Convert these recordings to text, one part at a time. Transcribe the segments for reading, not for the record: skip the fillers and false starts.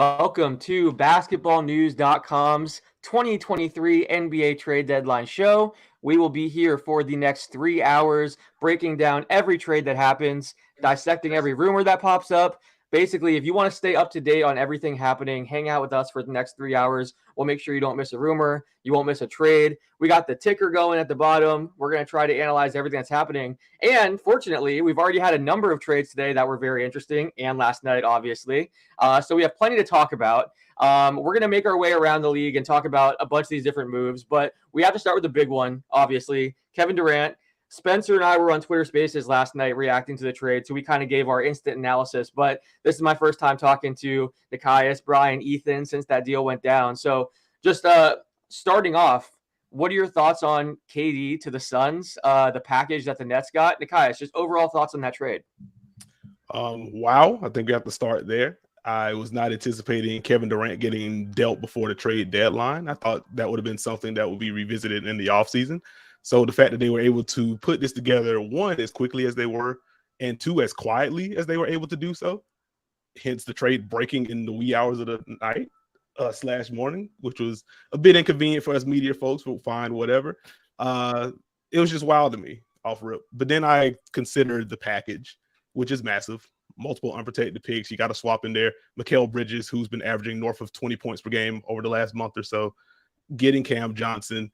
Welcome to basketballnews.com's 2023 NBA trade deadline show. We will be here for the next 3 hours, breaking down every trade that happens, dissecting every rumor that pops up. Basically, if you want to stay up to date on everything happening, hang out with us for the next 3 hours. We'll make sure you don't miss a rumor. You won't miss a trade. We got the ticker going at the bottom. We're going to try to analyze everything that's happening. And fortunately, we've already had a number of trades today that were very interesting, and last night, obviously. So we have plenty to talk about. We're going to make our way around the league and talk about a bunch of these different moves, but we have to start with the big one, obviously. Kevin Durant. Spencer and I were on Twitter Spaces last night reacting to the trade, so we kind of gave our instant analysis, but this is my first time talking to Nekias, Brian, Ethan since that deal went down. So just starting off, what are your thoughts on KD to the Suns, the package that the Nets got? Nekias, just overall thoughts on that trade. Wow, I think we have to start there. I was not anticipating Kevin Durant getting dealt before the trade deadline. I thought that would have been something that would be revisited in the offseason. So the fact that they were able to put this together, one, as quickly as they were, and two, as quietly as they were able to do so, hence the trade breaking in the wee hours of the night / morning, which was a bit inconvenient for us media folks, but fine, whatever. It was just wild to me off rip. But then I considered the package, which is massive. Multiple unprotected picks. You got to swap in there Mikal Bridges, who's been averaging north of 20 points per game over the last month or so. Getting Cam Johnson.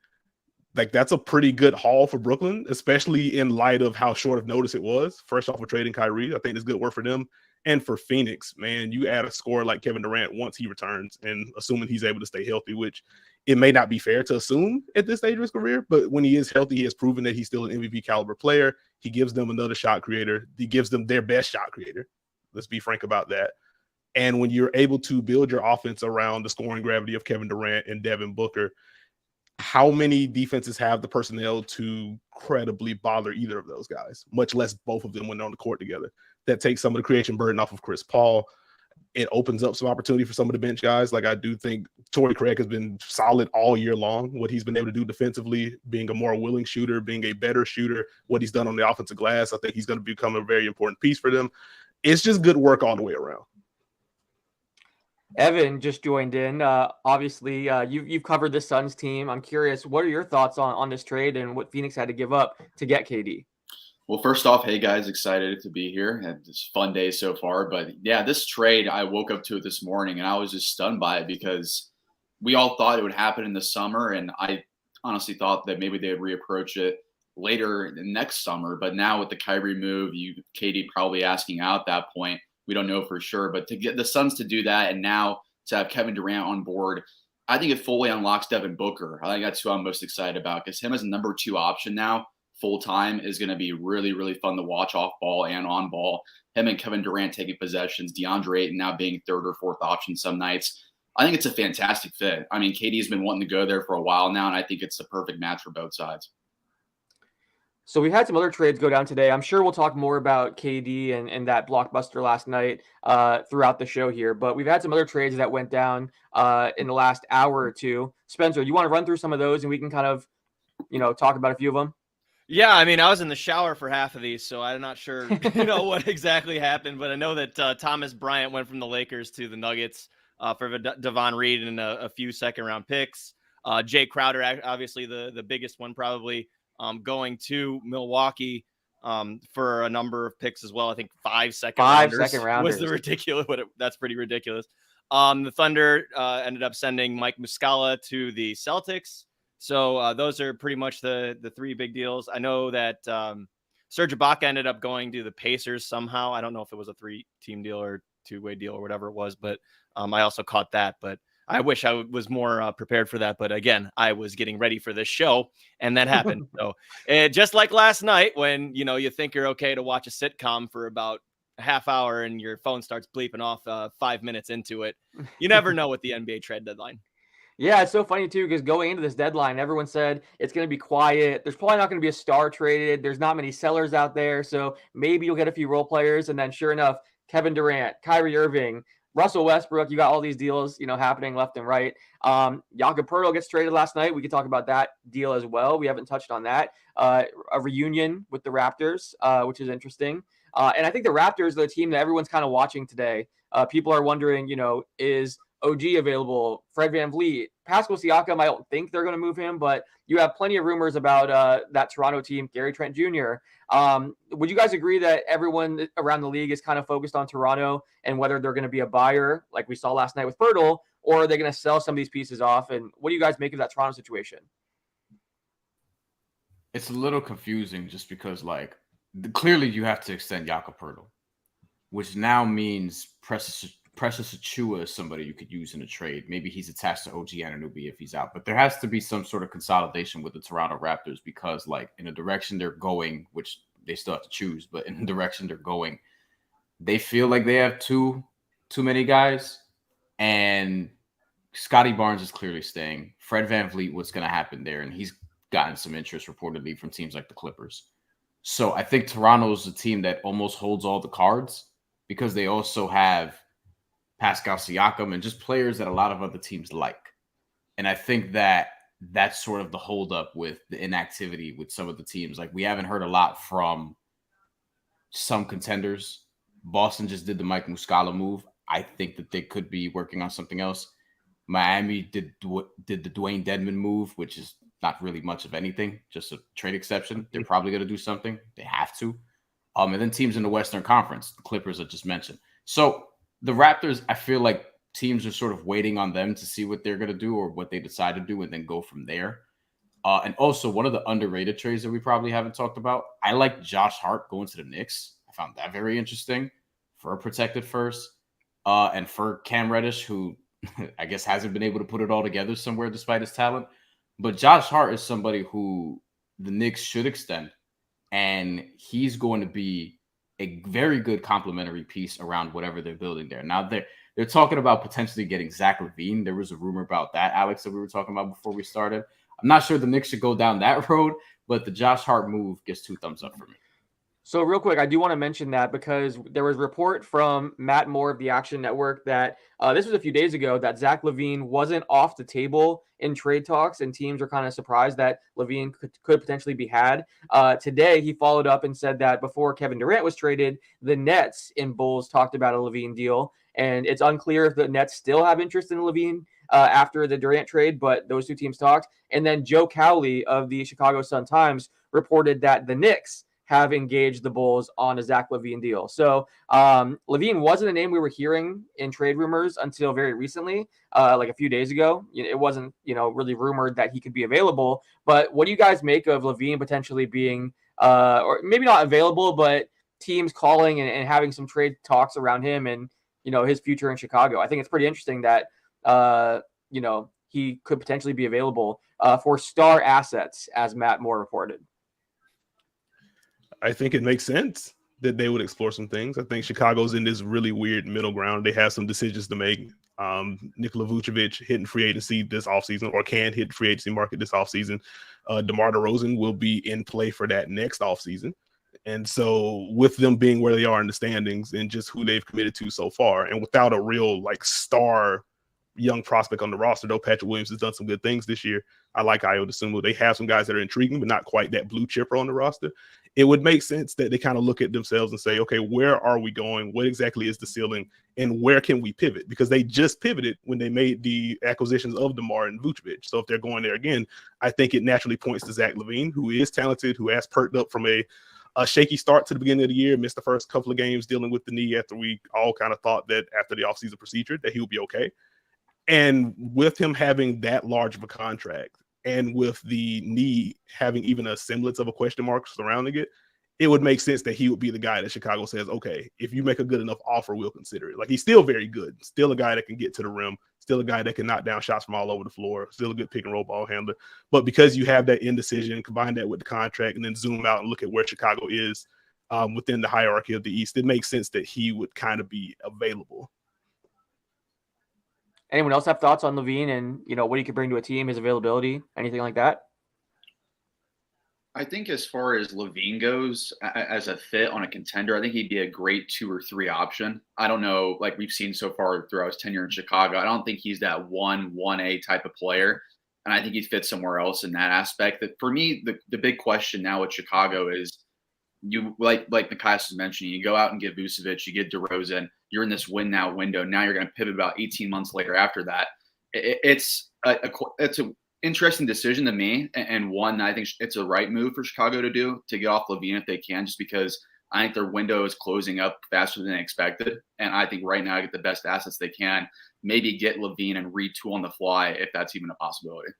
Like, that's a pretty good haul for Brooklyn, especially in light of how short of notice it was. Fresh off of trading Kyrie, I think it's good work for them. And for Phoenix, man, you add a scorer like Kevin Durant once he returns, and assuming he's able to stay healthy, which it may not be fair to assume at this stage of his career, but when he is healthy, he has proven that he's still an MVP caliber player. He gives them another shot creator. He gives them their best shot creator. Let's be frank about that. And when you're able to build your offense around the scoring gravity of Kevin Durant and Devin Booker, how many defenses have the personnel to credibly bother either of those guys, much less both of them when they're on the court together? That takes some of the creation burden off of Chris Paul. It opens up some opportunity for some of the bench guys. Like, I do think Torrey Craig has been solid all year long. What he's been able to do defensively, being a more willing shooter, being a better shooter, what he's done on the offensive glass, I think he's going to become a very important piece for them. It's just good work all the way around. Evan just joined in. Obviously, you've covered the Suns team. I'm curious, what are your thoughts on this trade and what Phoenix had to give up to get KD? Well, first off, hey guys, excited to be here. Had this fun day so far. But yeah, this trade, I woke up to it this morning and I was just stunned by it because we all thought it would happen in the summer. And I honestly thought that maybe they would reapproach it later next summer. But now with the Kyrie move, KD probably asking out at that point. We don't know for sure, but to get the Suns to do that and now to have Kevin Durant on board, I think it fully unlocks Devin Booker. I think that's who I'm most excited about because him as a number 2 option now full time is going to be really, really fun to watch off ball and on ball. Him and Kevin Durant taking possessions, DeAndre Ayton now being 3rd or 4th option some nights. I think it's a fantastic fit. I mean, KD's been wanting to go there for a while now, and I think it's the perfect match for both sides. So we had some other trades go down today. I'm sure we'll talk more about KD and that blockbuster last night throughout the show here. But we've had some other trades that went down in the last hour or two. Spencer, you want to run through some of those and we can kind of, talk about a few of them? Yeah, I mean, I was in the shower for half of these, so I'm not sure, what exactly happened. But I know that Thomas Bryant went from the Lakers to the Nuggets for Devon Reed and a few second-round picks. Jay Crowder, obviously the biggest one probably. Going to Milwaukee for a number of picks as well. I think 5 second rounders was the ridiculous. That's pretty ridiculous. The Thunder ended up sending Mike Muscala to the Celtics. So those are pretty much the 3 big deals. I know that Serge Ibaka ended up going to the Pacers somehow. I don't know if it was a 3-team deal or 2-way deal or whatever it was, but I also caught that. But I wish I was more prepared for that. But again, I was getting ready for this show and that happened. So just like last night when, you think you're okay to watch a sitcom for about a half hour and your phone starts bleeping off 5 minutes into it. You never know with the NBA trade deadline. Yeah, it's so funny too, because going into this deadline, everyone said it's going to be quiet. There's probably not going to be a star traded. There's not many sellers out there. So maybe you'll get a few role players. And then sure enough, Kevin Durant, Kyrie Irving, Russell Westbrook, you got all these deals, happening left and right. Jakob Poeltl gets traded last night. We could talk about that deal as well. We haven't touched on that. A reunion with the Raptors, which is interesting. And I think the Raptors are the team that everyone's kind of watching today. People are wondering, is OG available? Fred VanVleet, Pascal Siakam, I don't think they're going to move him, but you have plenty of rumors about that Toronto team, Gary Trent Jr. Would you guys agree that everyone around the league is kind of focused on Toronto and whether they're going to be a buyer like we saw last night with Pirtle, or are they going to sell some of these pieces off? And what do you guys make of that Toronto situation? It's a little confusing just because, clearly you have to extend Jakob Pirtle, which now means Precious Achiuwa is somebody you could use in a trade. Maybe he's attached to OG Anunoby if he's out. But there has to be some sort of consolidation with the Toronto Raptors because, in the direction they're going, which they still have to choose, but in the direction they're going, they feel like they have too many guys. And Scotty Barnes is clearly staying. Fred VanVleet, what's going to happen there? And he's gotten some interest reportedly from teams like the Clippers. So I think Toronto's a team that almost holds all the cards because they also have Pascal Siakam and just players that a lot of other teams like. And I think that that's sort of the holdup with the inactivity with some of the teams. We haven't heard a lot from some contenders. Boston just did the Mike Muscala move. I think that they could be working on something else. Miami did the Dwayne Dedmon move, which is not really much of anything, just a trade exception. They're probably going to do something. They have to. And then teams in the Western Conference, the Clippers I just mentioned. So the Raptors, I feel like teams are sort of waiting on them to see what they're going to do or what they decide to do and then go from there. And also one of the underrated trades that we probably haven't talked about, I like Josh Hart going to the Knicks. I found that very interesting for a protected first. And for Cam Reddish, who I guess hasn't been able to put it all together somewhere despite his talent. But Josh Hart is somebody who the Knicks should extend. And he's going to be a very good complementary piece around whatever they're building there. Now, they're talking about potentially getting Zach LaVine. There was a rumor about that, Alex, that we were talking about before we started. I'm not sure the Knicks should go down that road, but the Josh Hart move gets 2 thumbs up for me. So real quick, I do want to mention that because there was a report from Matt Moore of the Action Network that this was a few days ago that Zach LaVine wasn't off the table in trade talks, and teams are kind of surprised that LaVine could potentially be had. Today, he followed up and said that before Kevin Durant was traded, the Nets and Bulls talked about a LaVine deal, and it's unclear if the Nets still have interest in LaVine after the Durant trade, but those two teams talked. And then Joe Cowley of the Chicago Sun-Times reported that the Knicks have engaged the Bulls on a Zach LaVine deal. So LaVine wasn't a name we were hearing in trade rumors until very recently, like a few days ago. It wasn't, really rumored that he could be available. But what do you guys make of LaVine potentially being, or maybe not available, but teams calling and having some trade talks around him and, his future in Chicago? I think it's pretty interesting that, he could potentially be available for star assets, as Matt Moore reported. I think it makes sense that they would explore some things. I think Chicago's in this really weird middle ground. They have some decisions to make. Nikola Vucevic hitting free agency this offseason, or can hit free agency market this offseason. DeMar DeRozan will be in play for that next offseason. And so with them being where they are in the standings and just who they've committed to so far, and without a real star young prospect on the roster, though Patrick Williams has done some good things this year. I like Ayo Dosunmu. They have some guys that are intriguing, but not quite that blue chipper on the roster. It would make sense that they kind of look at themselves and say, okay, where are we going? What exactly is the ceiling? And where can we pivot? Because they just pivoted when they made the acquisitions of DeMar and Vucevic. So if they're going there again, I think it naturally points to Zach LaVine, who is talented, who has perked up from a shaky start to the beginning of the year, missed the first couple of games dealing with the knee after we all kind of thought that after the offseason procedure that he would be okay. And with him having that large of a contract and with the knee having even a semblance of a question mark surrounding it, it would make sense that he would be the guy that Chicago says, okay, if you make a good enough offer, we'll consider it. He's still very good, still a guy that can get to the rim, still a guy that can knock down shots from all over the floor, still a good pick and roll ball handler. But because you have that indecision, combine that with the contract, and then zoom out and look at where Chicago is within the hierarchy of the East, it makes sense that he would kind of be available. Anyone else have thoughts on LaVine and, what he could bring to a team, his availability, anything like that? I think as far as LaVine goes, as a fit on a contender, I think he'd be a great 2 or 3 option. I don't know, like we've seen so far throughout his tenure in Chicago, I don't think he's that 1A type of player. And I think he'd fit somewhere else in that aspect. That for me, the big question now with Chicago is you like Nekias was mentioning, you go out and get Vucevic, you get DeRozan, you're in this win now window. Now you're going to pivot about 18 months later after that. It's an interesting decision to me, and one I think it's a right move for Chicago to do, to get off LaVine if they can, just because I think their window is closing up faster than expected. And I think right now I get the best assets they can, maybe get LaVine and retool on the fly if that's even a possibility.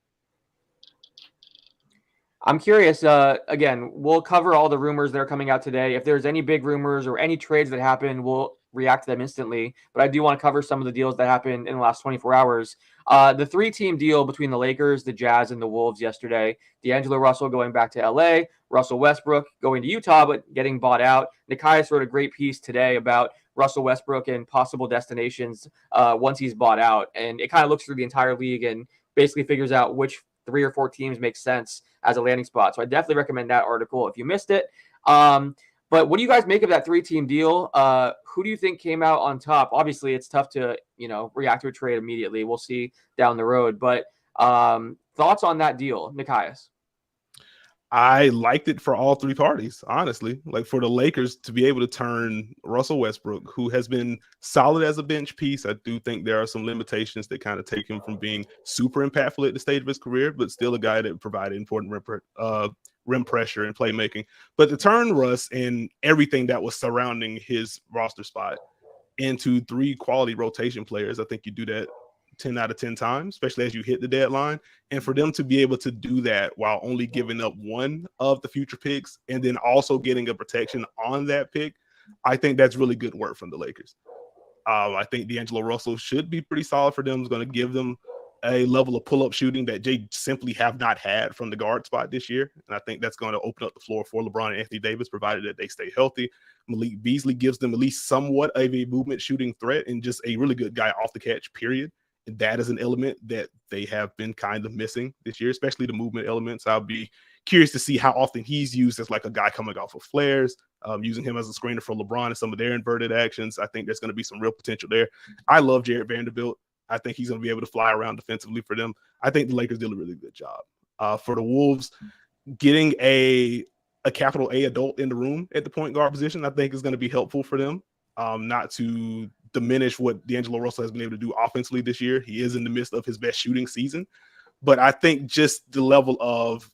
I'm curious. Again, we'll cover all the rumors that are coming out today. If there's any big rumors or any trades that happen, we'll react to them instantly. But I do want to cover some of the deals that happened in the last 24 hours. The 3-team deal between the Lakers, the Jazz, and the Wolves yesterday. D'Angelo Russell going back to LA. Russell Westbrook going to Utah, but getting bought out. Nekias wrote a great piece today about Russell Westbrook and possible destinations once he's bought out. And it kind of looks through the entire league and basically figures out which 3 or 4 teams make sense as a landing spot. So I definitely recommend that article if you missed it. But what do you guys make of that 3-team deal? Who do you think came out on top? Obviously, it's tough to, react to a trade immediately. We'll see down the road. But thoughts on that deal, Nekias? I liked it for all 3 parties, honestly. Like for the Lakers to be able to turn Russell Westbrook, who has been solid as a bench piece. I do think there are some limitations that kind of take him from being super impactful at the stage of his career, but still a guy that provided important rim pressure and playmaking. But to turn Russ and everything that was surrounding his roster spot into 3 quality rotation players, I think you do that 10 out of 10 times, especially as you hit the deadline. And for them to be able to do that while only giving up 1 of the future picks and then also getting a protection on that pick, I think that's really good work from the Lakers. I think D'Angelo Russell should be pretty solid for them. It's going to give them a level of pull-up shooting that they simply have not had from the guard spot this year. And I think that's going to open up the floor for LeBron and Anthony Davis, provided that they stay healthy. Malik Beasley gives them at least somewhat of a movement shooting threat and just a really good guy off the catch, period. And that is an element that they have been kind of missing this year, especially the movement elements. I'll be curious to see how often he's used as like a guy coming off of flares, using him as a screener for LeBron and some of their inverted actions. I think there's going to be some real potential there. I love Jared Vanderbilt. I think he's going to be able to fly around defensively for them. I think the Lakers did a really good job. For the Wolves, getting a capital A adult in the room at the point guard position, I think is going to be helpful for them. Not to diminish what D'Angelo Russell has been able to do offensively this year. He is in the midst of his best shooting season. But I think just the level of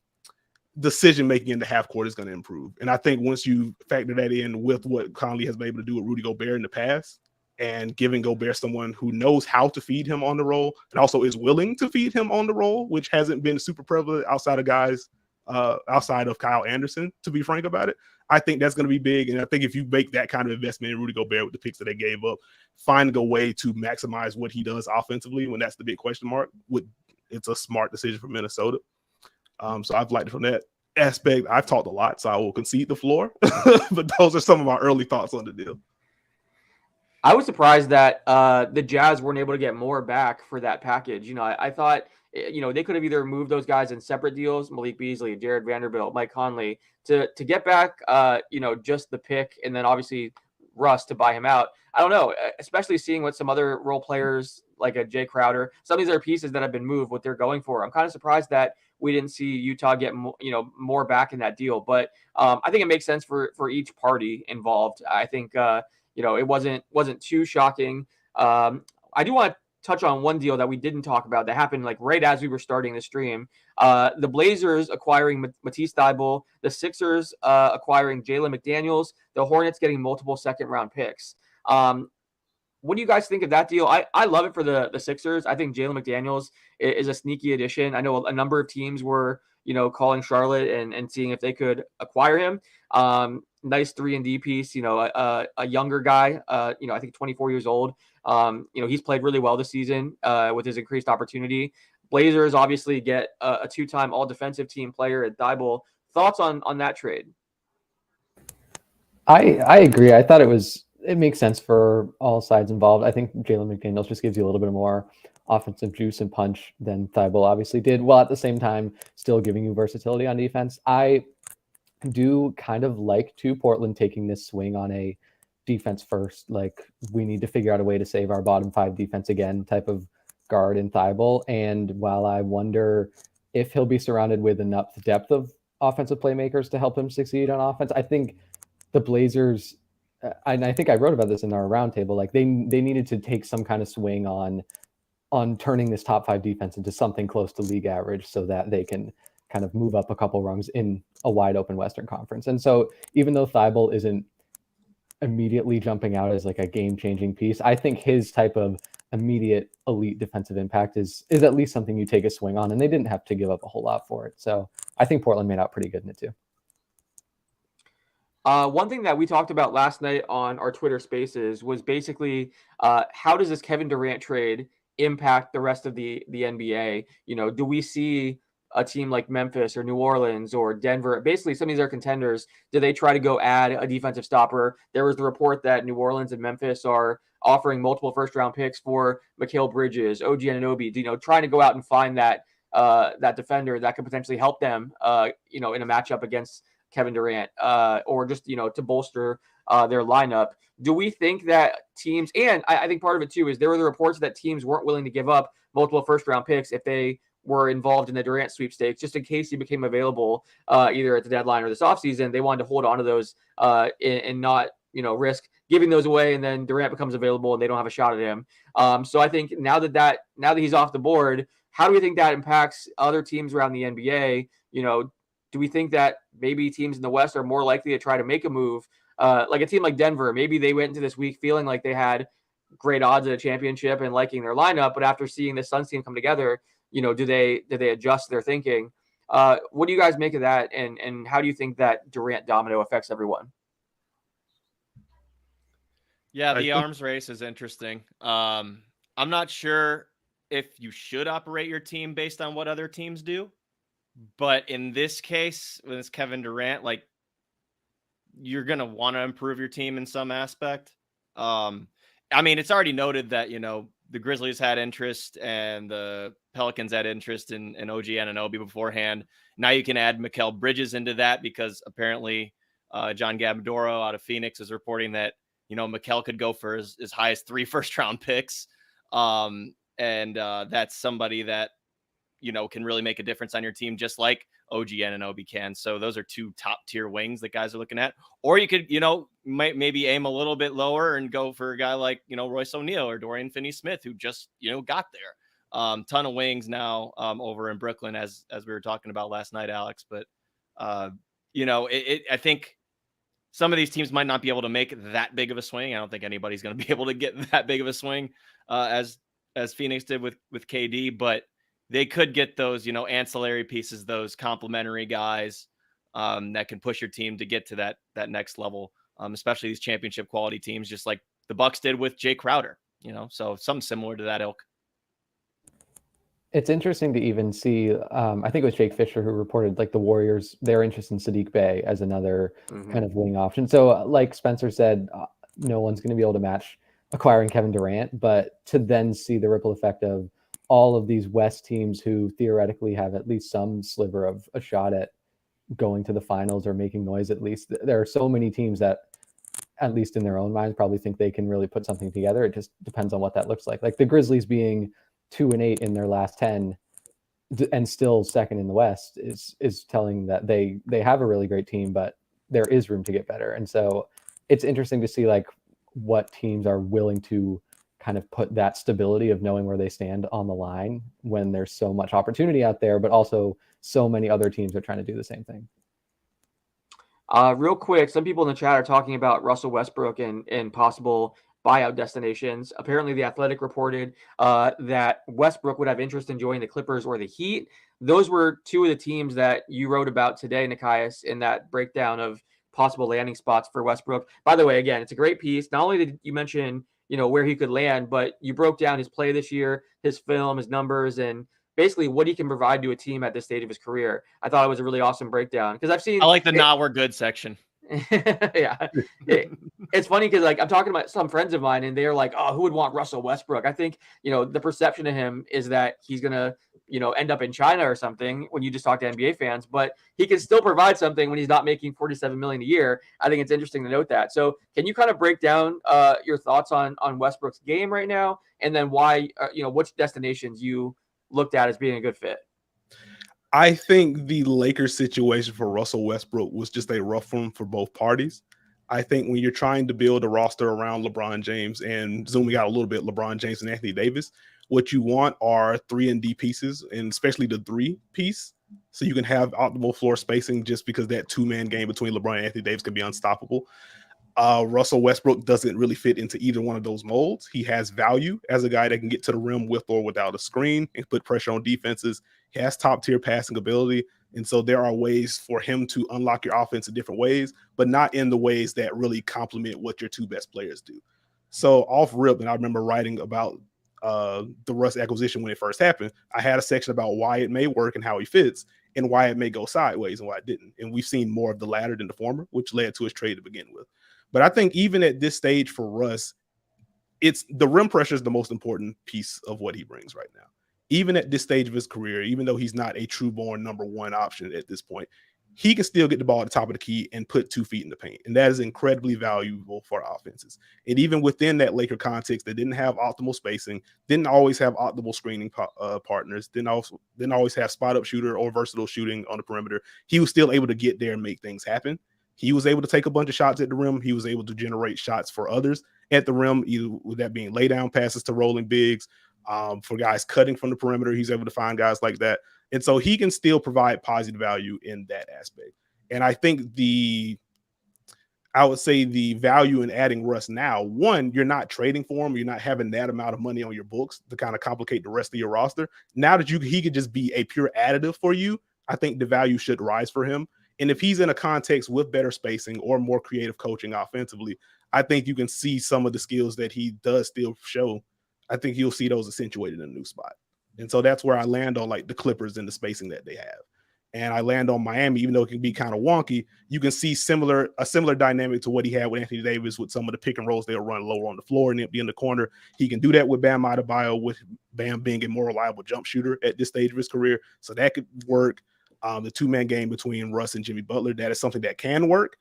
decision-making in the half court is going to improve. And I think once you factor that in with what Conley has been able to do with Rudy Gobert in the past, and giving Gobert someone who knows how to feed him on the roll and also is willing to feed him on the roll, which hasn't been super prevalent outside of guys outside of Kyle Anderson, to be frank about it. I think that's going to be big. And I think if you make that kind of investment in Rudy Gobert with the picks that they gave up, finding a way to maximize what he does offensively when that's the big question mark, it's a smart decision for Minnesota. So I've liked it from that aspect. I've talked a lot, so I will concede the floor. But those are some of my early thoughts on the deal. I was surprised that the Jazz weren't able to get more back for that package. I thought, they could have either moved those guys in separate deals, Malik Beasley, Jared Vanderbilt, Mike Conley, to get back, just the pick, and then obviously Russ to buy him out. I don't know, especially seeing what some other role players like a Jay Crowder, some of these other pieces that have been moved, what they're going for. I'm kind of surprised that we didn't see Utah get more back in that deal. But I think it makes sense for each party involved. I think it wasn't too shocking. I do want to touch on one deal that we didn't talk about that happened like right as we were starting the stream. The Blazers acquiring Matisse Thybulle, the Sixers acquiring Jalen McDaniels, the Hornets getting multiple second-round picks. What do you guys think of that deal? I love it for the Sixers. I think Jalen McDaniels is a sneaky addition. I know a number of teams were, calling Charlotte and seeing if they could acquire him. Nice 3-and-D piece, a younger guy, I think 24 years old. He's played really well this season with his increased opportunity. Blazers obviously get a 2-time all-defensive team player at Thybulle. Thoughts on that trade? I agree. I thought it makes sense for all sides involved. I think Jalen McDaniels just gives you a little bit more offensive juice and punch than Thybulle obviously did, while at the same time still giving you versatility on defense. I do kind of like Portland taking this swing on a defense first, like we need to figure out a way to save our bottom 5 defense again type of guard in Thybulle. And while I wonder if he'll be surrounded with enough depth of offensive playmakers to help him succeed on offense, I think the Blazers, and I think I wrote about this in our roundtable, like they needed to take some kind of swing on turning this top 5 defense into something close to league average so that they can kind of move up a couple rungs in a wide open Western Conference. And so even though Thibault isn't immediately jumping out as like a game-changing piece, I think his type of immediate elite defensive impact is at least something you take a swing on, and they didn't have to give up a whole lot for it. So I think Portland made out pretty good in it too. One thing that we talked about last night on our Twitter Spaces was basically how does this Kevin Durant trade impact the rest of the NBA? Do we see a team like Memphis or New Orleans or Denver, basically some of these are contenders, do they try to go add a defensive stopper? There was the report that New Orleans and Memphis are offering multiple first-round picks for Mikal Bridges, OG Anunoby, trying to go out and find that defender that could potentially help them, in a matchup against Kevin Durant, or just, to bolster their lineup. Do we think that teams, and I think part of it too is there were the reports that teams weren't willing to give up multiple first-round picks if they were involved in the Durant sweepstakes, just in case he became available either at the deadline or this offseason. They wanted to hold on to those and not, risk giving those away, and then Durant becomes available and they don't have a shot at him. So I think now that he's off the board, how do we think that impacts other teams around the NBA? Do we think that maybe teams in the West are more likely to try to make a move? Like a team like Denver, maybe they went into this week feeling like they had great odds at a championship and liking their lineup, but after seeing the Suns team come together, do they adjust their thinking? What do you guys make of that, and how do you think that Durant domino affects everyone? Yeah, the arms race is interesting. I'm not sure if you should operate your team based on what other teams do, but in this case, when it's Kevin Durant, like, you're going to want to improve your team in some aspect. It's already noted that, the Grizzlies had interest and the Pelicans had interest in OG Anunoby beforehand. Now you can add Mikal Bridges into that because apparently John Gabadoro out of Phoenix is reporting that, Mikal could go for as high as 3 first-round picks. That's somebody that, can really make a difference on your team, just like OG Anunoby can. So those are 2 top-tier wings that guys are looking at. Or you could, maybe aim a little bit lower and go for a guy like, Royce O'Neal or Dorian Finney-Smith, who just, got there. Ton of wings now over in Brooklyn, as we were talking about last night, Alex. But, I think some of these teams might not be able to make that big of a swing. I don't think anybody's going to be able to get that big of a swing as Phoenix did with KD, but they could get those, ancillary pieces, those complementary guys that can push your team to get to that next level, especially these championship quality teams, just like the Bucks did with Jay Crowder, so something similar to that ilk. It's interesting to even see, I think it was Jake Fisher who reported like the Warriors, their interest in Sadiq Bey as another kind of wing option. So like Spencer said, no one's going to be able to match acquiring Kevin Durant, but to then see the ripple effect of all of these West teams who theoretically have at least some sliver of a shot at going to the finals or making noise, at least. There are so many teams that, at least in their own minds, probably think they can really put something together. It just depends on what that looks like. Like the Grizzlies being 2-8 in their last 10 and still second in the West is telling that they have a really great team, but there is room to get better. And so it's interesting to see like what teams are willing to kind of put that stability of knowing where they stand on the line when there's so much opportunity out there, but also so many other teams are trying to do the same thing. Real quick, some people in the chat are talking about Russell Westbrook and possible buyout destinations. Apparently, The Athletic reported that Westbrook would have interest in joining the Clippers or the Heat. Those were 2 of the teams that you wrote about today, Nekias, in that breakdown of possible landing spots for Westbrook. By the way, again, it's a great piece. Not only did you mention where he could land, but you broke down his play this year, his film, his numbers, and basically what he can provide to a team at this stage of his career. I thought it was a really awesome breakdown because I've seen. I like the "Nah, we're good" section. Yeah, it's funny because like I'm talking about some friends of mine and they're like, "Oh, who would want Russell Westbrook?" I think the perception of him is that he's gonna end up in China or something when you just talk to NBA fans, but he can still provide something when he's not making $47 million a year. I think it's interesting to note that. So can you kind of break down your thoughts on Westbrook's game right now, and then why which destinations you looked at as being a good fit? I think the Lakers situation for Russell Westbrook was just a rough one for both parties. I think when you're trying to build a roster around LeBron James and zooming out a little bit, LeBron James and Anthony Davis, what you want are 3-and-D pieces, and especially the 3 piece, so you can have optimal floor spacing, just because that 2-man game between LeBron and Anthony Davis can be unstoppable. Russell Westbrook doesn't really fit into either one of those molds. He has value as a guy that can get to the rim with or without a screen and put pressure on defenses. He has top-tier passing ability, and so there are ways for him to unlock your offense in different ways, but not in the ways that really complement what your 2 best players do. So off rip, and I remember writing about the Russ acquisition when it first happened, I had a section about why it may work and how he fits, and why it may go sideways and why it didn't. And we've seen more of the latter than the former, which led to his trade to begin with. But I think even at this stage for Russ, it's the rim pressure is the most important piece of what he brings right now. Even at this stage of his career, even though he's not a true-born number 1 option at this point, he can still get the ball at the top of the key and put 2 feet in the paint. And that is incredibly valuable for offenses. And even within that Laker context, they didn't have optimal spacing, didn't always have optimal screening partners, didn't always have spot-up shooter or versatile shooting on the perimeter. He was still able to get there and make things happen. He was able to take a bunch of shots at the rim. He was able to generate shots for others at the rim, either with that being lay down passes to rolling bigs, for guys cutting from the perimeter. He's able to find guys like that. And so he can still provide positive value in that aspect. And I think I would say the value in adding Russ now, one, you're not trading for him. You're not having that amount of money on your books to kind of complicate the rest of your roster. Now that he could just be a pure additive for you, I think the value should rise for him. And if he's in a context with better spacing or more creative coaching offensively, I think you can see some of the skills that he does still show. I think you'll see those accentuated in a new spot. And so that's where I land on like the Clippers and the spacing that they have. And I land on Miami, even though it can be kind of wonky, you can see a similar dynamic to what he had with Anthony Davis with some of the pick and rolls they'll run lower on the floor and be in the corner. He can do that with Bam Adebayo, with Bam being a more reliable jump shooter at this stage of his career. So that could work. The 2-man game between Russ and Jimmy Butler, that is something that can work.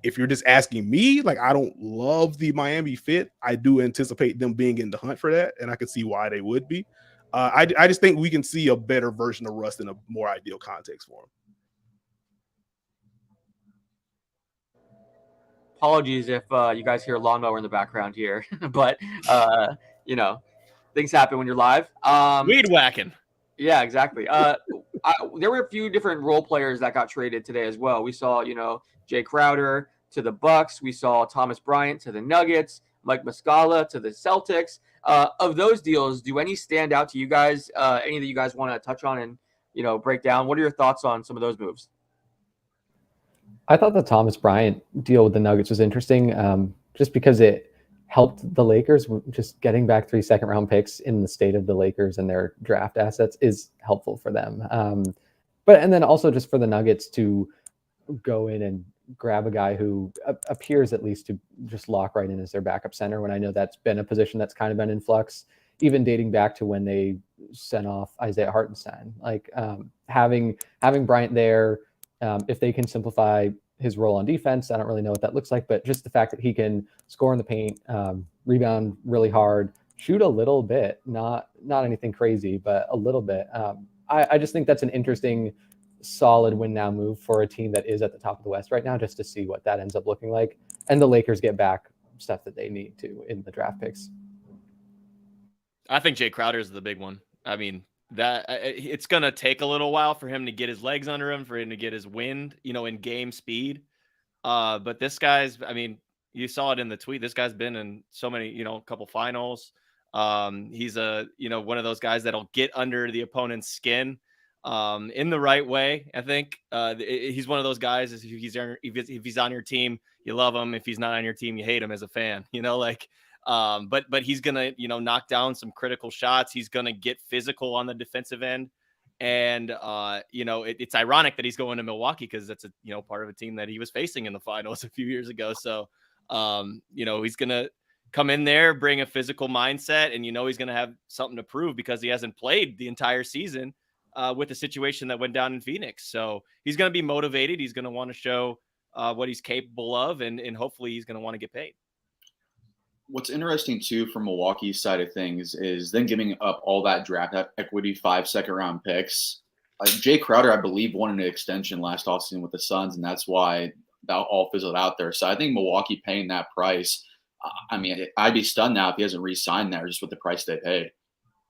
If you're just asking me, like, I don't love the Miami fit. I do anticipate them being in the hunt for that, and I can see why they would be. I just think we can see a better version of Russ in a more ideal context for him. Apologies if you guys hear a lawnmower in the background here, but things happen when you're live. Weed whacking. Yeah, exactly. There were a few different role players that got traded today as well. We saw, Jay Crowder to the Bucks. We saw Thomas Bryant to the Nuggets, Mike Muscala to the Celtics. Of those deals, do any stand out to you guys? Any that you guys want to touch on and, break down? What are your thoughts on some of those moves? I thought the Thomas Bryant deal with the Nuggets was interesting, just because it helped the Lakers. Just getting back 3 second-round picks in the state of the Lakers and their draft assets is helpful for them. And then also just for the Nuggets to go in and grab a guy who appears at least to just lock right in as their backup center, when I know that's been a position that's kind of been in flux, even dating back to when they sent off Isaiah Hartenstein. Like having Bryant there, if they can simplify his role on defense, I don't really know what that looks like, but just the fact that he can score in the paint, rebound really hard, shoot a little bit, not anything crazy, but a little bit. I just think that's an interesting, solid win now move for a team that is at the top of the West right now, just to see what that ends up looking like. And the Lakers get back stuff that they need to in the draft picks. I think Jay Crowder is the big one. I mean, that it's going to take a little while for him to get his legs under him, for him to get his wind, in game speed. But this guy's, I mean, you saw it in the tweet. This guy's been in so many, a couple finals. He's one of those guys that'll get under the opponent's skin in the right way. I think he's one of those guys. If he's on your team, you love him. If he's not on your team, you hate him as a fan. But he's gonna knock down some critical shots. He's gonna get physical on the defensive end, and it's ironic that he's going to Milwaukee because that's a part of a team that he was facing in the finals a few years ago. So he's gonna come in there, bring a physical mindset, and he's gonna have something to prove because he hasn't played the entire season with the situation that went down in Phoenix. So he's gonna be motivated. He's gonna want to show what he's capable of, and hopefully he's gonna want to get paid. What's interesting, too, from Milwaukee's side of things is then giving up all that draft equity, 5 second-round picks. Jay Crowder, I believe, wanted an extension last offseason with the Suns, and that's why that all fizzled out there. So I think Milwaukee paying that price, I mean, I'd be stunned now if he hasn't re-signed there just with the price they paid.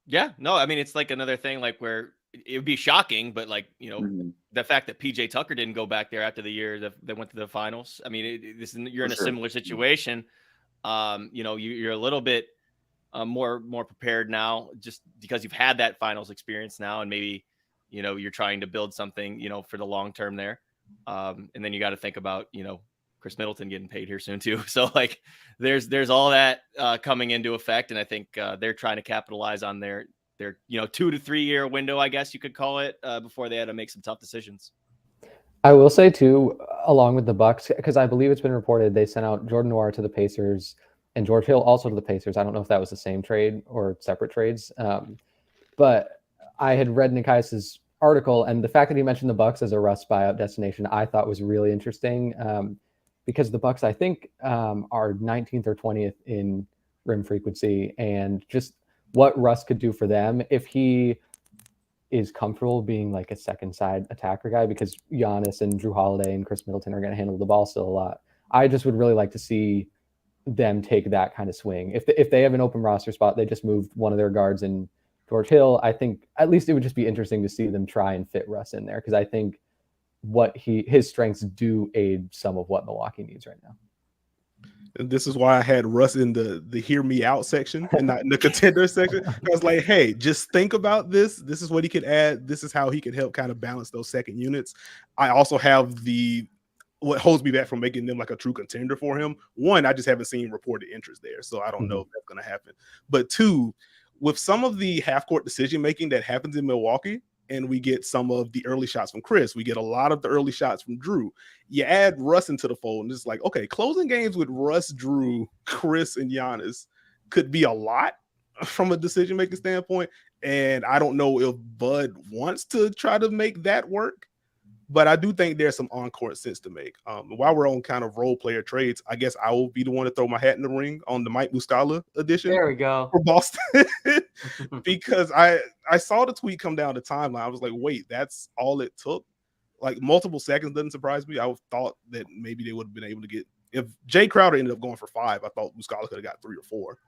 Yeah, no, I mean, it's like another thing like where it would be shocking, but like, the fact that PJ Tucker didn't go back there after the year that they went to the finals. I mean, you're in a similar situation. You're a little bit more prepared now just because you've had that finals experience now, and maybe, you're trying to build something, for the long term there. And then you got to think about, Chris Middleton getting paid here soon too. So like there's all that coming into effect. And I think they're trying to capitalize on their 2 to 3 year window, I guess you could call it, before they had to make some tough decisions. I will say too, along with the Bucks, because I believe it's been reported they sent out Jordan Noir to the Pacers and George Hill also to the Pacers. I don't know if that was the same trade or separate trades. But I had read Nekias' article, and the fact that he mentioned the Bucks as a Russ buyout destination, I thought was really interesting. Because the Bucks, I think, are 19th or 20th in rim frequency, and just what Russ could do for them if he is comfortable being like a second side attacker guy, because Giannis and Drew Holiday and Chris Middleton are going to handle the ball still a lot. I just would really like to see them take that kind of swing. If they have an open roster spot, they just moved one of their guards in George Hill. I think at least it would just be interesting to see them try and fit Russ in there, because I think his strengths do aid some of what Milwaukee needs right now. And this is why I had Russ in the hear me out section and not in the contender section. I was like, hey, just think about this. This is what he could add. This is how he could help kind of balance those second units. I also have what holds me back from making them like a true contender for him. One, I just haven't seen reported interest there, so I don't know if that's going to happen. But two, with some of the half-court decision-making that happens in Milwaukee, and we get some of the early shots from Chris, we get a lot of the early shots from Drew. You add Russ into the fold, and it's like, okay, closing games with Russ, Drew, Chris, and Giannis could be a lot from a decision-making standpoint. And I don't know if Bud wants to try to make that work, but I do think there's some on-court sense to make. While we're on kind of role player trades, I guess I will be the one to throw my hat in the ring on the Mike Muscala edition. There we go. For Boston. Because I saw the tweet come down the timeline. I was like, wait, that's all it took? Like multiple seconds doesn't surprise me. I thought that maybe they would have been able to get, if Jay Crowder ended up going for 5, I thought Muscala could have got 3 or 4.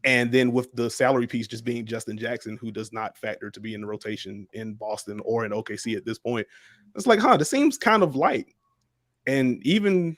And then with the salary piece just being Justin Jackson, who does not factor to be in the rotation in Boston or in OKC at this point, it's like, this seems kind of light. And even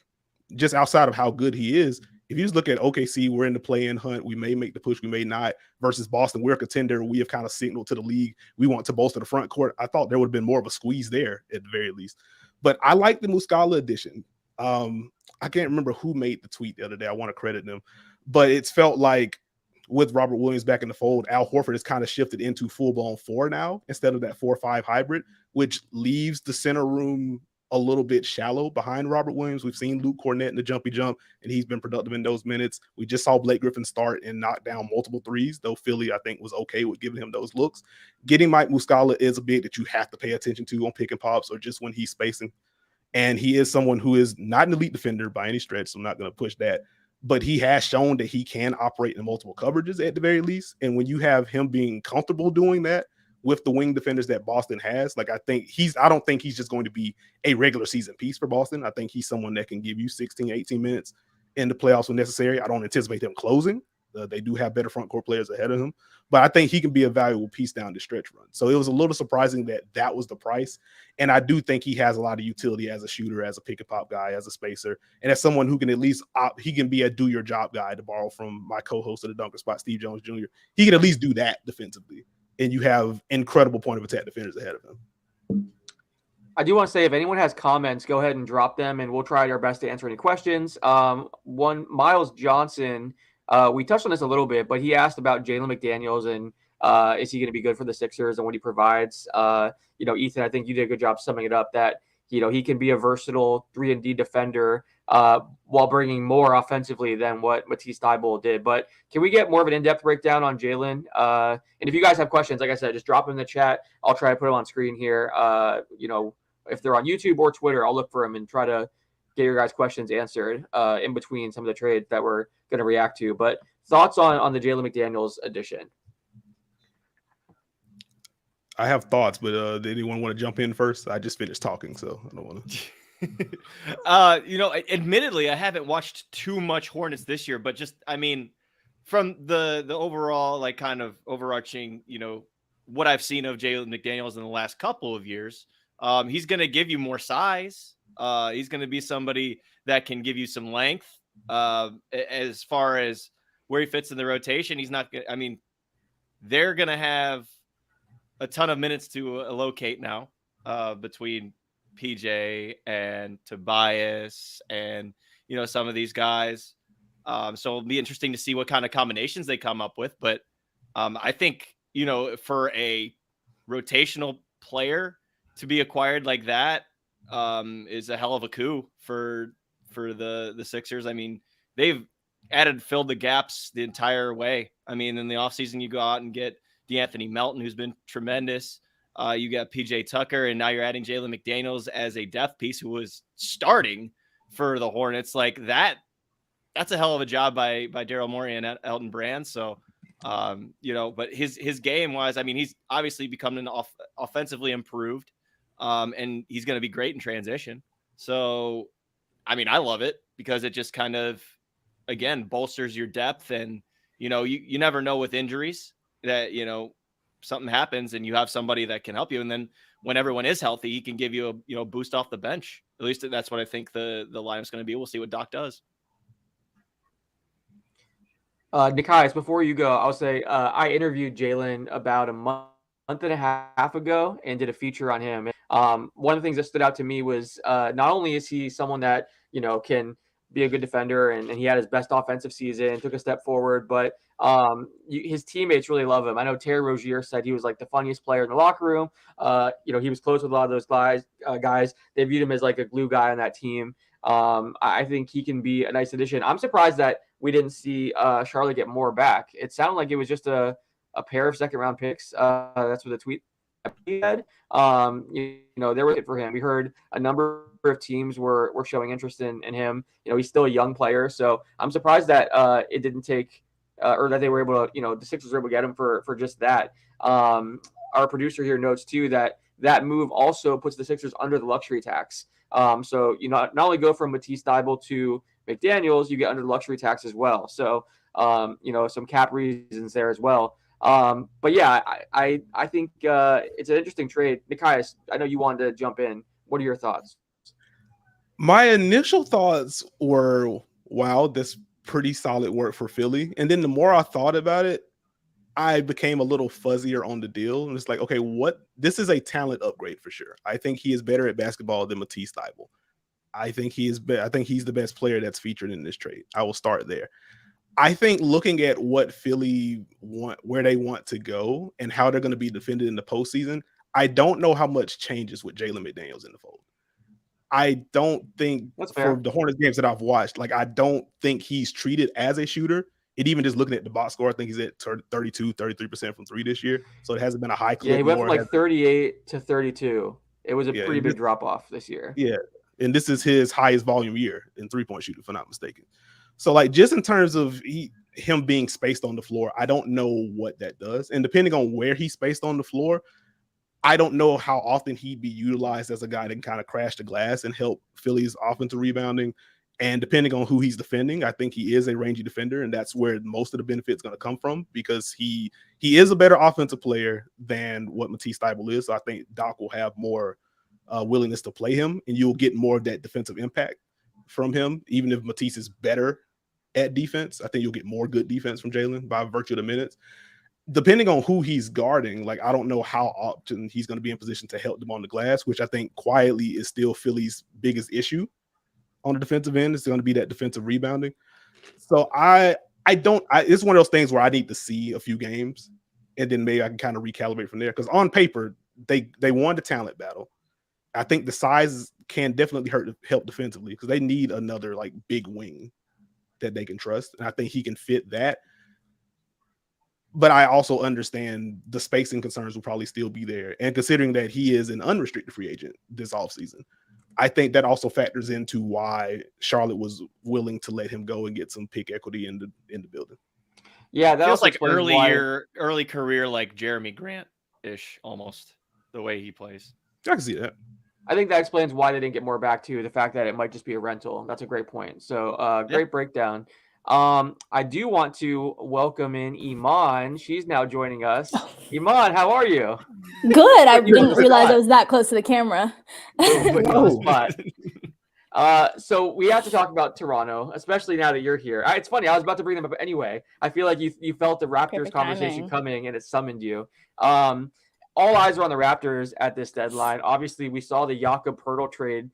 just outside of how good he is, if you just look at OKC, we're in the play-in hunt. We may make the push, we may not. Versus Boston, we're a contender. We have kind of signaled to the league we want to bolster the front court. I thought there would have been more of a squeeze there at the very least. But I like the Muscala addition. I can't remember who made the tweet the other day. I want to credit them. But it's felt like with Robert Williams back in the fold, Al Horford has kind of shifted into full-blown 4 now instead of that 4-5 hybrid, which leaves the center room a little bit shallow behind Robert Williams. We've seen Luke Cornett in the jumpy jump, and he's been productive in those minutes. We just saw Blake Griffin start and knock down multiple threes, though Philly, I think, was okay with giving him those looks. Getting Mike Muscala is a big that you have to pay attention to on pick and pops or just when he's spacing. And he is someone who is not an elite defender by any stretch, so I'm not going to push that. But he has shown that he can operate in multiple coverages at the very least. And when you have him being comfortable doing that with the wing defenders that Boston has, like I don't think he's just going to be a regular season piece for Boston. I think he's someone that can give you 16, 18 minutes in the playoffs when necessary. I don't anticipate them closing. They do have better front court players ahead of him, but I think he can be a valuable piece down the stretch run. So it was a little surprising that was the price. And I do think he has a lot of utility as a shooter, as a pick and pop guy, as a spacer, and as someone who can at least he can be a do your job guy, to borrow from my co-host of the Dunker Spot, Steve Jones Jr. He can at least do that defensively. And you have incredible point of attack defenders ahead of him. I do want to say, if anyone has comments, go ahead and drop them, and we'll try our best to answer any questions. Miles Johnson, we touched on this a little bit, but he asked about Jalen McDaniels and is he going to be good for the Sixers and what he provides. Ethan, I think you did a good job summing it up that, he can be a versatile 3-and-D defender while bringing more offensively than what Matisse Thybulle did. But can we get more of an in-depth breakdown on Jalen? And if you guys have questions, like I said, just drop them in the chat. I'll try to put them on screen here. If they're on YouTube or Twitter, I'll look for them and try to get your guys' questions answered in between some of the trades that we're going to react to. But thoughts on the Jalen McDaniels addition? I have thoughts, but did anyone want to jump in first? I just finished talking, so I don't want to. Admittedly, I haven't watched too much Hornets this year, but just, I mean, from the overall, like, kind of overarching, what I've seen of Jalen McDaniels in the last couple of years, he's going to give you more size. He's going to be somebody that can give you some length. As far as where he fits in the rotation, he's not. I mean, they're going to have a ton of minutes to allocate now between PJ and Tobias and some of these guys. So it'll be interesting to see what kind of combinations they come up with. But I think for a rotational player to be acquired like that is a hell of a coup for the Sixers. I mean, they've filled the gaps the entire way. I mean, in the offseason, you go out and get DeAnthony Melton, who's been tremendous. You got PJ Tucker, and now you're adding Jalen McDaniels as a depth piece who was starting for the Hornets. Like that's a hell of a job by Daryl Morey and Elton Brand. So, but his game wise, I mean, he's obviously become offensively improved, and he's going to be great in transition. So, I mean, I love it because it just kind of, again, bolsters your depth. And, you never know with injuries that, something happens and you have somebody that can help you. And then when everyone is healthy, he can give you a boost off the bench. At least that's what I think the lineup's going to be. We'll see what Doc does. Nekias, before you go, I'll say I interviewed Jalen about a month and a half ago and did a feature on him. One of the things that stood out to me was not only is he someone that can be a good defender and he had his best offensive season, took a step forward, but his teammates really love him. I know Terry Rozier said he was like the funniest player in the locker room. He was close with a lot of those guys. They viewed him as like a glue guy on that team. I think he can be a nice addition. I'm surprised that we didn't see Charlotte get more back. It sounded like it was just a pair of second-round picks. That's what the tweet he had. They were good for him. We heard a number of teams were showing interest in him. He's still a young player, so I'm surprised that it didn't take or that they were able to, the Sixers were able to get him for just that. Our producer here notes too that move also puts the Sixers under the luxury tax. So not only go from Matisse Thybulle to McDaniels, you get under the luxury tax as well. So some cap reasons there as well. But yeah, I think it's an interesting trade. Nekias, I know you wanted to jump in. What are your thoughts? My initial thoughts were, wow, that's pretty solid work for Philly. And then the more I thought about it, I became a little fuzzier on the deal. And it's like, okay, this is a talent upgrade for sure. I think he is better at basketball than Matisse Thybulle. I think he's the best player that's featured in this trade. I will start there. I think looking at what Philly where they want to go and how they're going to be defended in the postseason, I don't know how much changes with Jalen McDaniels in the fold. I don't think for the Hornets games that I've watched, like I don't think he's treated as a shooter. And even just looking at the box score, I think he's at 33% from three this year. So it hasn't been a high clip. Yeah, he went from like 38 to 32. It was a pretty big drop off this year. Yeah. And this is his highest volume year in 3-point shooting, if I'm not mistaken. So like just in terms of him being spaced on the floor, I don't know what that does. And depending on where he's spaced on the floor, I don't know how often he'd be utilized as a guy that can kind of crash the glass and help Philly's offensive rebounding. And depending on who he's defending, I think he is a rangy defender, and that's where most of the benefit is going to come from because he is a better offensive player than what Matisse Thybulle is. So I think Doc will have more willingness to play him, and you'll get more of that defensive impact from him. Even if Matisse is better at defense, I think you'll get more good defense from Jalen by virtue of the minutes. Depending on who he's guarding, like I don't know how often he's going to be in position to help them on the glass, which I think quietly is still Philly's biggest issue on the defensive end. It's going to be that defensive rebounding. So it's one of those things where I need to see a few games and then maybe I can kind of recalibrate from there. Because on paper, they won the talent battle. I think the size can definitely help defensively because they need another like big wing that they can trust. And I think he can fit that. But I also understand the spacing concerns will probably still be there. And considering that he is an unrestricted free agent this offseason, I think that also factors into why Charlotte was willing to let him go and get some pick equity in the building. Yeah, that feels like early career, like Jeremy Grant-ish almost, the way he plays. I can see that. I think that explains why they didn't get more back too. The fact that it might just be a rental. That's a great point. So great breakdown. I do want to welcome in Iman. She's now joining us. Iman, how are you? Good. I didn't realize I was that close to the camera. Put you on the spot. So we have to talk about Toronto, especially now that you're here. It's funny. I was about to bring them up anyway. I feel like you felt the Raptors Perfect conversation timing. coming and it summoned you. All eyes are on the Raptors at this deadline. Obviously, we saw the Jakob Poeltl trade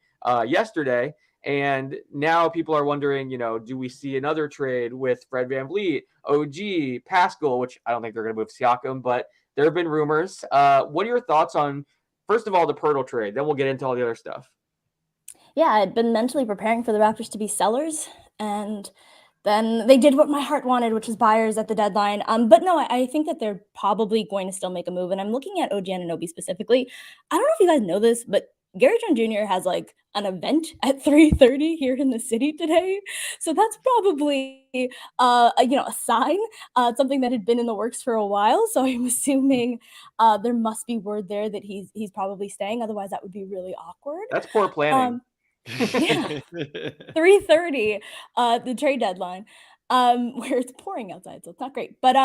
yesterday, and now people are wondering, do we see another trade with Fred VanVleet, OG, Pascal, which I don't think they're going to move Siakam, but there have been rumors. What are your thoughts on, first of all, the Poeltl trade? Then we'll get into all the other stuff. Yeah, I'd been mentally preparing for the Raptors to be sellers, and then they did what my heart wanted, which was buyers at the deadline. But no, I think that they're probably going to still make a move. And I'm looking at OG Anunoby specifically. I don't know if you guys know this, but Gary Trent Jr. has like an event at 3:30 here in the city today. So that's probably a sign, something that had been in the works for a while. So I'm assuming there must be word there that he's probably staying. Otherwise, that would be really awkward. That's poor planning. Yeah, 3:30, the trade deadline, where it's pouring outside, so it's not great. But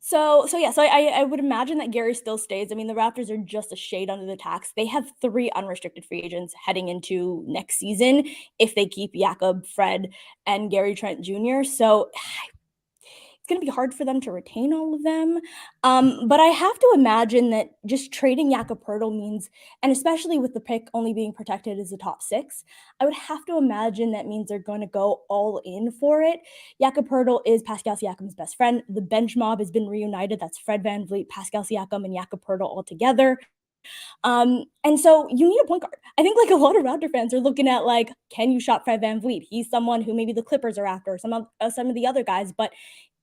so I would imagine that Gary still stays. I mean, the Raptors are just a shade under the tax. They have 3 unrestricted free agents heading into next season if they keep Jakob, Fred, and Gary Trent Jr. So it's going to be hard for them to retain all of them. But I have to imagine that just trading Jakob Poeltl means, and especially with the pick only being protected as the top 6, I would have to imagine that means they're going to go all in for it. Jakob Poeltl is Pascal Siakam's best friend. The bench mob has been reunited. That's Fred VanVleet, Pascal Siakam, and Jakob Poeltl all together. And so you need a point guard. I think like a lot of Raptor fans are looking at like, can you shop Fred VanVleet? He's someone who maybe the Clippers are after, some of the other guys, but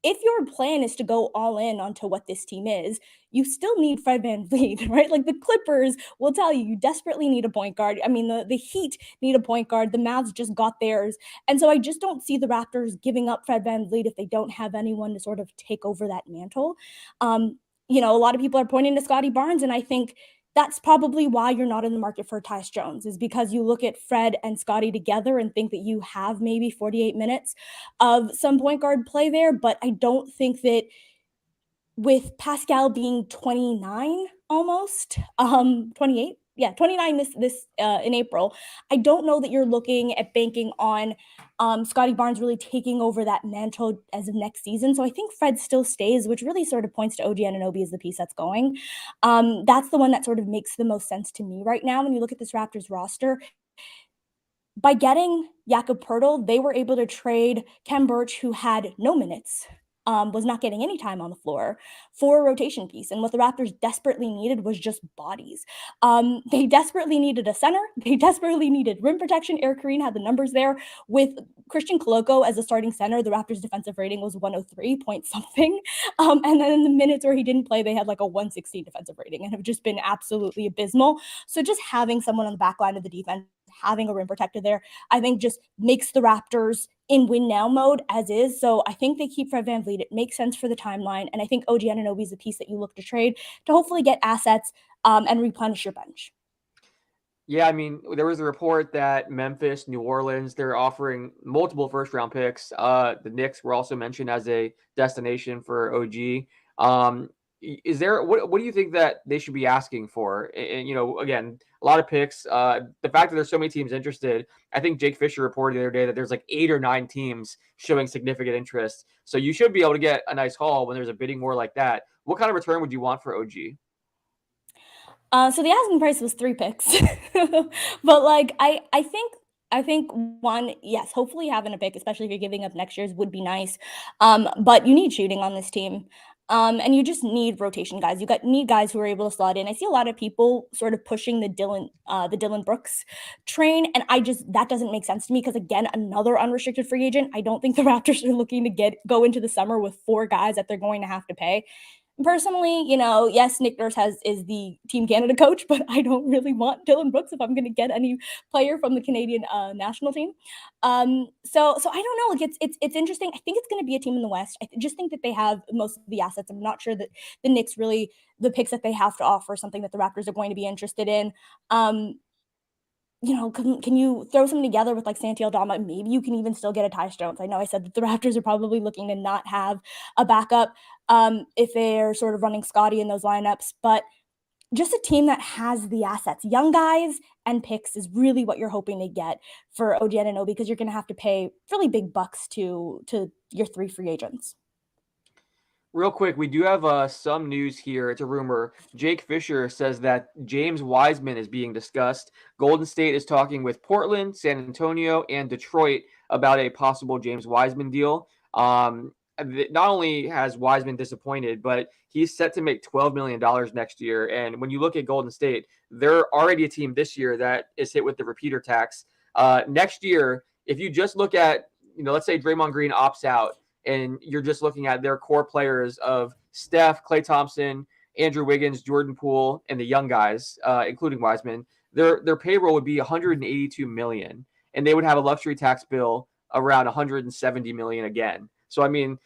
if your plan is to go all in onto what this team is, you still need Fred VanVleet, right? Like the Clippers will tell you desperately need a point guard. I mean, the Heat need a point guard. The Mavs just got theirs. And so I just don't see the Raptors giving up Fred VanVleet if they don't have anyone to sort of take over that mantle. A lot of people are pointing to Scotty Barnes, and I think that's probably why you're not in the market for Tyus Jones, is because you look at Fred and Scotty together and think that you have maybe 48 minutes of some point guard play there. But I don't think that with Pascal being 29 almost, 28, 29 this in April, I don't know that you're looking at banking on Scotty Barnes really taking over that mantle as of next season. So I think Fred still stays, which really sort of points to OG Anunoby as the piece that's going. That's the one that sort of makes the most sense to me right now when you look at this Raptors roster. By getting Jakob Poeltl, they were able to trade Khem Birch, who had no minutes, was not getting any time on the floor, for a rotation piece. And what the Raptors desperately needed was just bodies. They desperately needed a center. They desperately needed rim protection. Eric Green had the numbers there. With Christian Koloko as a starting center, the Raptors' defensive rating was 103 point something. And then in the minutes where he didn't play, they had like a 116 defensive rating and have just been absolutely abysmal. So just having someone on the back line of the defense, having a rim protector there, I think just makes the Raptors in win now mode as is. So I think they keep Fred VanVleet. It makes sense for the timeline. And I think OG Anunoby is the piece that you look to trade to hopefully get assets and replenish your bench. Yeah, I mean, there was a report that Memphis, New Orleans, they're offering multiple first-round picks. The Knicks were also mentioned as a destination for OG. Is there what do you think that they should be asking for? And again, a lot of picks. The fact that there's so many teams interested, I think Jake Fisher reported the other day that there's like 8 or 9 teams showing significant interest. So you should be able to get a nice haul when there's a bidding war like that. What kind of return would you want for OG? So the asking price was 3 picks, but like I think one, yes, hopefully having a pick, especially if you're giving up next year's, would be nice. But you need shooting on this team. And you just need rotation guys. Need guys who are able to slot in. I see a lot of people sort of pushing the Dillon Brooks train, and that doesn't make sense to me because, again, another unrestricted free agent. I don't think the Raptors are looking to go into the summer with 4 guys that they're going to have to pay. Personally, yes, Nick Nurse is the Team Canada coach, but I don't really want Dylan Brooks if I'm going to get any player from the Canadian national team. So I don't know. Like it's interesting. I think it's going to be a team in the West. I just think that they have most of the assets. I'm not sure that the Knicks really, the picks that they have to offer, something that the Raptors are going to be interested in. Can you throw something together with like Santi Aldama? Maybe you can even still get a Tyus Jones. I know I said that the Raptors are probably looking to not have a backup if they're sort of running Scotty in those lineups, but just a team that has the assets, young guys and picks is really what you're hoping to get for OG Anunoby, because you're going to have to pay really big bucks to your 3 free agents. Real quick, we do have some news here. It's a rumor. Jake Fisher says that James Wiseman is being discussed. Golden State is talking with Portland, San Antonio, and Detroit about a possible James Wiseman deal. Not only has Wiseman disappointed, but he's set to make $12 million next year. And when you look at Golden State, they're already a team this year that is hit with the repeater tax. Next year, if you just look at, let's say Draymond Green opts out, and you're just looking at their core players of Steph, Klay Thompson, Andrew Wiggins, Jordan Poole, and the young guys, including Wiseman, their payroll would be $182 million, and they would have a luxury tax bill around $170 million again. So, I mean,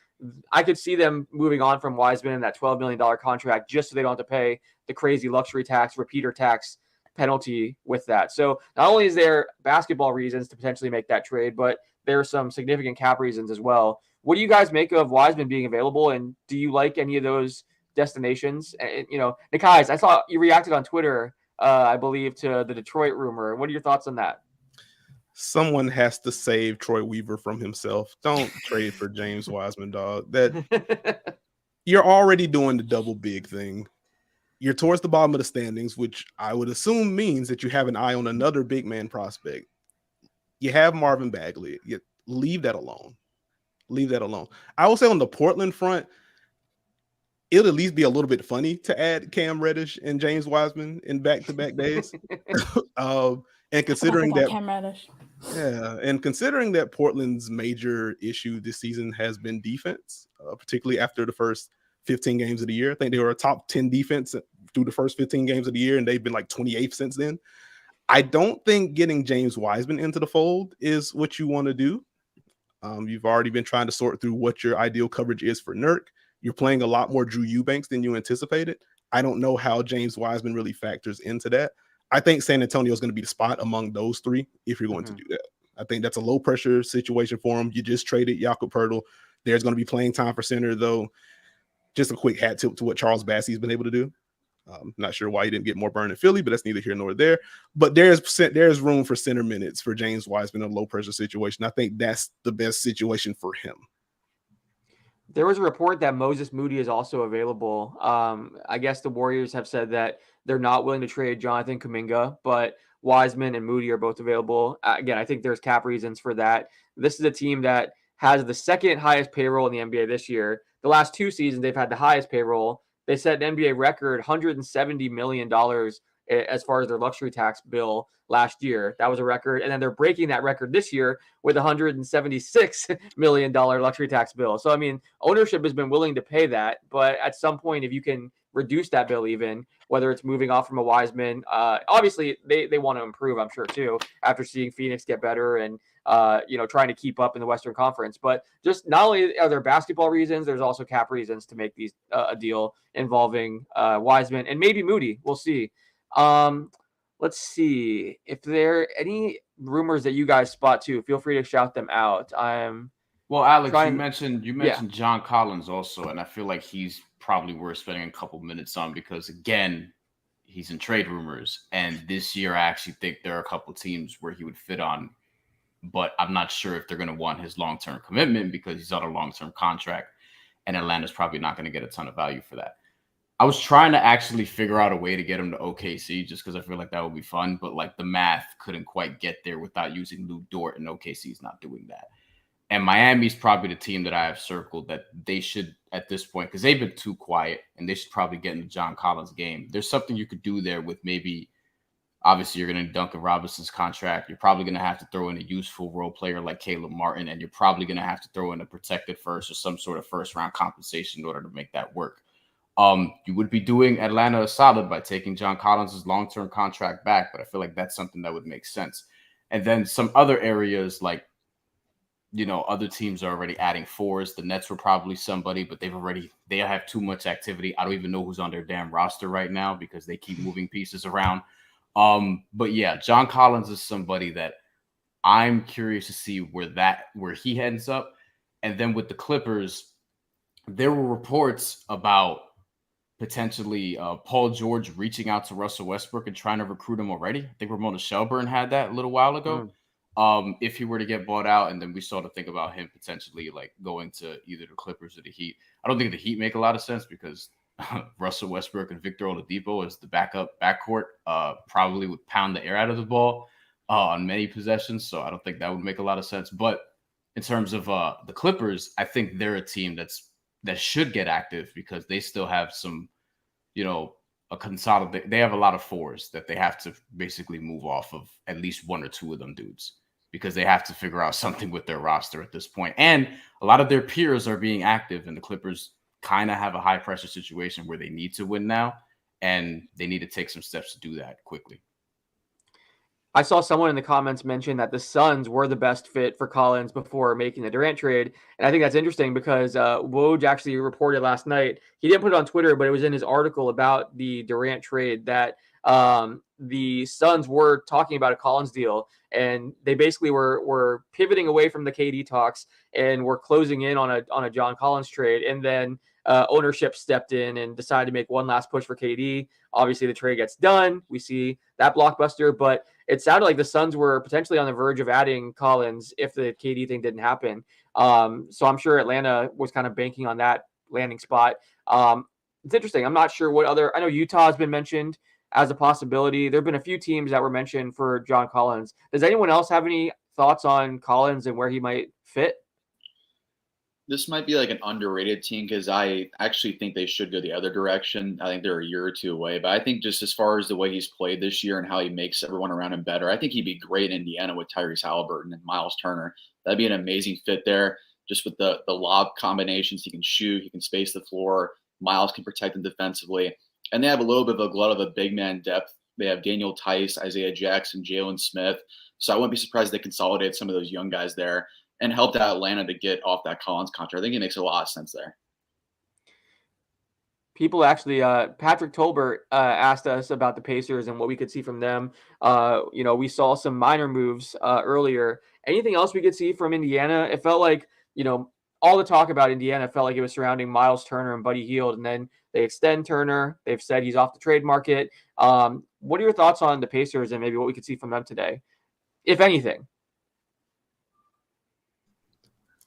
I could see them moving on from Wiseman in that $12 million contract just so they don't have to pay the crazy luxury tax, repeater tax penalty with that. So not only is there basketball reasons to potentially make that trade, but there are some significant cap reasons as well. What do you guys make of Wiseman being available, and do you like any of those destinations? And, Nekias, I saw you reacted on Twitter, I believe, to the Detroit rumor. What are your thoughts on that? Someone has to save Troy Weaver from himself. Don't trade for James Wiseman, dog. That you're already doing the double big thing. You're towards the bottom of the standings, which I would assume means that you have an eye on another big man prospect. You have Marvin Bagley. You leave that alone. Leave that alone. I will say on the Portland front, it'll at least be a little bit funny to add Cam Reddish and James Wiseman in back-to-back days. And considering that Cam Reddish. Yeah, and considering that Portland's major issue this season has been defense, particularly after the first 15 games of the year. I think they were a top 10 defense through the first 15 games of the year, and they've been like 28th since then. I don't think getting James Wiseman into the fold is what you want to do. You've already been trying to sort through what your ideal coverage is for Nurk. You're playing a lot more Drew Eubanks than you anticipated. I don't know how James Wiseman really factors into that. I think San Antonio is going to be the spot among those three if you're going to do that. I think that's a low pressure situation for him. You just traded Jakob Poeltl. There's going to be playing time for center, though. Just a quick hat tip to what Charles Bassey's been able to do. Not sure why he didn't get more burn in Philly, but that's neither here nor there. But there's room for center minutes for James Wiseman in a low pressure situation. I think that's the best situation for him. There was a report that Moses Moody is also available. I guess the Warriors have said that they're not willing to trade Jonathan Kuminga, but Wiseman and Moody are both available. Again, I think there's cap reasons for that. This is a team that has the second highest payroll in the NBA this year. The last 2 seasons, they've had the highest payroll. They set an NBA record $170 million as far as their luxury tax bill last year. That was a record. And then they're breaking that record this year with $176 million luxury tax bill. So, I mean, ownership has been willing to pay that. But at some point, if you can reduce that bill even, whether it's moving off from a Wiseman, obviously they want to improve, I'm sure, too, after seeing Phoenix get better and, trying to keep up in the Western Conference. But just not only are there basketball reasons, there's also cap reasons to make these a deal involving Wiseman and maybe Moody. We'll see. Let's see if there are any rumors that you guys spot too. Feel free to shout them out. Well, Alex, you mentioned John Collins also, and I feel like he's probably worth spending a couple minutes on because again, he's in trade rumors, and this year I actually think there are a couple teams where he would fit on, but I'm not sure if they're going to want his long-term commitment because he's on a long-term contract, and Atlanta's probably not going to get a ton of value for that. I was trying to actually figure out a way to get him to OKC just because I feel like that would be fun, but like the math couldn't quite get there without using Lou Dort, and OKC's not doing that. And Miami's probably the team that I have circled that they should at this point, because they've been too quiet, and they should probably get into John Collins' game. There's something you could do there with maybe, obviously you're going to Duncan Robinson's contract. You're probably going to have to throw in a useful role player like Caleb Martin, and you're probably going to have to throw in a protected first or some sort of first-round compensation in order to make that work. You would be doing Atlanta a solid by taking John Collins' long-term contract back, but I feel like that's something that would make sense. And then some other areas like, other teams are already adding fours. The Nets were probably somebody, but they have too much activity. I don't even know who's on their damn roster right now because they keep moving pieces around. But yeah, John Collins is somebody that I'm curious to see where he ends up. And then with the Clippers, there were reports about potentially Paul George reaching out to Russell Westbrook and trying to recruit him already. I think Ramona Shelburne had that a little while ago. If he were to get bought out, and then we started to think about him potentially like going to either the Clippers or the Heat. I don't think the Heat make a lot of sense because Russell Westbrook and Victor Oladipo as the backup backcourt probably would pound the air out of the ball on many possessions. So I don't think that would make a lot of sense. But in terms of the Clippers, I think they're a team that should get active because they still have some, a consolidate. They have a lot of fours that they have to basically move off of at least one or two of them dudes because they have to figure out something with their roster at this point. And a lot of their peers are being active, and the Clippers kind of have a high pressure situation where they need to win now, and they need to take some steps to do that quickly. I saw someone in the comments mention that the Suns were the best fit for Collins before making the Durant trade. And I think that's interesting because Woj actually reported last night, he didn't put it on Twitter, but it was in his article about the Durant trade that the Suns were talking about a Collins deal. And they basically were pivoting away from the KD talks and were closing in on a John Collins trade. And then ownership stepped in and decided to make one last push for KD. Obviously, the trade gets done. We see that blockbuster, but it sounded like the Suns were potentially on the verge of adding Collins if the KD thing didn't happen. So I'm sure Atlanta was kind of banking on that landing spot. It's interesting. I'm not sure what other – I know Utah has been mentioned as a possibility. There have been a few teams that were mentioned for John Collins. Does anyone else have any thoughts on Collins and where he might fit? This might be like an underrated team because I actually think they should go the other direction. I think they're a year or two away. But I think just as far as the way he's played this year and how he makes everyone around him better, I think he'd be great in Indiana with Tyrese Halliburton and Miles Turner. That'd be an amazing fit there just with the lob combinations. He can shoot. He can space the floor. Miles can protect him defensively. And they have a little bit of a glut of a big man depth. They have Daniel Tice, Isaiah Jackson, Jalen Smith. So I wouldn't be surprised if they consolidate some of those young guys there and helped out Atlanta to get off that Collins contract. I think it makes a lot of sense there. People actually, Patrick Tolbert asked us about the Pacers and what we could see from them. We saw some minor moves earlier. Anything else we could see from Indiana? It felt like, all the talk about Indiana felt like it was surrounding Miles Turner and Buddy Hield, and then they extend Turner. They've said he's off the trade market. What are your thoughts on the Pacers and maybe what we could see from them today, if anything?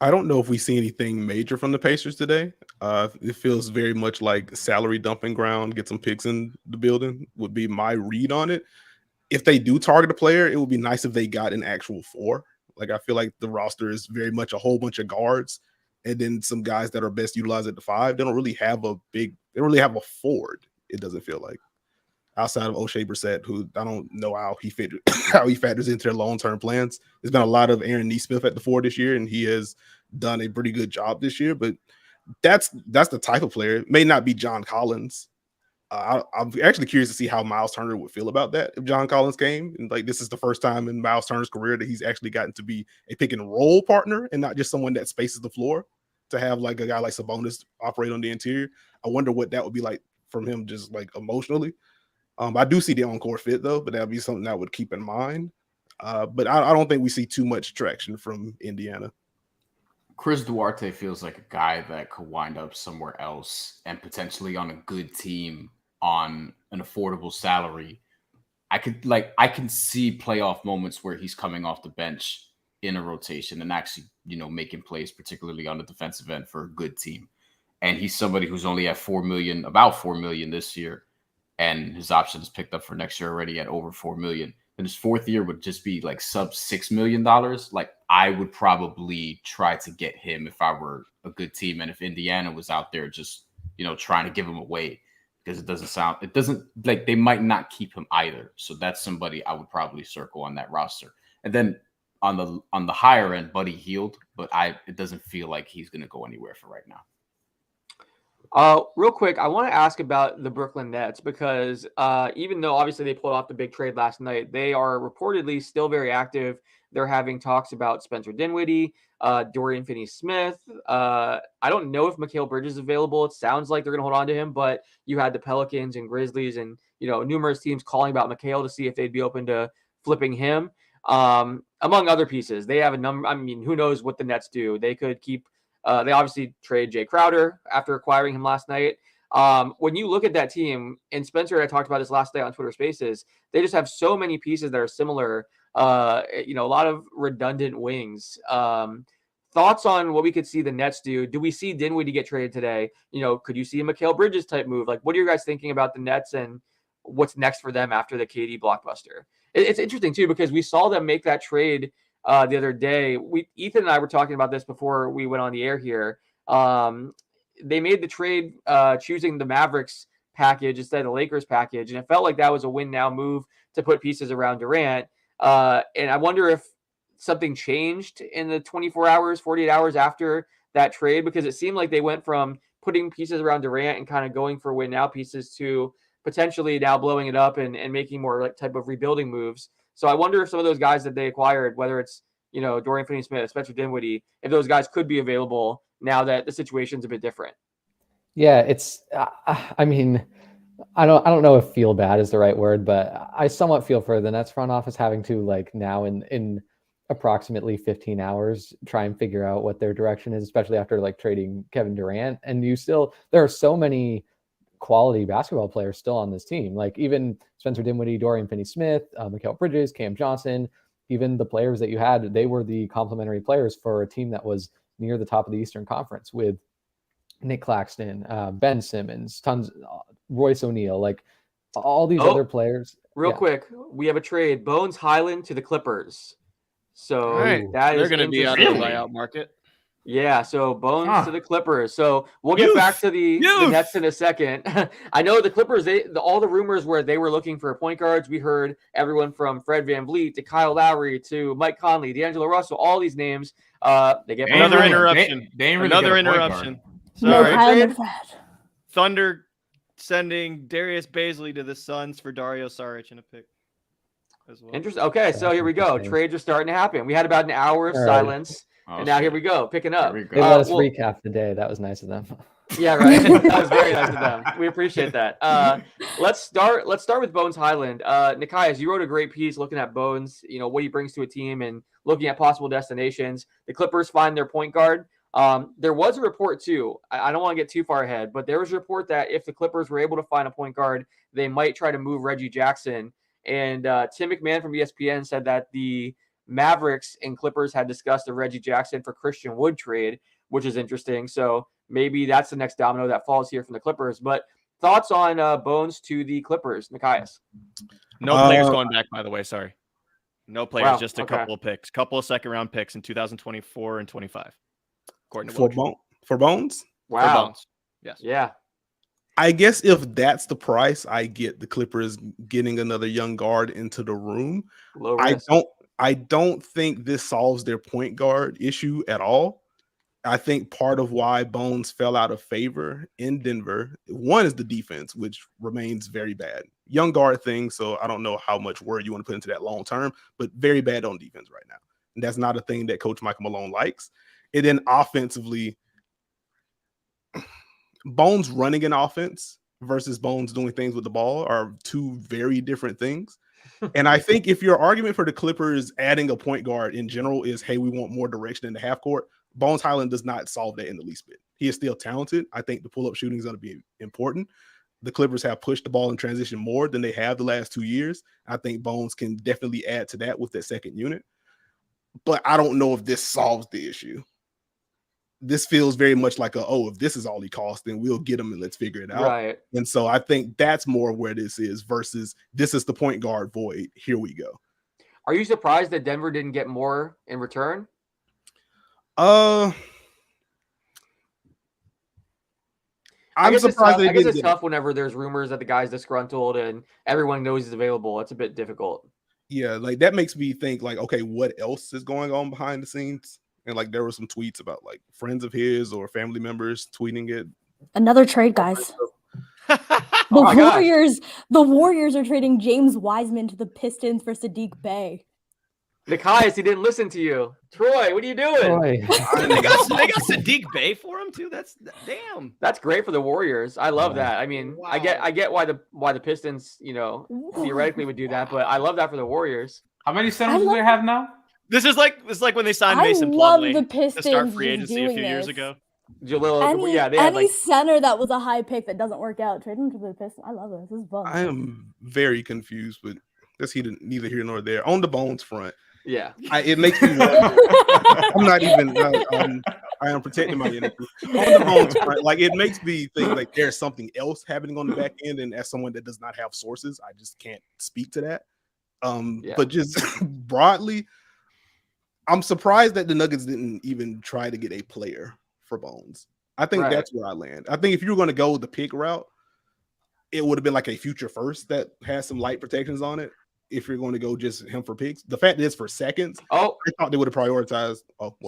I don't know if we see anything major from the Pacers today. It feels very much like salary dumping ground, get some picks in the building would be my read on it. If they do target a player, it would be nice if they got an actual four. Like I feel like the roster is very much a whole bunch of guards and then some guys that are best utilized at the five. They don't really have a forward, it doesn't feel like. Outside of O'Shea Brissett, who I don't know how he factors into their long-term plans. There's been a lot of Aaron Nesmith at the four this year, and he has done a pretty good job this year. But that's the type of player. It may not be John Collins. I'm actually curious to see how Miles Turner would feel about that if John Collins came. And like this is the first time in Miles Turner's career that he's actually gotten to be a pick and roll partner and not just someone that spaces the floor. To have like a guy like Sabonis operate on the interior, I wonder what that would be like from him, just like emotionally. I do see the on-court fit, though, but that would be something I would keep in mind. But I don't think we see too much traction from Indiana. Chris Duarte feels like a guy that could wind up somewhere else and potentially on a good team on an affordable salary. I can see playoff moments where he's coming off the bench in a rotation and actually, making plays, particularly on the defensive end for a good team. And he's somebody who's only at about $4 million this year. And his option is picked up for next year already at over $4 million. And his fourth year would just be like sub $6 million. Like I would probably try to get him if I were a good team. And if Indiana was out there just, trying to give him away because it doesn't like they might not keep him either. So that's somebody I would probably circle on that roster. And then on the higher end, Buddy Hield, but it doesn't feel like he's going to go anywhere for right now. Real quick, I want to ask about the Brooklyn Nets because even though obviously they pulled off the big trade last night, they are reportedly still very active. They're having talks about Spencer Dinwiddie, Dorian Finney-Smith. I don't know if Mikal Bridges is available. It sounds like they're going to hold on to him, but you had the Pelicans and Grizzlies and numerous teams calling about Mikal to see if they'd be open to flipping him. Among other pieces, they have a number. I mean, who knows what the Nets do? They could keep. They obviously traded Jay Crowder after acquiring him last night. When you look at that team, and Spencer and I talked about this last night on Twitter Spaces, they just have so many pieces that are similar. A lot of redundant wings. Thoughts on what we could see the Nets do? Do we see Dinwiddie get traded today? Could you see a Mikal Bridges type move? Like, what are you guys thinking about the Nets and what's next for them after the KD blockbuster? It's interesting too because we saw them make that trade the other day. Ethan and I were talking about this before we went on the air here. They made the trade choosing the Mavericks package instead of the Lakers package, and it felt like that was a win now move to put pieces around Durant. And I wonder if something changed in the 24 hours, 48 hours after that trade, because it seemed like they went from putting pieces around Durant and kind of going for win now pieces to potentially now blowing it up and making more like type of rebuilding moves. So I wonder if some of those guys that they acquired, whether it's, Dorian Finney-Smith, Spencer Dinwiddie, if those guys could be available now that the situation's a bit different. Yeah, it's, I mean, I don't know if feel bad is the right word, but I somewhat feel for the Nets front office having to like now in approximately 15 hours try and figure out what their direction is, especially after like trading Kevin Durant. And there are so many quality basketball players still on this team. Like even Spencer Dinwiddie, Dorian Finney-Smith, Mikal Bridges, Cam Johnson, even the players that you had, they were the complementary players for a team that was near the top of the Eastern Conference with Nick Claxton, Ben Simmons, Royce O'Neal, like all these other players. Real quick, we have a trade: Bones Highland to the Clippers. So they're going to be out of the buyout market. Yeah, so Bones to the Clippers. So we'll get back to the Nets in a second. I know the Clippers, all the rumors were they were looking for point guards. We heard everyone from Fred VanVleet to Kyle Lowry to Mike Conley, D'Angelo Russell, all these names. They get another interruption. Another interruption. Sorry. Thunder sending Darius Bazley to the Suns for Dario Saric in a pick as well. Interesting. Okay, so here we go. Trades are starting to happen. We had about an hour of silence. And now here we go, picking up. They let us recap the day. That was nice of them. Yeah, right. That was very nice of them. We appreciate that. Let's start with Bones Highland. Nekias, you wrote a great piece looking at Bones, what he brings to a team and looking at possible destinations. The Clippers find their point guard. There was a report too. I don't want to get too far ahead, but there was a report that if the Clippers were able to find a point guard, they might try to move Reggie Jackson. And Tim McMahon from ESPN said that the Mavericks and Clippers had discussed the Reggie Jackson for Christian Wood trade, which is interesting. So maybe that's the next domino that falls here from the Clippers. But thoughts on Bones to the Clippers, Nekias? No players going back, by the way. Sorry. No players, just a couple of picks, couple of second-round picks in 2024 and 25. According to for Bones? Wow. For Bones. Yes. Yeah. I guess if that's the price, I get the Clippers getting another young guard into the room. Low risk. I don't think this solves their point guard issue at all. I think part of why Bones fell out of favor in Denver, one is the defense, which remains very bad. Young guard thing, so I don't know how much word you want to put into that long term, but very bad on defense right now. And that's not a thing that Coach Michael Malone likes. And then offensively, Bones running an offense versus Bones doing things with the ball are two very different things. And I think if your argument for the Clippers adding a point guard in general is, hey, we want more direction in the half court, Bones Highland does not solve that in the least bit. He is still talented. I think the pull-up shooting is going to be important. The Clippers have pushed the ball in transition more than they have the last 2 years. I think Bones can definitely add to that with that second unit. But I don't know if this solves the issue. This feels very much like if this is all he costs, then we'll get him and let's figure it out. Right. And so I think that's more where this is versus this is the point guard void. Here we go. Are you surprised that Denver didn't get more in return? I'm surprised they didn't. I guess it's tough whenever there's rumors that the guy's disgruntled and everyone knows he's available. It's a bit difficult. Yeah, like that makes me think like, okay, what else is going on behind the scenes? And like there were some tweets about like friends of his or family members tweeting it. Another trade, guys. Oh my gosh. The Warriors are trading James Wiseman to the Pistons for Sadiq Bey. Nekias, he didn't listen to you. Troy, what are you doing? Troy. they got Sadiq Bey for him too. That's damn. That's great for the Warriors. I love that. I mean, Wow. I get why the Pistons, theoretically would do that, but I love that for the Warriors. How many centers do they have now? This is like when they signed I Mason love Plumlee the to Pistons start free just agency a doing few years this. ago. Jalil, they had Any center that was a high pick that doesn't work out, trade him to the Pistons. I love this. This is fun. I am very confused, but that's neither here nor there. On the Bones front, yeah. It makes me wonder. I'm not even. I am protecting my energy. On the Bones front, like it makes me think like there's something else happening on the back end, and as someone that does not have sources, I just can't speak to that. But just broadly, I'm surprised that the Nuggets didn't even try to get a player for Bones. I think that's where I land. I think if you were going to go the pick route, it would have been like a future first that has some light protections on it. If you're going to go just him for picks, the fact is for seconds. I thought they would have prioritized.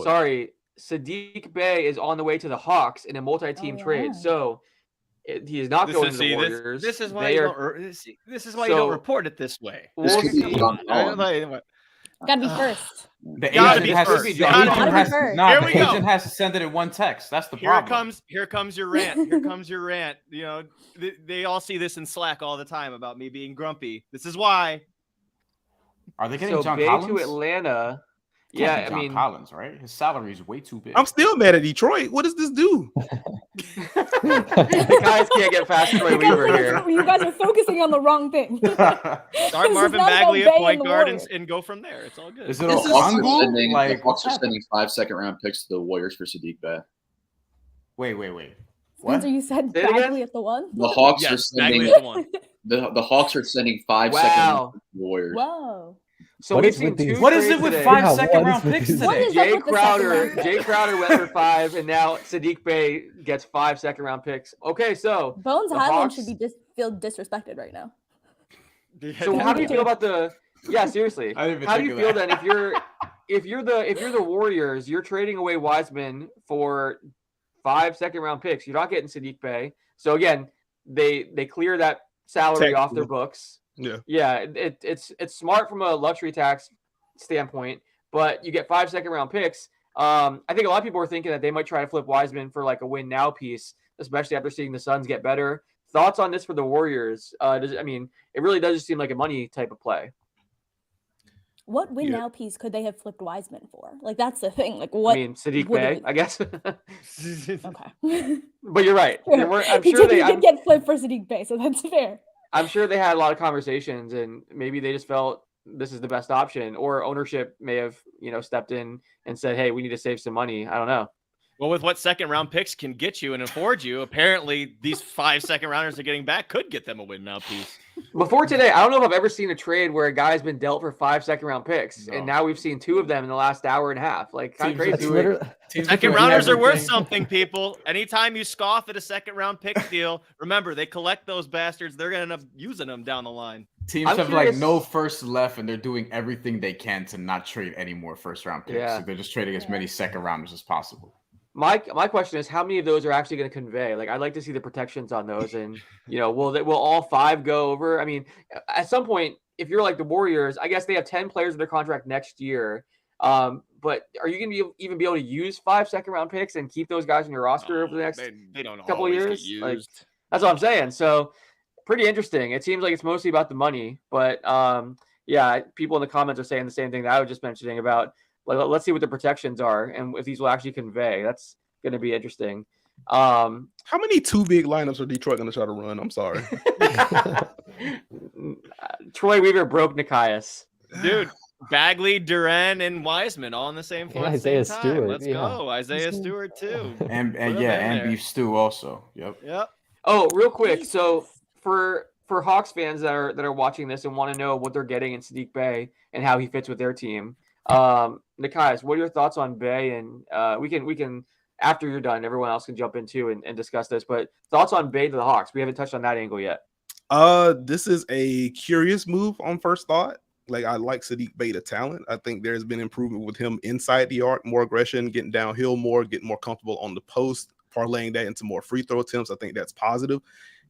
Sorry, Sadiq Bey is on the way to the Hawks in a multi-team trade, so he is not going to the Warriors. This is why you don't report it this way. This could be Gotta be first. The Gotta agent be has first. the Gotta be agent first. the agent has to send it in one text. That's the problem. Here comes your rant. Here comes your rant. They all see this in Slack all the time about me being grumpy. This is why. Are they getting John Bey Collins to Atlanta? Yeah, John Collins, right? His salary is way too big. I'm still mad at Detroit. What does this do? The guys can't get past Troy Weaver here. You guys are focusing on the wrong thing. Start Marvin Bagley at point guard and go from there. It's all good. Is it the all Hawks are sending 5 second-round picks to the Warriors for Sadiq Bey. Wait. What? Spencer, you said Bagley at the one? The Hawks are sending Bagley at the one. the Hawks are sending 5 second-round picks to the Warriors. Whoa. So we've seen two. What is it with today. 5 second-round picks today? Jay Crowder went for 5, and now Sadiq Bey gets 5 second-round picks. Okay, so Bones Highland should be feel disrespected right now. So how do you feel about the? Yeah, seriously. How do you feel then if you're the Warriors, you're trading away Wiseman for 5 second-round picks. You're not getting Sadiq Bey. So again, they clear that salary off their books. Yeah, it's smart from a luxury tax standpoint, but you get 5 second-round picks. I think a lot of people are thinking that they might try to flip Wiseman for like a win now piece, especially after seeing the Suns get better. Thoughts on this for the Warriors? It really does just seem like a money type of play. What win now piece could they have flipped Wiseman for? Like that's the thing. Like what? Sadiq Bey, I guess. Okay. But you're right. I'm sure they did get flipped for Sadiq Bey, so that's fair. I'm sure they had a lot of conversations, and maybe they just felt this is the best option, or ownership may have, stepped in and said, "Hey, we need to save some money." I don't know. Well, with what second-round picks can get you and afford you, apparently these 5 second-rounders they're getting back could get them a win now piece. Before today, I don't know if I've ever seen a trade where a guy's been dealt for 5 second-round picks, and now we've seen 2 of them in the last hour and a half. Like, kind of crazy. Second-rounders are worth something, people. Anytime you scoff at a second-round pick deal, remember, they collect those bastards. They're going to end up using them down the line. Teams have like no first left, and they're doing everything they can to not trade any more first-round picks. So they're just trading as many second-rounders as possible. My question is, how many of those are actually going to convey? Like, I'd like to see the protections on those, and will all 5 go over? I mean, at some point, if you're like the Warriors, I guess they have 10 players in their contract next year. But are you going to even be able to use 5 second-round picks and keep those guys on your roster over the next couple of years? Like, that's what I'm saying. So, pretty interesting. It seems like it's mostly about the money, but people in the comments are saying the same thing that I was just mentioning about. Let's see what the protections are and if these will actually convey. That's going to be interesting. How many 2 big lineups are Detroit going to try to run? I'm sorry. Troy Weaver broke Nekias. Dude, Bagley, Durant, and Wiseman all in the same floor. Isaiah Stewart. Let's go. Isaiah Stewart, too. And Beef Stew also. Yep. Oh, real quick. So for Hawks fans that are watching this and want to know what they're getting in Sadiq Bey and how he fits with their team, Nekias, what are your thoughts on Bey? And we can after you're done, everyone else can jump in too and discuss this. But thoughts on Bey to the Hawks? We haven't touched on that angle yet. This is a curious move on first thought. Like, I like Sadiq Bey, the talent. I think there's been improvement with him inside the arc, more aggression, getting downhill more, getting more comfortable on the post. parlaying that into more free throw attempts, I think that's positive.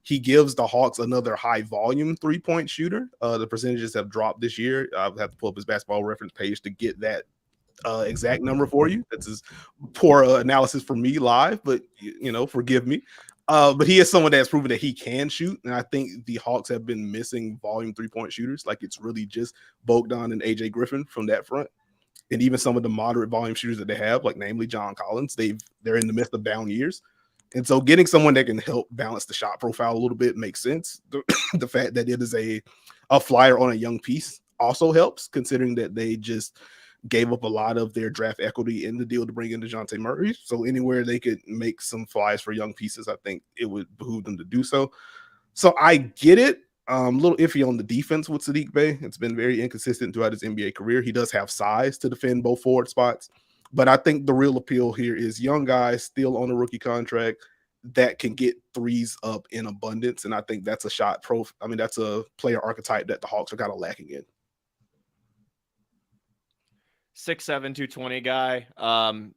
He gives the Hawks another high volume 3-point shooter. The percentages have dropped this year. I'll have to pull up his basketball reference page to get that exact number for you. That's his poor analysis for me live, but forgive me. But he is someone that's proven that he can shoot, and I think the Hawks have been missing volume 3-point shooters. Like, it's really just Bogdan and AJ Griffin from that front, and even some of the moderate volume shooters that they have, like namely John Collins. They're in the midst of down years, and so getting someone that can help balance the shot profile a little bit makes sense. The fact that it is a flyer on a young piece also helps, considering that they just gave up a lot of their draft equity in the deal to bring in DeJounte Murray. So anywhere they could make some flies for young pieces, I think it would behoove them to do so. So I get it. A little iffy on the defense with Saddiq Bey. It's been very inconsistent throughout his NBA career. He does have size to defend both forward spots. But I think the real appeal here is young guys still on a rookie contract that can get threes up in abundance. And I think that's that's a player archetype that the Hawks are kind of lacking in. 6'7", 220 guy.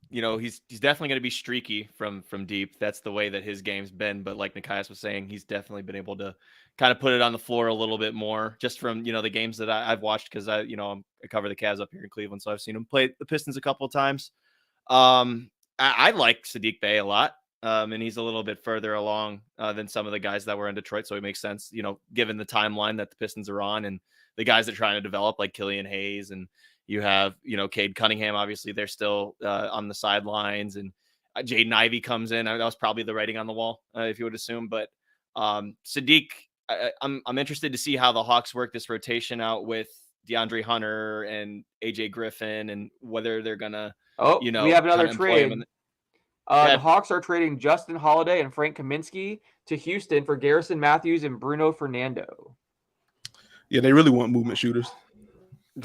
He's definitely going to be streaky from deep. That's the way that his game's been. But like Nekias was saying, he's definitely been able to kind of put it on the floor a little bit more, just from the games that I've watched, because I cover the Cavs up here in Cleveland, so I've seen him play the Pistons a couple of times. I like Saddiq Bey a lot, and he's a little bit further along than some of the guys that were in Detroit, so it makes sense, given the timeline that the Pistons are on and the guys that are trying to develop, like Killian Hayes, and you have, Cade Cunningham, obviously they're still on the sidelines, and Jaden Ivey comes in. That was probably the writing on the wall, if you would assume. But Saddiq, I'm interested to see how the Hawks work this rotation out with DeAndre Hunter and AJ Griffin, and whether they're gonna, we have another trade. The Hawks are trading Justin Holiday and Frank Kaminsky to Houston for Garrison Matthews and Bruno Fernando. Yeah, they really want movement shooters.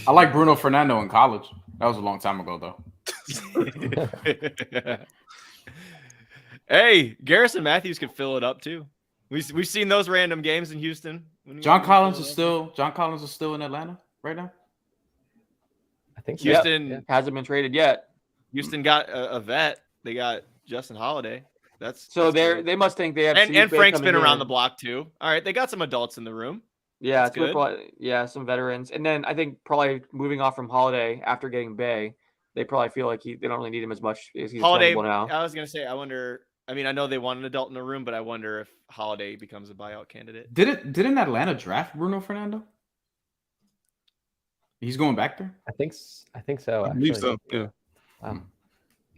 I like Bruno Fernando in college. That was a long time ago, though. Hey, Garrison Matthews could fill it up too. We've seen those random games in Houston. John Collins is still in Atlanta right now. I think Houston hasn't been traded yet. Houston got a vet. They got Justin Holiday. That's they must think they have. And Frank's been around the block too. All right, they got some adults in the room. Yeah, it's good. Some veterans, and then I think probably moving off from Holiday after getting Bey, they probably feel like they don't really need him as much as he's Holiday now. I was gonna say, I wonder. I mean, I know they want an adult in the room, but I wonder if Holiday becomes a buyout candidate. Didn't Atlanta draft Bruno Fernando? He's going back there. I think so. I believe so. Yeah.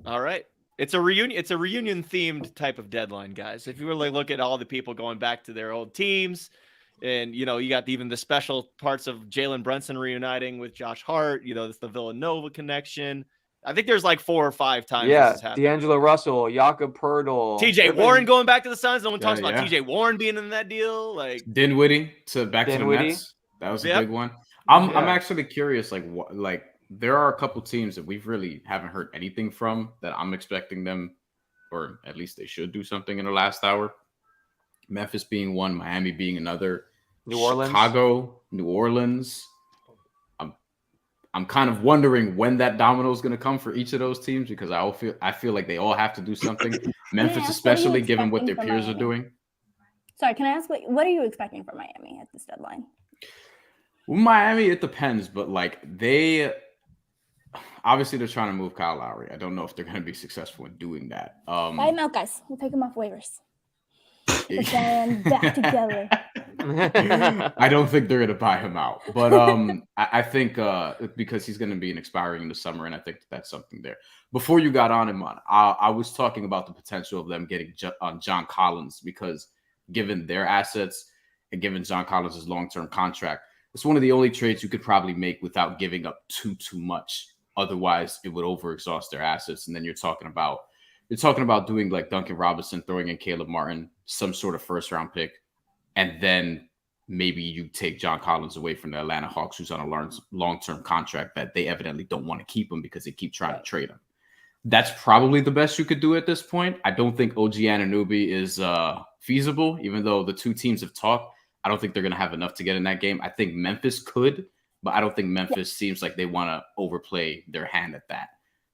All right. It's a reunion. It's a reunion themed type of deadline, guys. If you really look at all the people going back to their old teams. And, you got even the special parts of Jalen Brunson reuniting with Josh Hart. It's the Villanova connection. I think there's like 4 or 5 times this has happened. D'Angelo Russell, Jakob Poeltl. TJ Warren going back to the Suns. No one talks about TJ Warren being in that deal. Like Dinwiddie to the Nets. That was a big one. I'm actually curious, there are a couple teams that we've really haven't heard anything from that I'm expecting them, or at least they should do something in the last hour. Memphis being one, Miami being another. New Orleans, Chicago, New Orleans. I'm kind of wondering when that domino is going to come for each of those teams, because I feel like they all have to do something. Memphis, especially given what their peers are doing. Sorry, can I ask what are you expecting from Miami at this deadline? Well, Miami, it depends, but they obviously they're trying to move Kyle Lowry. I don't know if they're going to be successful in doing that. Buy him out, guys. We'll take him off waivers. Put them back together. I don't think they're going to buy him out, but I think because he's going to be expiring in the summer, and I think that's something there. Before you got on him, I was talking about the potential of them getting John Collins, because given their assets and given John Collins' long-term contract, it's one of the only trades you could probably make without giving up too much. Otherwise, it would overexhaust their assets, and then you're talking about doing like Duncan Robinson, throwing in Caleb Martin, some sort of first-round pick. And then maybe you take John Collins away from the Atlanta Hawks, who's on a long-term contract that they evidently don't want to keep him because they keep trying to trade him. That's probably the best you could do at this point. I don't think OG Anunoby is feasible, even though the two teams have talked. I don't think they're going to have enough to get in that game. I think Memphis could, but I don't think Memphis seems like they want to overplay their hand at that.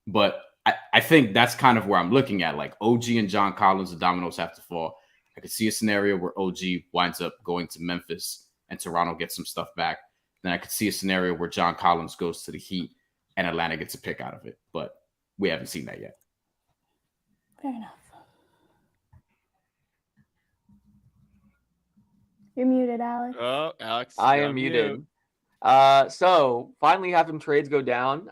But I think that's kind of where I'm looking at. Like OG and John Collins, the dominoes have to fall. I could see a scenario where OG winds up going to Memphis and Toronto gets some stuff back. Then I could see a scenario where John Collins goes to the Heat and Atlanta gets a pick out of it. But we haven't seen that yet. Fair enough. You're muted, Alex. Oh, Alex. I am muted. So finally have some trades go down.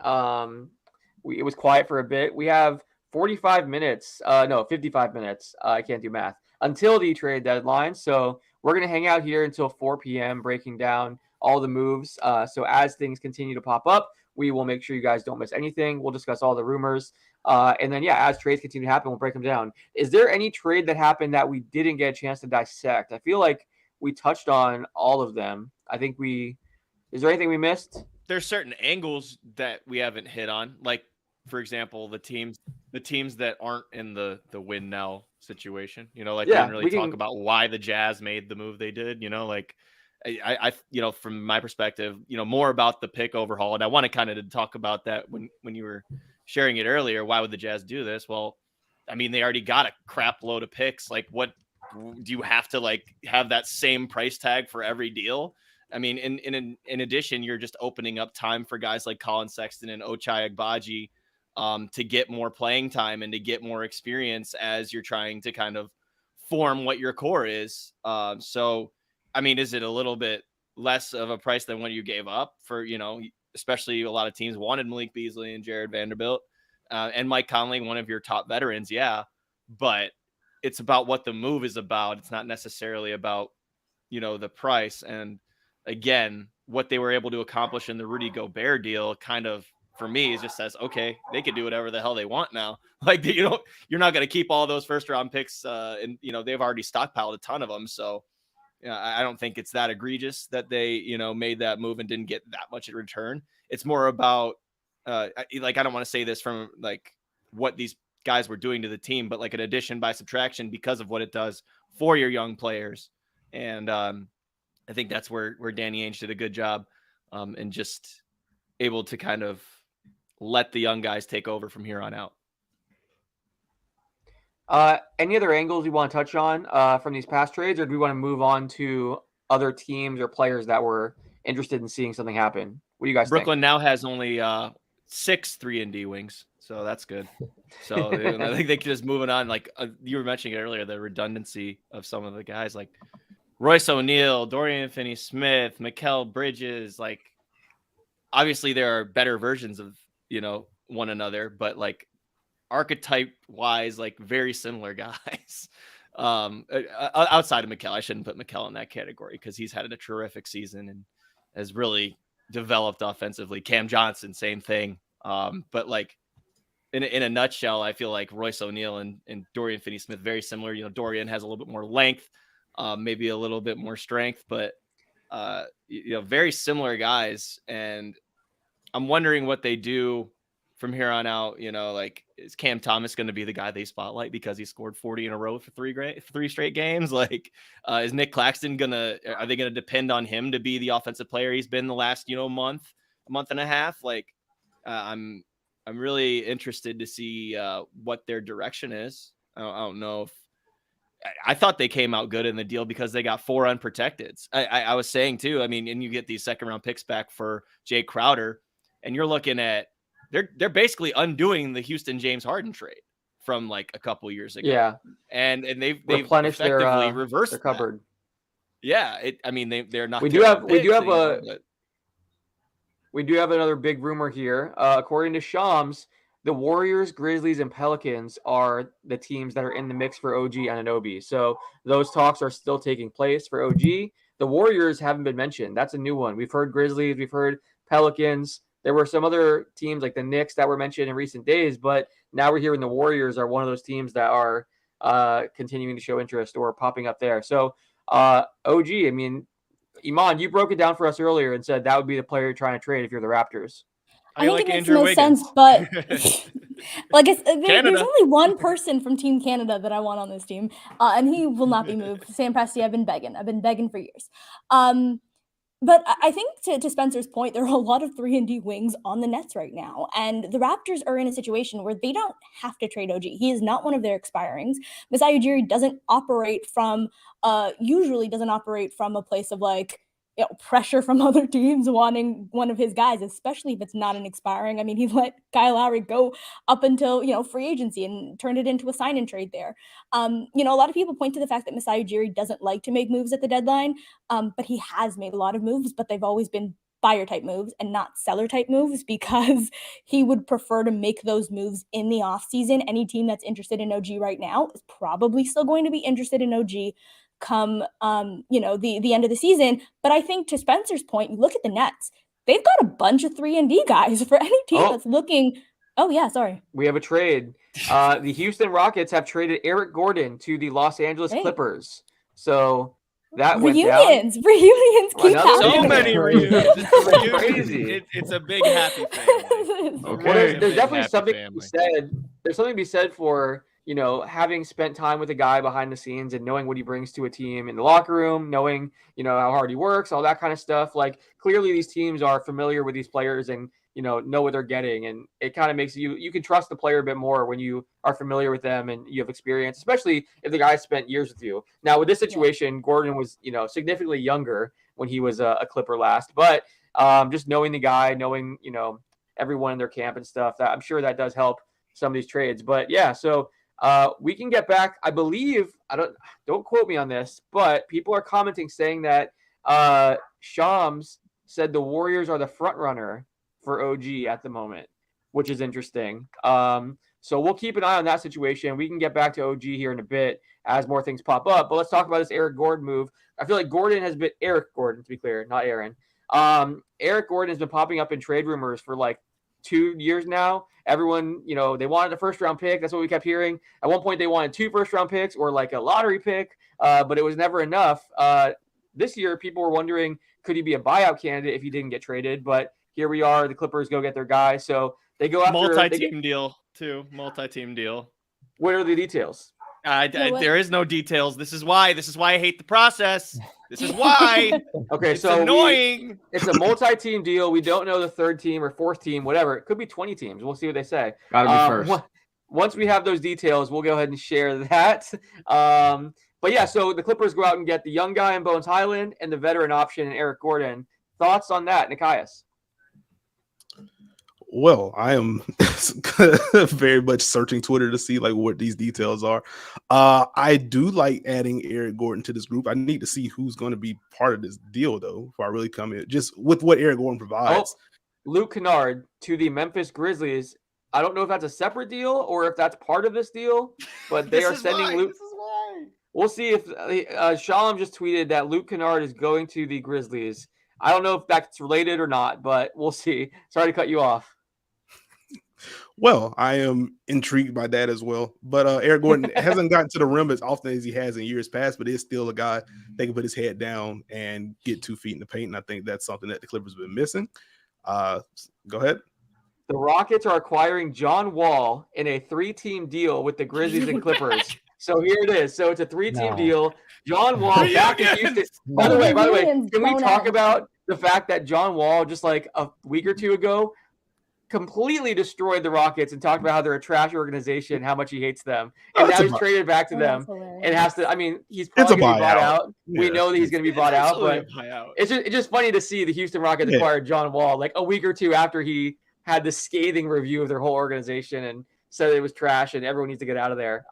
It was quiet for a bit. We have 55 minutes. 55 minutes. I can't do math until the trade deadline. So we're going to hang out here until 4 p.m. breaking down all the moves. So as things continue to pop up, we will make sure you guys don't miss anything. We'll discuss all the rumors. And then, as trades continue to happen, we'll break them down. Is there any trade that happened that we didn't get a chance to dissect? I feel like we touched on all of them. Is there anything we missed? There's certain angles that we haven't hit on. Like, for example, the teams that aren't in the win now situation, we didn't really talk about why the Jazz made the move they did, I from my perspective, more about the pick overhaul. And I want to kind of talk about that when you were sharing it earlier. Why would the Jazz do this? Well, I mean, they already got a crap load of picks. Like, what do you have to have that same price tag for every deal? I mean, in addition, you're just opening up time for guys like Colin Sexton and Ochai Agbaji to get more playing time and to get more experience as you're trying to kind of form what your core is. So, I mean, is it a little bit less of a price than what you gave up for, especially a lot of teams wanted Malik Beasley and Jared Vanderbilt and Mike Conley, one of your top veterans. Yeah. But it's about what the move is about. It's not necessarily about, the price. And again, what they were able to accomplish in the Rudy Gobert deal kind of, for me, it just says, okay, they could do whatever the hell they want now. Like, you're not going to keep all those first round picks. And, they've already stockpiled a ton of them. So I don't think it's that egregious that they, made that move and didn't get that much in return. It's more about, I don't want to say this from what these guys were doing to the team, but an addition by subtraction because of what it does for your young players. And I think that's where Danny Ainge did a good job and just able to kind of let the young guys take over from here on out. Any other angles you want to touch on from these past trades, or do we want to move on to other teams or players that were interested in seeing something happen? What do you guys Brooklyn think? now has only 6 3-and-D wings, so that's good. So I think they can just moving on. You were mentioning it earlier, the redundancy of some of the guys like Royce O'Neal, Dorian Finney-Smith, Mikal Bridges. Obviously there are better versions of one another, but archetype wise, very similar guys. Outside of Mikal, I shouldn't put Mikal in that category because he's had a terrific season and has really developed offensively. Cam Johnson, same thing. But in a nutshell, I feel like Royce O'Neal and Dorian Finney-Smith very similar. Dorian has a little bit more length, maybe a little bit more strength, but very similar guys. And I'm wondering what they do from here on out. Is Cam Thomas going to be the guy they spotlight because he scored 40 in a row for three straight games? Is Nick Claxton are they going to depend on him to be the offensive player he's been the last, month and a half? I'm really interested to see what their direction is. I don't know if I thought they came out good in the deal because they got 4 unprotecteds. I was saying too, and you get these second round picks back for Jay Crowder, and you're looking at, they're basically undoing the Houston James Harden trade from a couple years ago. Yeah. And they've replenished effectively reversed their cupboard. That. Yeah. They're not, we do have another big rumor here. According to Shams, the Warriors, Grizzlies, and Pelicans are the teams that are in the mix for OG Anunoby. So those talks are still taking place for OG. The Warriors haven't been mentioned. That's a new one. We've heard Grizzlies, we've heard Pelicans. There were some other teams like the Knicks that were mentioned in recent days, but now we're hearing the Warriors are one of those teams that are continuing to show interest or popping up there. So OG, Iman, you broke it down for us earlier and said that would be the player you're trying to trade if you're the Raptors. I think it makes the most sense, but there's only one person from Team Canada that I want on this team, and he will not be moved. Sam Presti, I've been begging for years. But I think to Spencer's point, there are a lot of 3-and-D wings on the Nets right now. And the Raptors are in a situation where they don't have to trade OG. He is not one of their expirings. Masai Ujiri usually doesn't operate from a place of like, pressure from other teams wanting one of his guys, especially if it's not an expiring. I mean, he let Kyle Lowry go up until, free agency and turned it into a sign and trade there. A lot of people point to the fact that Masai Ujiri doesn't like to make moves at the deadline. But he has made a lot of moves, but they've always been buyer type moves and not seller type moves because he would prefer to make those moves in the offseason. Any team that's interested in OG right now is probably still going to be interested in OG come the end of the season. But I think to Spencer's point, you look at the Nets, they've got a bunch of 3-and-D guys for any team that's looking. Oh yeah, sorry. We have a trade. The Houston Rockets have traded Eric Gordon to the Los Angeles Clippers. So that reunions keep happening. So many reunions. It's crazy. It's a big happy family. Okay. There's definitely something to be said. There's something to be said for having spent time with a guy behind the scenes and knowing what he brings to a team in the locker room, knowing how hard he works, all that kind of stuff. Like clearly these teams are familiar with these players and know what they're getting, and it kind of makes you can trust the player a bit more when you are familiar with them and you have experience, especially if the guy spent years with you. Now with this situation, Gordon was significantly younger when he was a Clipper last, but just knowing the guy, knowing everyone in their camp and stuff, that I'm sure that does help some of these trades. But yeah, so we can get back. I believe don't quote me on this, but people are commenting saying that Shams said the Warriors are the front runner for OG at the moment, which is interesting. So we'll keep an eye on that situation. We can get back to OG here in a bit as more things pop up. But let's talk about this Eric Gordon move. I feel like Eric Gordon, to be clear, not Aaron. Eric Gordon has been popping up in trade rumors for like 2 years now. Everyone, they wanted a first-round pick. That's what we kept hearing. At one point, they wanted 2 first-round picks or like a lottery pick, but it was never enough. This year, people were wondering, could he be a buyout candidate if he didn't get traded? But here we are. The Clippers go get their guy. So they go after multi-team deal too. Multi-team deal. What are the details? There is no details. This is why I hate the process. This is why. Okay, it's so annoying. It's a multi-team deal. We don't know the third team or fourth team, whatever. It could be 20 teams. We'll see what they say. Gotta be first. Once we have those details, we'll go ahead and share that. But yeah, so the Clippers go out and get the young guy in Bones Highland and the veteran option in Eric Gordon. Thoughts on that, Nekias? Well, I am very much searching Twitter to see like what these details are. I do like adding Eric Gordon to this group. I need to see who's going to be part of this deal, though, if I really come in. Just with what Eric Gordon provides. Luke Kennard to the Memphis Grizzlies. I don't know if that's a separate deal or if that's part of this deal, but they are sending Luke. This is why. We'll see if Shalom just tweeted that Luke Kennard is going to the Grizzlies. I don't know if that's related or not, but we'll see. Sorry to cut you off. Well, I am intrigued by that as well. But Eric Gordon hasn't gotten to the rim as often as he has in years past, but is still a guy that can put his head down and get 2 feet in the paint. And I think that's something that the Clippers have been missing. Go ahead. The Rockets are acquiring John Wall in a 3-team deal with the Grizzlies and Clippers. So here it is. So it's a 3-team deal. John Wall back in Houston. By the way, can we talk about the fact that John Wall just like a week or two ago completely destroyed the Rockets and talked about how they're a trash organization, how much he hates them, and now he's traded back to them and has to. I mean, he's probably going to be bought out. Yeah. We know that he's going to be bought out, but it's just funny to see the Houston Rockets acquire John Wall like a week or two after he had this scathing review of their whole organization and said it was trash and everyone needs to get out of there.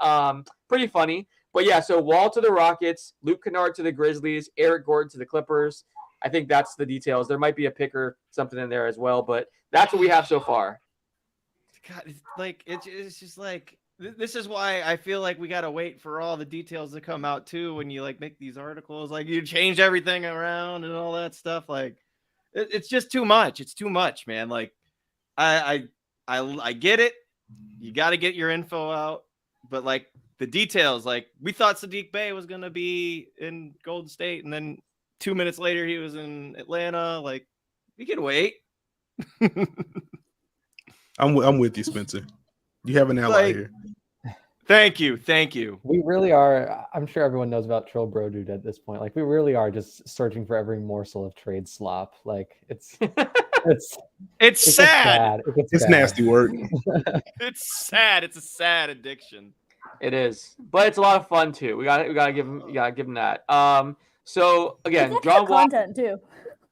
Pretty funny, but yeah. So Wall to the Rockets, Luke Kennard to the Grizzlies, Eric Gordon to the Clippers. I think that's the details. There might be a pick or something in there as well, but that's what we have so far. God, it's just like this is why I feel like we gotta wait for all the details to come out too. When you like make these articles, like you change everything around and all that stuff. Like it's just too much. It's too much, man. Like I get it. You got to get your info out, but like the details, like we thought Sadiq Bey was gonna be in Golden State, and then 2 minutes later he was in Atlanta. Like we can wait. I'm with you, Spencer. You have an ally here. Thank you. We really are. I'm sure everyone knows about Trill Brodude at this point. Like, we really are just searching for every morsel of trade slop. Like, it's It's sad. It's nasty work. It's sad. It's a sad addiction. It is, but it's a lot of fun too. We gotta give him that. So again, It's John extra Wall. content too.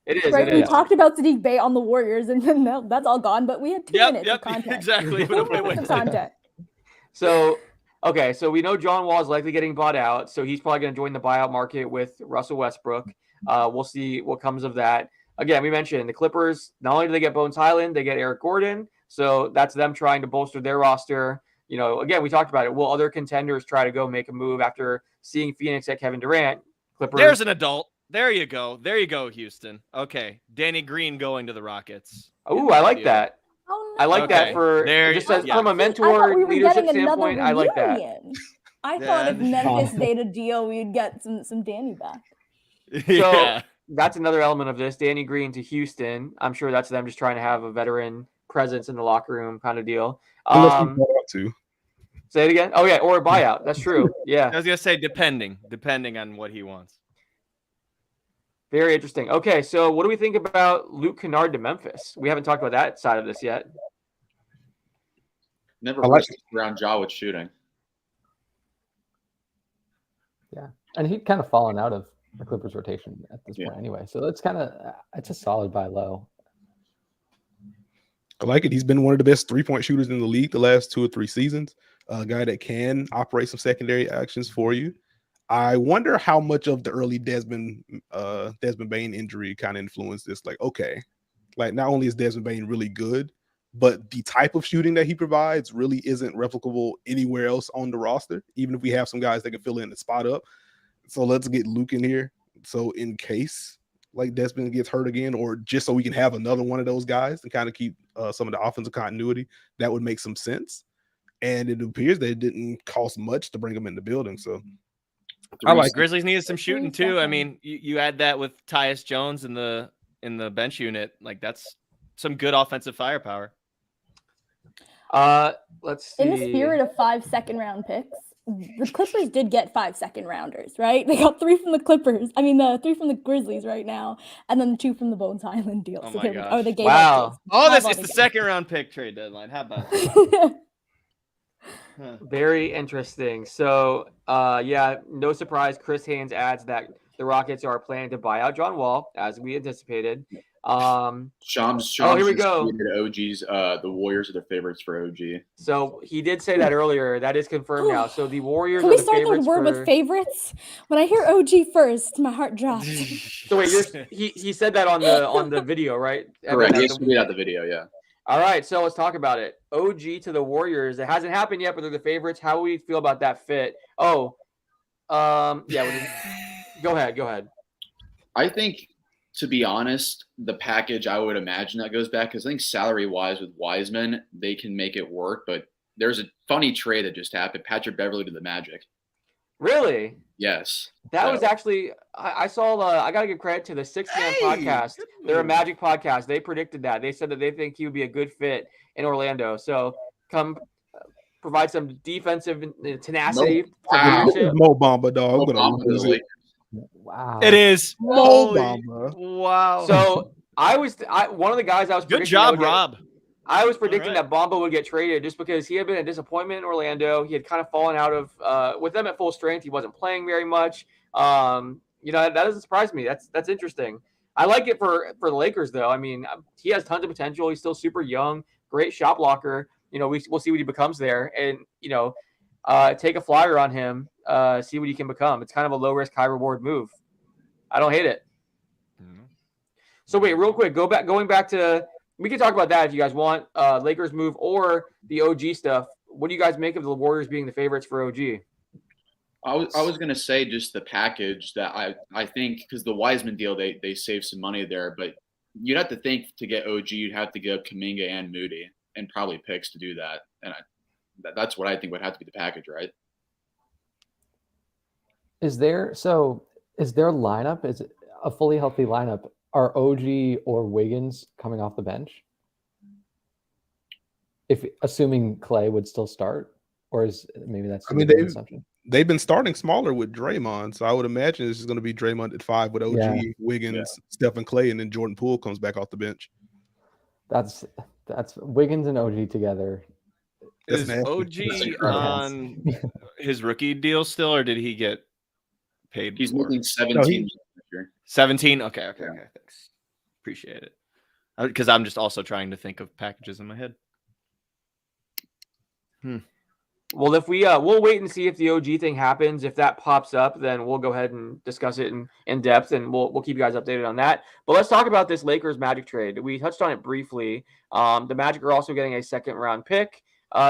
It is. Right, It we is. talked about Sadiq Bey on the Warriors, and then that's all gone. But we had 2 minutes of content. Exactly. 2 minutes of content. So okay, so we know John Wall is likely getting bought out, so he's probably going to join the buyout market with Russell Westbrook. We'll see what comes of that. Again, we mentioned the Clippers. Not only do they get Bones Highland, they get Eric Gordon. So that's them trying to bolster their roster. You know, again, we talked about it. Will other contenders try to go make a move after seeing Phoenix at Kevin Durant? Clippers. There's an adult. There you go, Houston. Okay, Danny Green going to the Rockets. Oh, I like that. Oh, I like that for just as, from a mentor leadership standpoint. I like that. I thought if Memphis made a deal, we'd get some Danny back. So that's another element of this. Danny Green to Houston. I'm sure that's them just trying to have a veteran presence in the locker room kind of deal. Say it again. Oh yeah, or a buyout. That's true. Yeah. I was gonna say depending on what he wants. Very interesting. Okay, so what do we think about Luke Kennard to Memphis? We haven't talked about that side of this yet. Never rushed around Ja with shooting. Yeah, and he'd kind of fallen out of the Clippers rotation at this point anyway. So it's a solid buy low. I like it. He's been one of the best 3-point shooters in the league the last 2 or 3 seasons. A guy that can operate some secondary actions for you. I wonder how much of the early Desmond Bane injury kind of influenced this. Like, okay, like not only is Desmond Bane really good, but the type of shooting that he provides really isn't replicable anywhere else on the roster, even if we have some guys that can fill in the spot up. So let's get Luke in here. So in case like Desmond gets hurt again, or just so we can have another one of those guys and kind of keep some of the offensive continuity, that would make some sense. And it appears that it didn't cost much to bring him in the building. So I like Grizzlies needed some shooting too. I mean, you add that with Tyus Jones in the bench unit, like that's some good offensive firepower. Let's see. In the spirit of 5 second-round picks, the Clippers did get 5 second-rounders, right? They got 3 from the Clippers. I mean, the 3 from the Grizzlies right now, and then the 2 from the Bones Island deal. Oh so my gosh. or they gave wow. Oh, this is the second-round pick trade deadline. How about that? Very interesting. So, no surprise. Chris Haynes adds that the Rockets are planning to buy out John Wall, as we anticipated. Shams here we go. OG's, the Warriors are their favorites for OG. So he did say that earlier. That is confirmed now. So the Warriors Can are we the start the favorites word for... with favorites? When I hear OG first, my heart drops. So wait, he said that on the video, right? Correct. Yes, we got the video. Yeah. All right, so let's talk about it. OG to the Warriors. It hasn't happened yet, but they're the favorites. How do we feel about that fit? Go ahead. I think, to be honest, the package, I would imagine that goes back, because I think salary-wise with Wiseman, they can make it work. But there's a funny trade that just happened. Patrick Beverley to the Magic. Really? Yes. That was actually I saw. I gotta give credit to the 6 Man podcast. They're a Magic podcast. They predicted that. They said that they think he would be a good fit in Orlando. So come provide some defensive tenacity. Mo Bamba, dog. Wow. It is. Mo Bamba. Wow. So one of the guys I was good job, Rob. I was predicting that Bamba would get traded just because he had been a disappointment in Orlando. He had kind of fallen out of with them at full strength. He wasn't playing very much. That doesn't surprise me. That's interesting. I like it for the Lakers though. I mean, he has tons of potential. He's still super young, great shot blocker. We'll see what he becomes there, and take a flyer on him, see what he can become. It's kind of a low risk, high reward move. I don't hate it. Mm-hmm. So wait, real quick, going back to. We can talk about that if you guys want. Lakers move or the OG stuff. What do you guys make of the Warriors being the favorites for OG? I was going to say just the package that I think, because the Wiseman deal, they saved some money there. But you'd have to think to get OG, you'd have to give Kuminga and Moody and probably picks to do that. And that's what I think would have to be the package, right? Is their lineup, is it a fully healthy lineup? Are OG or Wiggins coming off the bench? Assuming Clay would still start, or is maybe that's I mean, an assumption. They've been starting smaller with Draymond, so I would imagine this is going to be Draymond at 5 with OG, Wiggins, Stephen Clay, and then Jordan Poole comes back off the bench. That's Wiggins and OG together. Is OG on his rookie deal still, or did he get paid? He's making 17. 17. Okay. Thanks. Appreciate it. Because I'm just also trying to think of packages in my head. Well, if we'll wait and see if the OG thing happens. If that pops up, then we'll go ahead and discuss it in depth, and we'll keep you guys updated on that. But let's talk about this Lakers Magic trade. We touched on it briefly. The Magic are also getting a second-round pick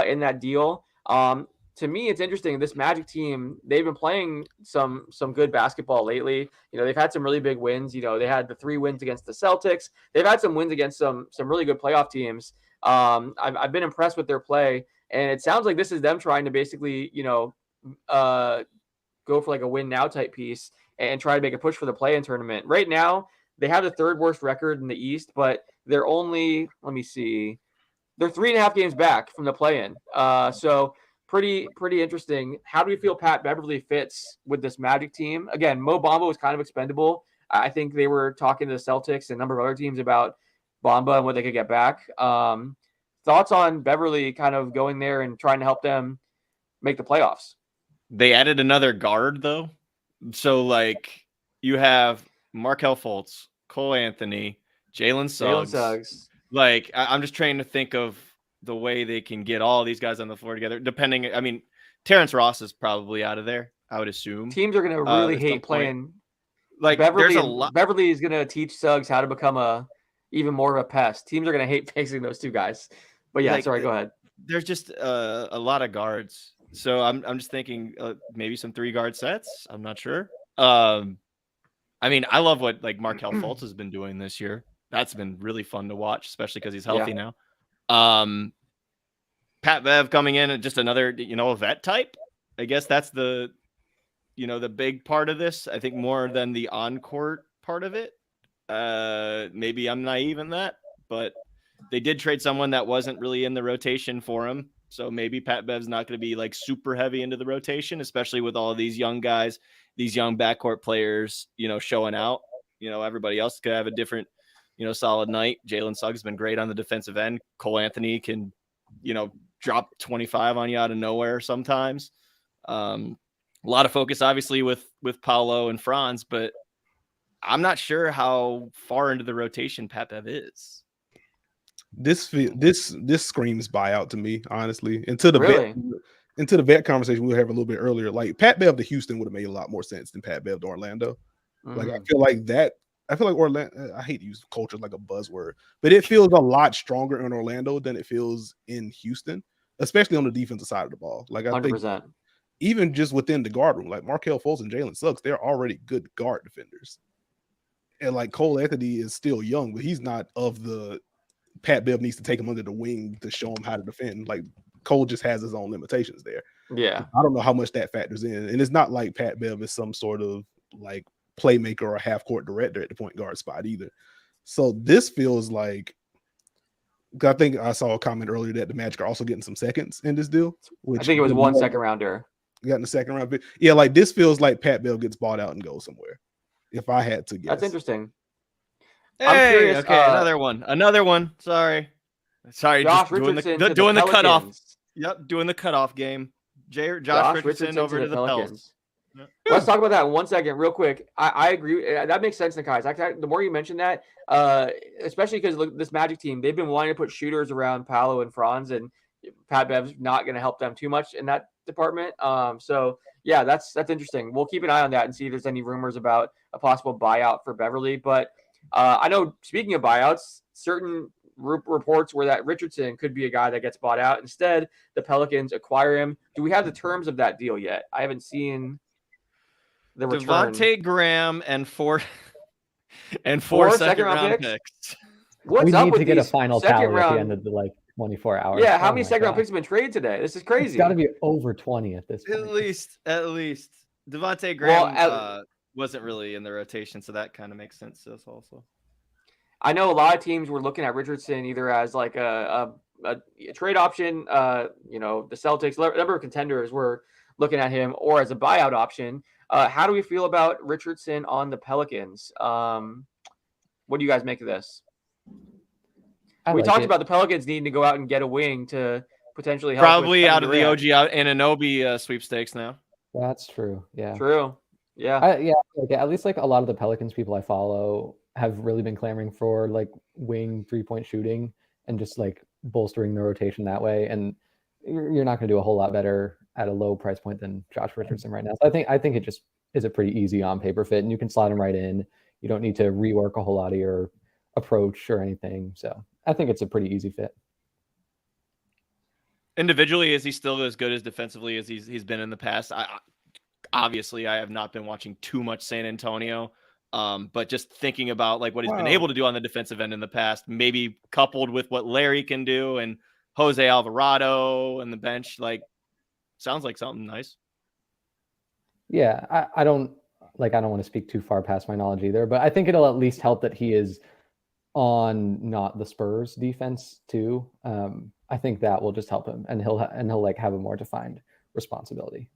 in that deal. To me, it's interesting. This Magic team, they've been playing some good basketball lately. They've had some really big wins. They had the 3 wins against the Celtics. They've had some wins against some really good playoff teams. I've been impressed with their play. And it sounds like this is them trying to basically, go for like a win now type piece and try to make a push for the play-in tournament. Right now, they have the 3rd worst record in the East, but they're only, they're 3.5 games back from the play-in. So pretty interesting. How do we feel Pat Beverly fits with this Magic team? Again, Mo Bamba was kind of expendable. I think they were talking to the Celtics and a number of other teams about Bamba and what they could get back. Thoughts on Beverly kind of going there and trying to help them make the playoffs? They added another guard, though. So, you have Markelle Fultz, Cole Anthony, Jalen Suggs. I'm just trying to think of the way they can get all these guys on the floor together. Terrence Ross is probably out of there, I would assume. Teams are going to really hate playing. Beverly is going to teach Suggs how to become even more of a pest. Teams are going to hate facing those two guys. But yeah, sorry, go ahead. There's just a lot of guards. So I'm just thinking maybe some 3-guard sets. I'm not sure. I love what Markelle Fultz has been doing this year. That's been really fun to watch, especially because he's healthy now. Pat Bev coming in and just another, a vet type. I guess that's the big part of this. I think more than the on-court part of it. Maybe I'm naive in that, but they did trade someone that wasn't really in the rotation for him. So maybe Pat Bev's not going to be super heavy into the rotation, especially with all of these young guys, these young backcourt players, showing out. Everybody else could have a different, solid night. Jalen Suggs has been great on the defensive end. Cole Anthony can, drop 25 on you out of nowhere sometimes. A lot of focus, obviously, with Paolo and Franz, but I'm not sure how far into the rotation Pat Bev is. This screams buyout to me, honestly. Into the vet conversation we were having a little bit earlier, Pat Bev to Houston would have made a lot more sense than Pat Bev to Orlando. I feel like Orlando. I hate to use culture like a buzzword, but it feels a lot stronger in Orlando than it feels in Houston, especially on the defensive side of the ball. I 100%. think even just within the guard room, Markelle Fultz and Jalen Suggs, they're already good guard defenders. And Cole Anthony is still young, but he's not of the Pat Bev needs to take him under the wing to show him how to defend. Cole just has his own limitations there. Yeah. I don't know how much that factors in. And it's not like Pat Bev is some sort of playmaker or half-court director at the point guard spot either. So this feels I think I saw a comment earlier that the Magic are also getting some seconds in this deal. Which I think it was 1 second rounder. Got in the second round. Yeah, this feels like Pat Bev gets bought out and goes somewhere. If I had to guess. That's interesting. Hey, I'm curious, okay, another one. Sorry, Josh just Richardson doing the cutoff. Pelicans. Yep, doing the cutoff game. Josh Richardson over to the Pelicans. Yep. Let's talk about that in 1 second, real quick. I agree. That makes sense, Nekias. The more you mention that, especially because this Magic team, they've been wanting to put shooters around Paolo and Franz, and Pat Bev's not going to help them too much in that department. So yeah, that's interesting. We'll keep an eye on that and see if there's any rumors about a possible buyout for Beverly. But I know, speaking of buyouts, certain reports were that Richardson could be a guy that gets bought out. Instead, the Pelicans acquire him. Do we have the terms of that deal yet? I haven't seen the return. Devontae Graham and four second round picks. We need to get a final tally at the end of the 24 hours. Yeah, how many second round picks have been traded today? This is crazy. It's got to be over 20 at this point. At least. Devontae Graham wasn't really in the rotation, so that kind of makes sense to us also. I know a lot of teams were looking at Richardson either as a a trade option, the Celtics, number of contenders were looking at him, or as a buyout option. How do we feel about Richardson on the Pelicans? What do you guys make of this? We talked about the Pelicans needing to go out and get a wing to potentially help. Probably out of the OG Anunoby sweepstakes now. That's true. Yeah. True. Yeah. At least like a lot of the Pelicans people I follow have really been clamoring for like wing 3-point shooting and just like bolstering the rotation that way. And you're not going to do a whole lot better at a low price point than Josh Richardson right now. So I think it just is a pretty easy on paper fit, and you can slot him right in. You don't need to rework a whole lot of your approach or anything. So I think it's a pretty easy fit. Individually, is he still as good as defensively as he's been in the past? Obviously, I have not been watching too much San Antonio, but just thinking about like what he's been able to do on the defensive end in the past, maybe coupled with what Larry can do and Jose Alvarado and the bench, like sounds like something nice. Yeah, I don't want to speak too far past my knowledge either, but I think it'll at least help that he is on not the Spurs defense too. I think that will just help him, and he'll like have a more defined responsibility.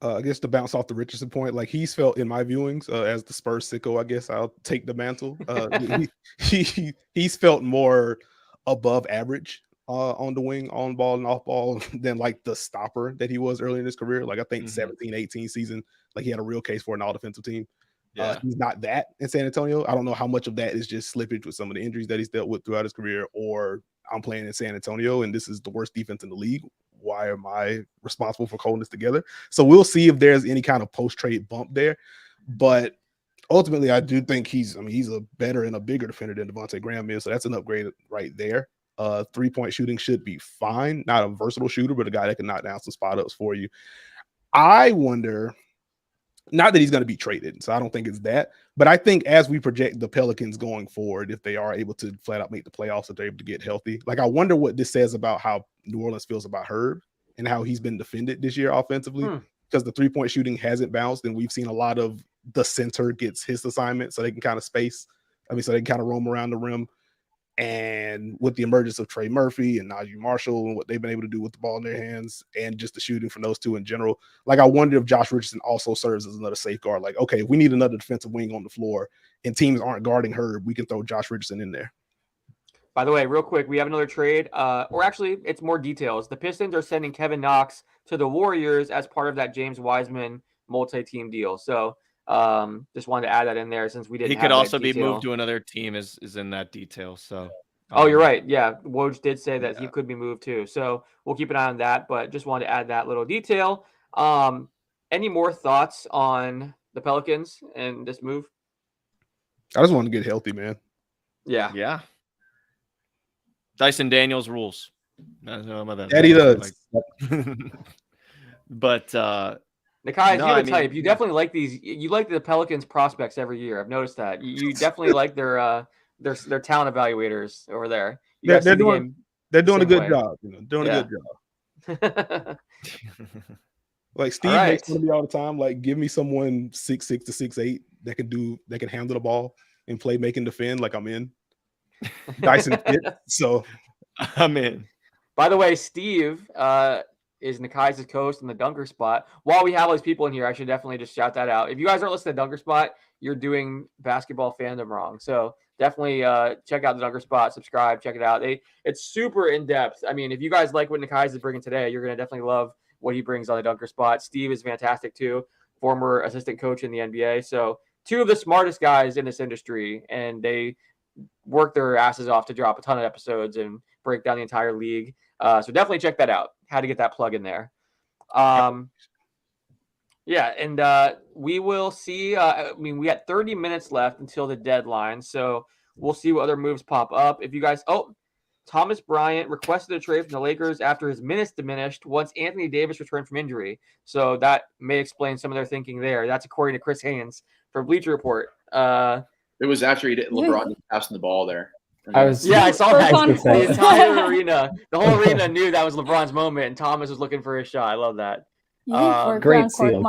I guess to bounce off the Richardson point, like he's felt in my viewings as the Spurs sicko, I guess I'll take the mantle. He's felt more above average on the wing, on ball and off ball than like the stopper that he was early in his career. Like I think 17-18 season, like he had a real case for an all defensive team. Yeah. He's not that in San Antonio. I don't know how much of that is just slippage with some of the injuries that he's dealt with throughout his career, or I'm playing in San Antonio and this is the worst defense in the league. Why am I responsible for holding this together? So we'll see if there's any kind of post-trade bump there. But ultimately, I do think he's a better and a bigger defender than Devontae Graham is. So that's an upgrade right there. 3-point shooting should be fine. Not a versatile shooter, but a guy that can knock down some spot ups for you. I wonder, not that he's going to be traded, so I don't think it's that. But I think as we project the Pelicans going forward, if they are able to flat out make the playoffs, if they're able to get healthy, like I wonder what this says about how New Orleans feels about Herb and how he's been defended this year offensively, because the 3-point shooting hasn't bounced, and we've seen a lot of the center gets his assignment so they can kind of so they can kind of roam around the rim. And with the emergence of Trey Murphy and Najee Marshall and what they've been able to do with the ball in their hands and just the shooting from those two in general, like I wonder if Josh Richardson also serves as another safeguard. Like, okay, if we need another defensive wing on the floor and teams aren't guarding Herb, we can throw Josh Richardson in there. By the way, real quick, we have another trade, or actually it's more details. The Pistons are sending Kevin Knox to the Warriors as part of that James Wiseman multi-team deal. So just wanted to add that in there since we didn't. He could also be moved to another team is in that detail. So you're right. Yeah, Woj did say that he could be moved too. So we'll keep an eye on that. But just wanted to add that little detail. Any more thoughts on the Pelicans and this move? I just want to get healthy, man. Yeah. Dyson Daniels rules. I don't know about that. That he does. Nekias, But you have a type. You definitely like these. You like the Pelicans prospects every year. I've noticed that. You definitely like their talent evaluators over there. They're doing a good job. Doing a good job. Like Steve makes fun of me all the time. Like, give me someone 6'6" to 6'8" that can handle the ball and play, make and defend. Like I'm in. Dyson fit, so I'm in. By the way, Steve is Nekias' co-host in the Dunker Spot. While we have all these people in here, I should definitely just shout that out. If you guys aren't listening to Dunker Spot, you're doing basketball fandom wrong. So definitely check out the Dunker Spot, subscribe, check it out. It's super in depth. I mean, if you guys like what Nekias is bringing today, you're gonna definitely love what he brings on the Dunker Spot. Steve is fantastic too, former assistant coach in the NBA. So two of the smartest guys in this industry, and they work their asses off to drop a ton of episodes and break down the entire league. So definitely check that out. How to get that plug in there. And we will see. We got 30 minutes left until the deadline, so we'll see what other moves pop up. If you guys, Thomas Bryant requested a trade from the Lakers after his minutes diminished once Anthony Davis returned from injury. So that may explain some of their thinking there. That's according to Chris Haynes from Bleacher Report. It was after LeBron passing the ball there. I saw that. The entire arena, the whole arena knew that was LeBron's moment, and Thomas was looking for his shot. I love that. Great seal.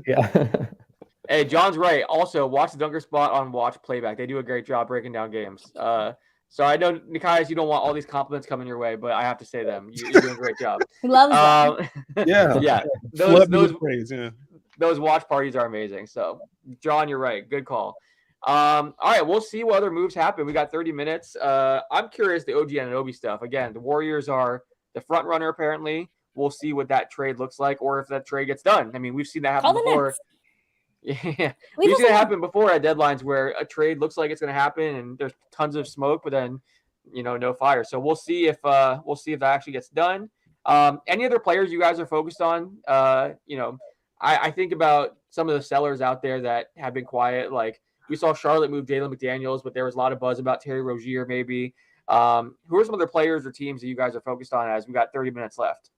Yeah. Hey, John's right. Also, watch the Dunker Spot on Watch Playback. They do a great job breaking down games. So I know, Nekias, you don't want all these compliments coming your way, but I have to say them. You're doing a great job. He loves them. Yeah. Flood me with praise, yeah. Those watch parties are amazing. So, John, you're right. Good call. All right, we'll see what other moves happen. We got 30 minutes. I'm curious the OG Anunoby stuff. Again, the Warriors are the front runner apparently. We'll see what that trade looks like, or if that trade gets done. I mean, we've seen that happen before. Yeah, we've seen it happen before at deadlines where a trade looks like it's going to happen and there's tons of smoke, but then no fire. So we'll see if that actually gets done. Any other players you guys are focused on? I think about some of the sellers out there that have been quiet. Like we saw Charlotte move Jalen McDaniels, but there was a lot of buzz about Terry Rozier maybe. Who are some other players or teams that you guys are focused on as we got 30 minutes left?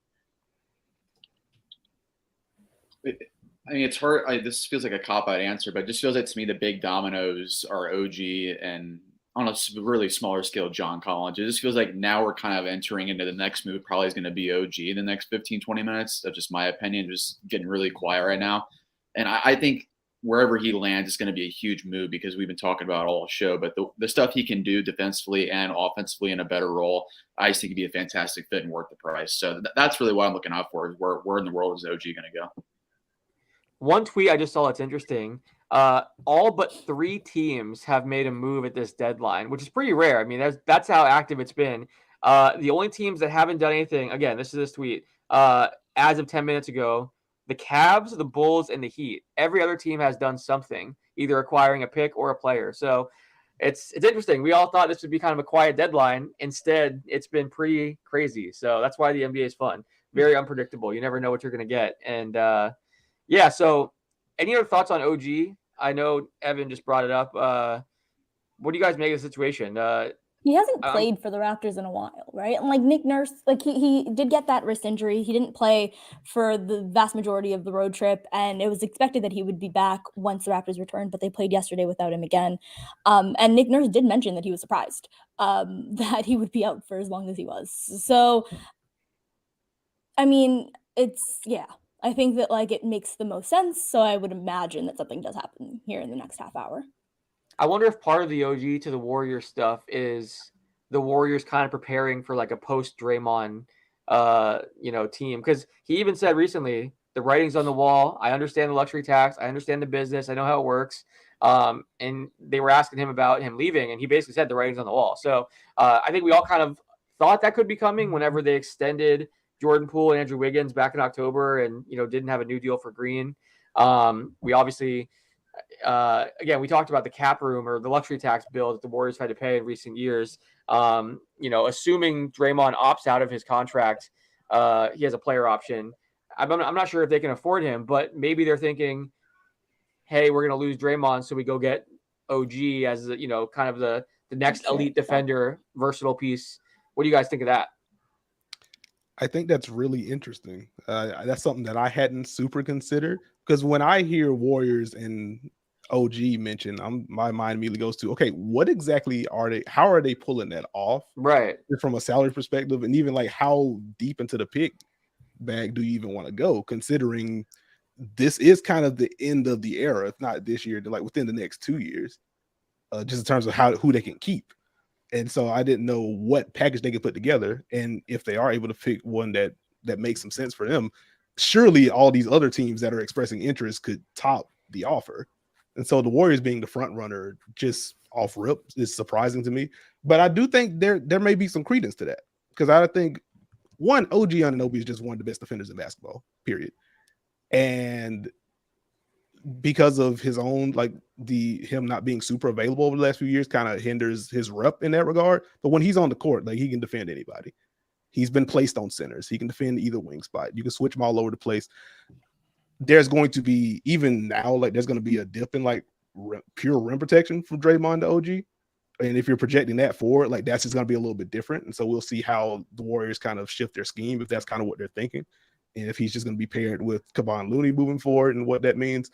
I mean, it's hard. This feels like a cop-out answer, but it just feels like to me the big dominoes are OG and on a really smaller scale, John Collins. It just feels like now we're kind of entering into the next move probably is going to be OG in the next 15, 20 minutes. That's just my opinion, just getting really quiet right now. And I think wherever he lands is going to be a huge move because we've been talking about all show, but the stuff he can do defensively and offensively in a better role, I just think he'd be a fantastic fit and worth the price. So that's really what I'm looking out for is where in the world is OG going to go? One tweet I just saw that's interesting. All but 3 teams have made a move at this deadline, which is pretty rare. I mean, that's how active it's been. The only teams that haven't done anything, again, this is this tweet, as of 10 minutes ago, the Cavs, the Bulls, and the Heat. Every other team has done something, either acquiring a pick or a player. So it's interesting. We all thought this would be kind of a quiet deadline. Instead, it's been pretty crazy. So that's why the NBA is fun. Very unpredictable. You never know what you're going to get. And yeah, so any other thoughts on OG? I know Evan just brought it up. What do you guys make of the situation? He hasn't played for the Raptors in a while, right? And like Nick Nurse, like he did get that wrist injury. He didn't play for the vast majority of the road trip, and it was expected that he would be back once the Raptors returned, but they played yesterday without him again. And Nick Nurse did mention that he was surprised that he would be out for as long as he was. So, I mean, I think that like it makes the most sense. So I would imagine that something does happen here in the next half hour. I wonder if part of the OG to the Warriors stuff is the Warriors kind of preparing for like a post Draymond, team. Because he even said recently, the writing's on the wall. I understand the luxury tax. I understand the business. I know how it works. And they were asking him about him leaving, and he basically said the writing's on the wall. So I think we all kind of thought that could be coming whenever they extended Jordan Poole and Andrew Wiggins back in October and, didn't have a new deal for Green. We obviously, again, we talked about the cap room or the luxury tax bill that the Warriors had to pay in recent years. Assuming Draymond opts out of his contract, he has a player option. I'm not sure if they can afford him, but maybe they're thinking, hey, we're going to lose Draymond, so we go get OG as, kind of the next elite defender, versatile piece. What do you guys think of that? I think that's really interesting. That's something that I hadn't super considered because when I hear Warriors and OG mentioned, my mind immediately goes to, okay, what exactly are they? How are they pulling that off? Right. From a salary perspective, and even like how deep into the pick bag do you even want to go? Considering this is kind of the end of the era, if not this year, like within the next 2 years, just in terms of who they can keep. And so I didn't know what package they could put together. And if they are able to pick one that makes some sense for them, surely all these other teams that are expressing interest could top the offer. And so the Warriors being the front runner just off rip is surprising to me. But I do think there may be some credence to that. Because I think, one, OG Anunoby is just one of the best defenders in basketball, period. And because of his own, like him not being super available over the last few years kind of hinders his rep in that regard. But when he's on the court, like he can defend anybody. He's been placed on centers. He can defend either wing spot. You can switch him all over the place. There's going to be, even now, like there's going to be a dip in like pure rim protection from Draymond to OG. And if you're projecting that forward, like that's just going to be a little bit different. And so we'll see how the Warriors kind of shift their scheme, if that's kind of what they're thinking. And if he's just going to be paired with Kevon Looney moving forward and what that means.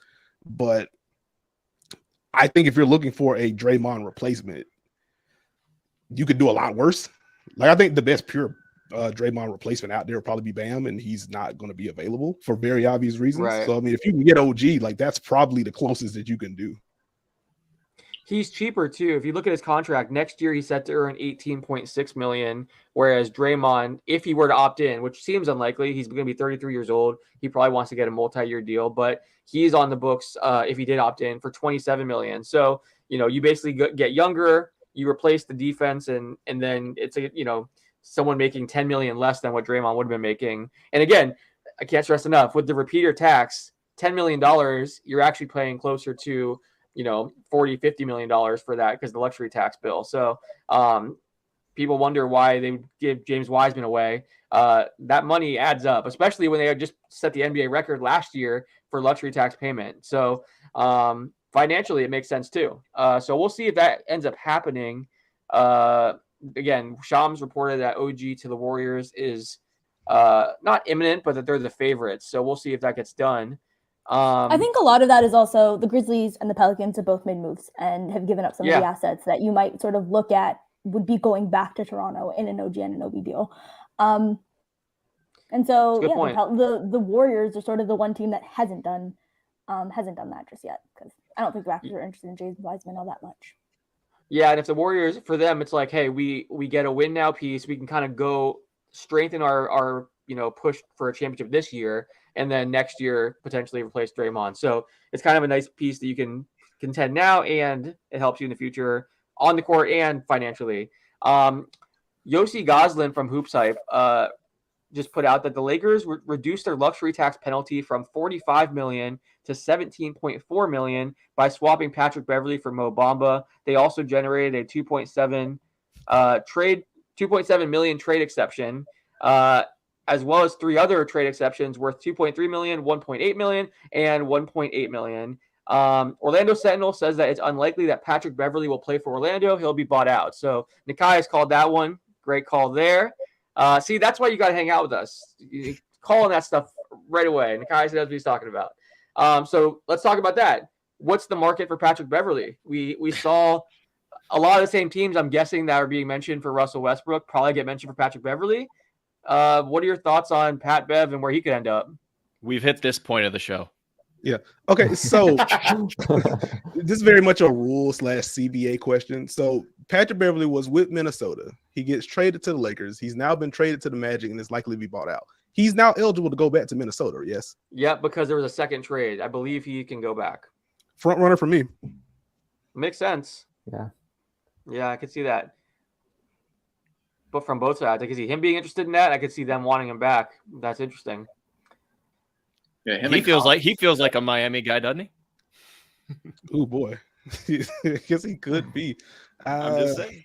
But I think if you're looking for a Draymond replacement, you could do a lot worse. Like I think the best pure Draymond replacement out there will probably be Bam, and he's not going to be available for very obvious reasons. Right. So I mean, if you can get OG, like that's probably the closest that you can do. He's cheaper too. If you look at his contract, next year he's set to earn $18.6 million, whereas Draymond, if he were to opt in, which seems unlikely, he's going to be 33 years old. He probably wants to get a multi-year deal, but he's on the books if he did opt in for $27 million. So, you basically get younger, you replace the defense, and then it's someone making $10 million less than what Draymond would have been making. And again, I can't stress enough, with the repeater tax, $10 million, you're actually paying closer to $40-50 million for that because the luxury tax bill. So people wonder why they would give James Wiseman away. That money adds up, especially when they had just set the NBA record last year for luxury tax payment. So financially, it makes sense too. So we'll see if that ends up happening. Again, Shams reported that OG to the Warriors is not imminent, but that they're the favorites. So we'll see if that gets done. I think a lot of that is also the Grizzlies and the Pelicans have both made moves and have given up some of the assets that you might sort of look at would be going back to Toronto in an OG and an OB deal. And so the Warriors are sort of the one team that hasn't done that just yet, because I don't think the Raptors are interested in James Wiseman all that much. Yeah, and if the Warriors, for them, it's like, hey, we get a win now piece. We can kind of go strengthen our push for a championship this year, and then next year potentially replace Draymond. So it's kind of a nice piece that you can contend now, and it helps you in the future on the court and financially. Yossi Goslin from Hoops Hype just put out that the Lakers reduced their luxury tax penalty from $45 million to $17.4 million by swapping Patrick Beverley for Mo Bamba. They also generated a $2.7 million trade exception, as well as 3 other trade exceptions worth $2.3 million, $1.8 million, and $1.8 million. Orlando Sentinel says that it's unlikely that Patrick Beverley will play for Orlando. He'll be bought out. So Nekias called that one. Great call there. See, that's why you got to hang out with us. You call on that stuff right away. Nekias knows what he's talking about. So let's talk about that. What's the market for Patrick Beverley? We saw a lot of the same teams, I'm guessing, that are being mentioned for Russell Westbrook probably get mentioned for Patrick Beverley. What are your thoughts on Pat Bev and where he could end up? We've hit this point of the show. Yeah. Okay. So this is very much a rule/CBA question. So Patrick Beverley was with Minnesota. He gets traded to the Lakers. He's now been traded to the Magic and is likely to be bought out. He's now eligible to go back to Minnesota. Yes. Yeah, because there was a second trade. I believe he can go back. Front runner for me. Makes sense. Yeah, I could see that. But from both sides, I could see him being interested in that. I could see them wanting him back. That's interesting. Yeah, he feels like a Miami guy, doesn't he? Oh boy, I guess he could be. I'm just saying.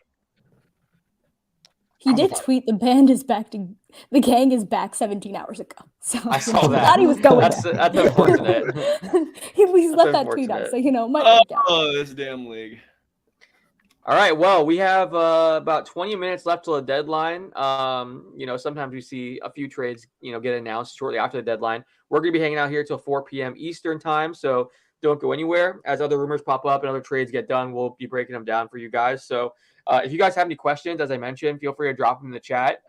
He did tweet the gang is back 17 hours ago. So I saw that. Thought he was going. That's unfortunate. He's left that tweet out, so might work out. Oh, this damn league. All right. Well, we have about 20 minutes left till the deadline. Sometimes we see a few trades, get announced shortly after the deadline. We're going to be hanging out here till 4 p.m. Eastern time. So don't go anywhere. As other rumors pop up and other trades get done, we'll be breaking them down for you guys. So if you guys have any questions, as I mentioned, feel free to drop them in the chat.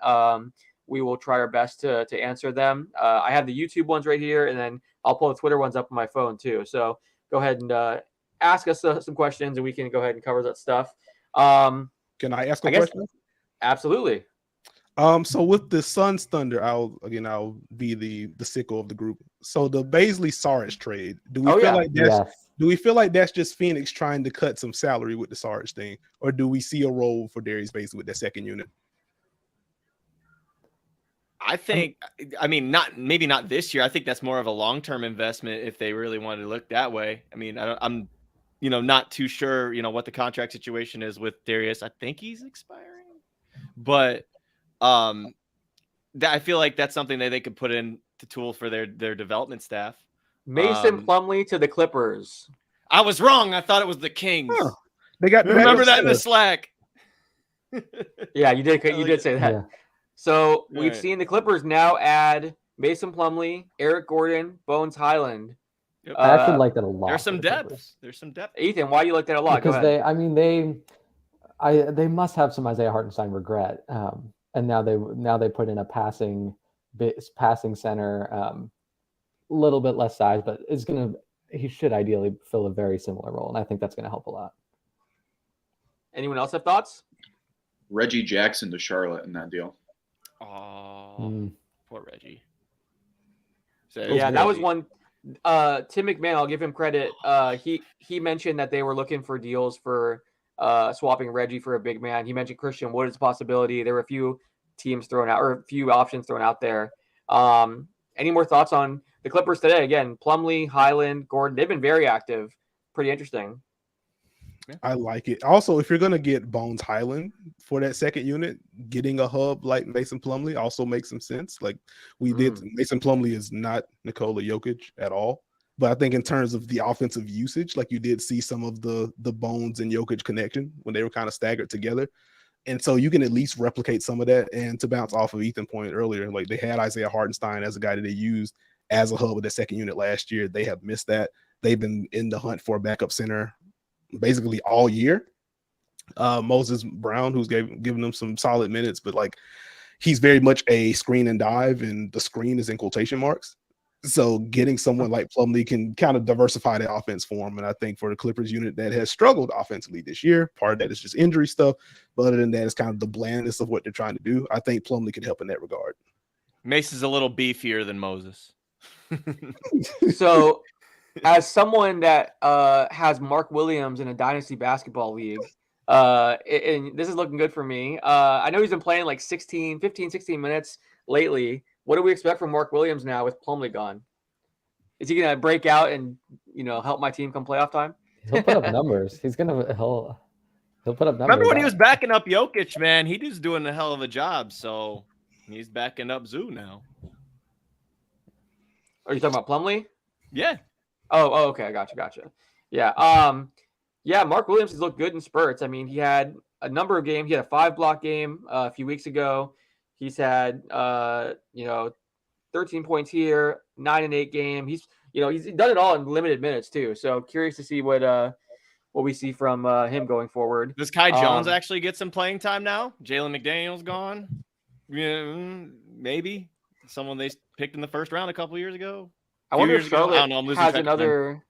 We will try our best to answer them. I have the YouTube ones right here, and then I'll pull the Twitter ones up on my phone too. So go ahead and ask us some questions, and we can go ahead and cover that stuff. Can I ask a question? Absolutely. So with the Suns Thunder, I'll be the sicko of the group. So the Bazley-Saric trade, do we feel like that's just Phoenix trying to cut some salary with the Saric thing, or do we see a role for Darius Bazley with that second unit? I think, maybe not this year. I think that's more of a long-term investment if they really wanted to look that way. I mean, I'm not too sure, what the contract situation is with Darius. I think he's expiring, but I feel like that's something that they could put in the tool for their development staff. Mason Plumlee to the Clippers. I was wrong. I thought it was the Kings. Huh. They got remember that in the Slack. Yeah, you did. You did say that. Yeah. So we've seen the Clippers now add Mason Plumlee, Eric Gordon, Bones Highland. Yep. I actually like that a lot. There's some depth. Ethan, why you like that a lot? Because they must have some Isaiah Hartenstein regret. And now they put in a passing center, little bit less size, but he should ideally fill a very similar role, and I think that's going to help a lot. Anyone else have thoughts? Reggie Jackson to Charlotte in that deal. Oh, poor Reggie. Yeah, that was one. Tim McMahon, I'll give him credit. He mentioned that they were looking for deals for swapping Reggie for a big man. He mentioned Christian Wood as a possibility. There were a few teams thrown out, or a few options thrown out there. Any more thoughts on the Clippers today? Again, Plumlee, Highland, Gordon, they've been very active. Pretty interesting. I like it. Also, if you're going to get Bones Highland for that second unit, getting a hub like Mason Plumlee also makes some sense. Like we did, Mason Plumlee is not Nikola Jokic at all. But I think in terms of the offensive usage, like you did see some of the Bones and Jokic connection when they were kind of staggered together. And so you can at least replicate some of that. And to bounce off of Ethan's point earlier, like they had Isaiah Hartenstein as a guy that they used as a hub of the second unit last year. They have missed that. They've been in the hunt for a backup center basically all year. Moses Brown, who's giving them some solid minutes, but like he's very much a screen and dive, and the screen is in quotation marks. So getting someone like Plumlee can kind of diversify the offense for him. And I think for the Clippers unit that has struggled offensively this year, part of that is just injury stuff. But other than that, it's kind of the blandness of what they're trying to do. I think Plumlee can help in that regard. Mace is a little beefier than Moses. So as someone that has Mark Williams in a dynasty basketball league, and this is looking good for me. I know he's been playing like 15, 16 minutes lately. What do we expect from Mark Williams now with Plumlee gone? Is he going to break out and, help my team come playoff time? He'll put up numbers. He'll put up numbers. Remember when he was backing up Jokic, man? He was doing a hell of a job. So he's backing up Zoo now. Are you talking about Plumlee? Yeah. Oh, okay. Gotcha. Yeah. Yeah, Mark Williams has looked good in spurts. I mean, he had a number of games. He had a 5-block game a few weeks ago. He's had, 13 points here, 9 and 8 game. He's done it all in limited minutes too. So curious to see what we see from him going forward. Does Kai Jones actually get some playing time now? Jalen McDaniels gone? Yeah, maybe someone they picked in the first round a couple years ago. I wonder if Charlotte has another.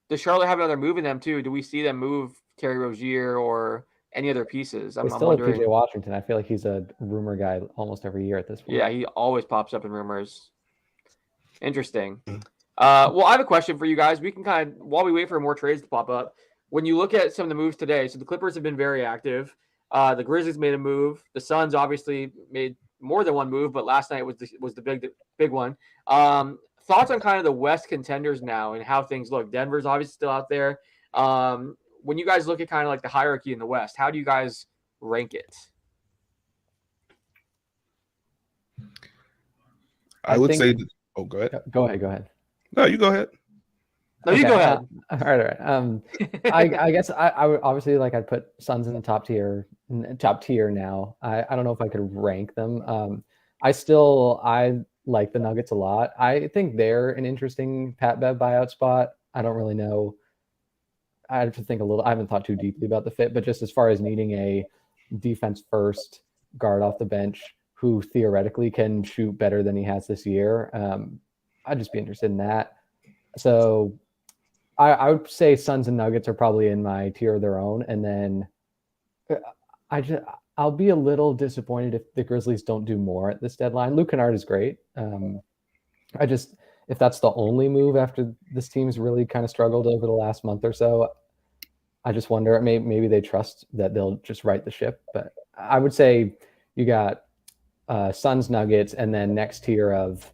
Does Charlotte have another move in them too? Do we see them move Terry Rozier or any other pieces? I'm still wondering. PJ Washington. I feel like he's a rumor guy almost every year at this point. Yeah, he always pops up in rumors. Interesting. Well, I have a question for you guys. We can kind of, while we wait for more trades to pop up, when you look at some of the moves today, so the Clippers have been very active. The Grizzlies made a move. The Suns obviously made more than one move, but last night was the big one. Thoughts on kind of the West contenders now and how things look. Denver's obviously still out there. When you guys look at kind of like the hierarchy in the West, how do you guys rank it? I would say. Oh, go ahead. Go ahead. No, you go ahead. No, you go ahead. All right. I guess I would obviously I'd put Suns in the top tier now. I don't know if I could rank them. I like the Nuggets a lot. I think they're an interesting Pat Bev buyout spot. I don't really know. I have to think a little. I haven't thought too deeply about the fit, but just as far as needing a defense first guard off the bench who theoretically can shoot better than he has this year, I'd just be interested in that. So I would say Suns and Nuggets are probably in my tier of their own. And then I'll be a little disappointed if the Grizzlies don't do more at this deadline. Luke Kennard is great. If that's the only move after this team's really kind of struggled over the last month or so, I just wonder, maybe they trust that they'll just right the ship. But I would say you got Suns, Nuggets, and then next tier of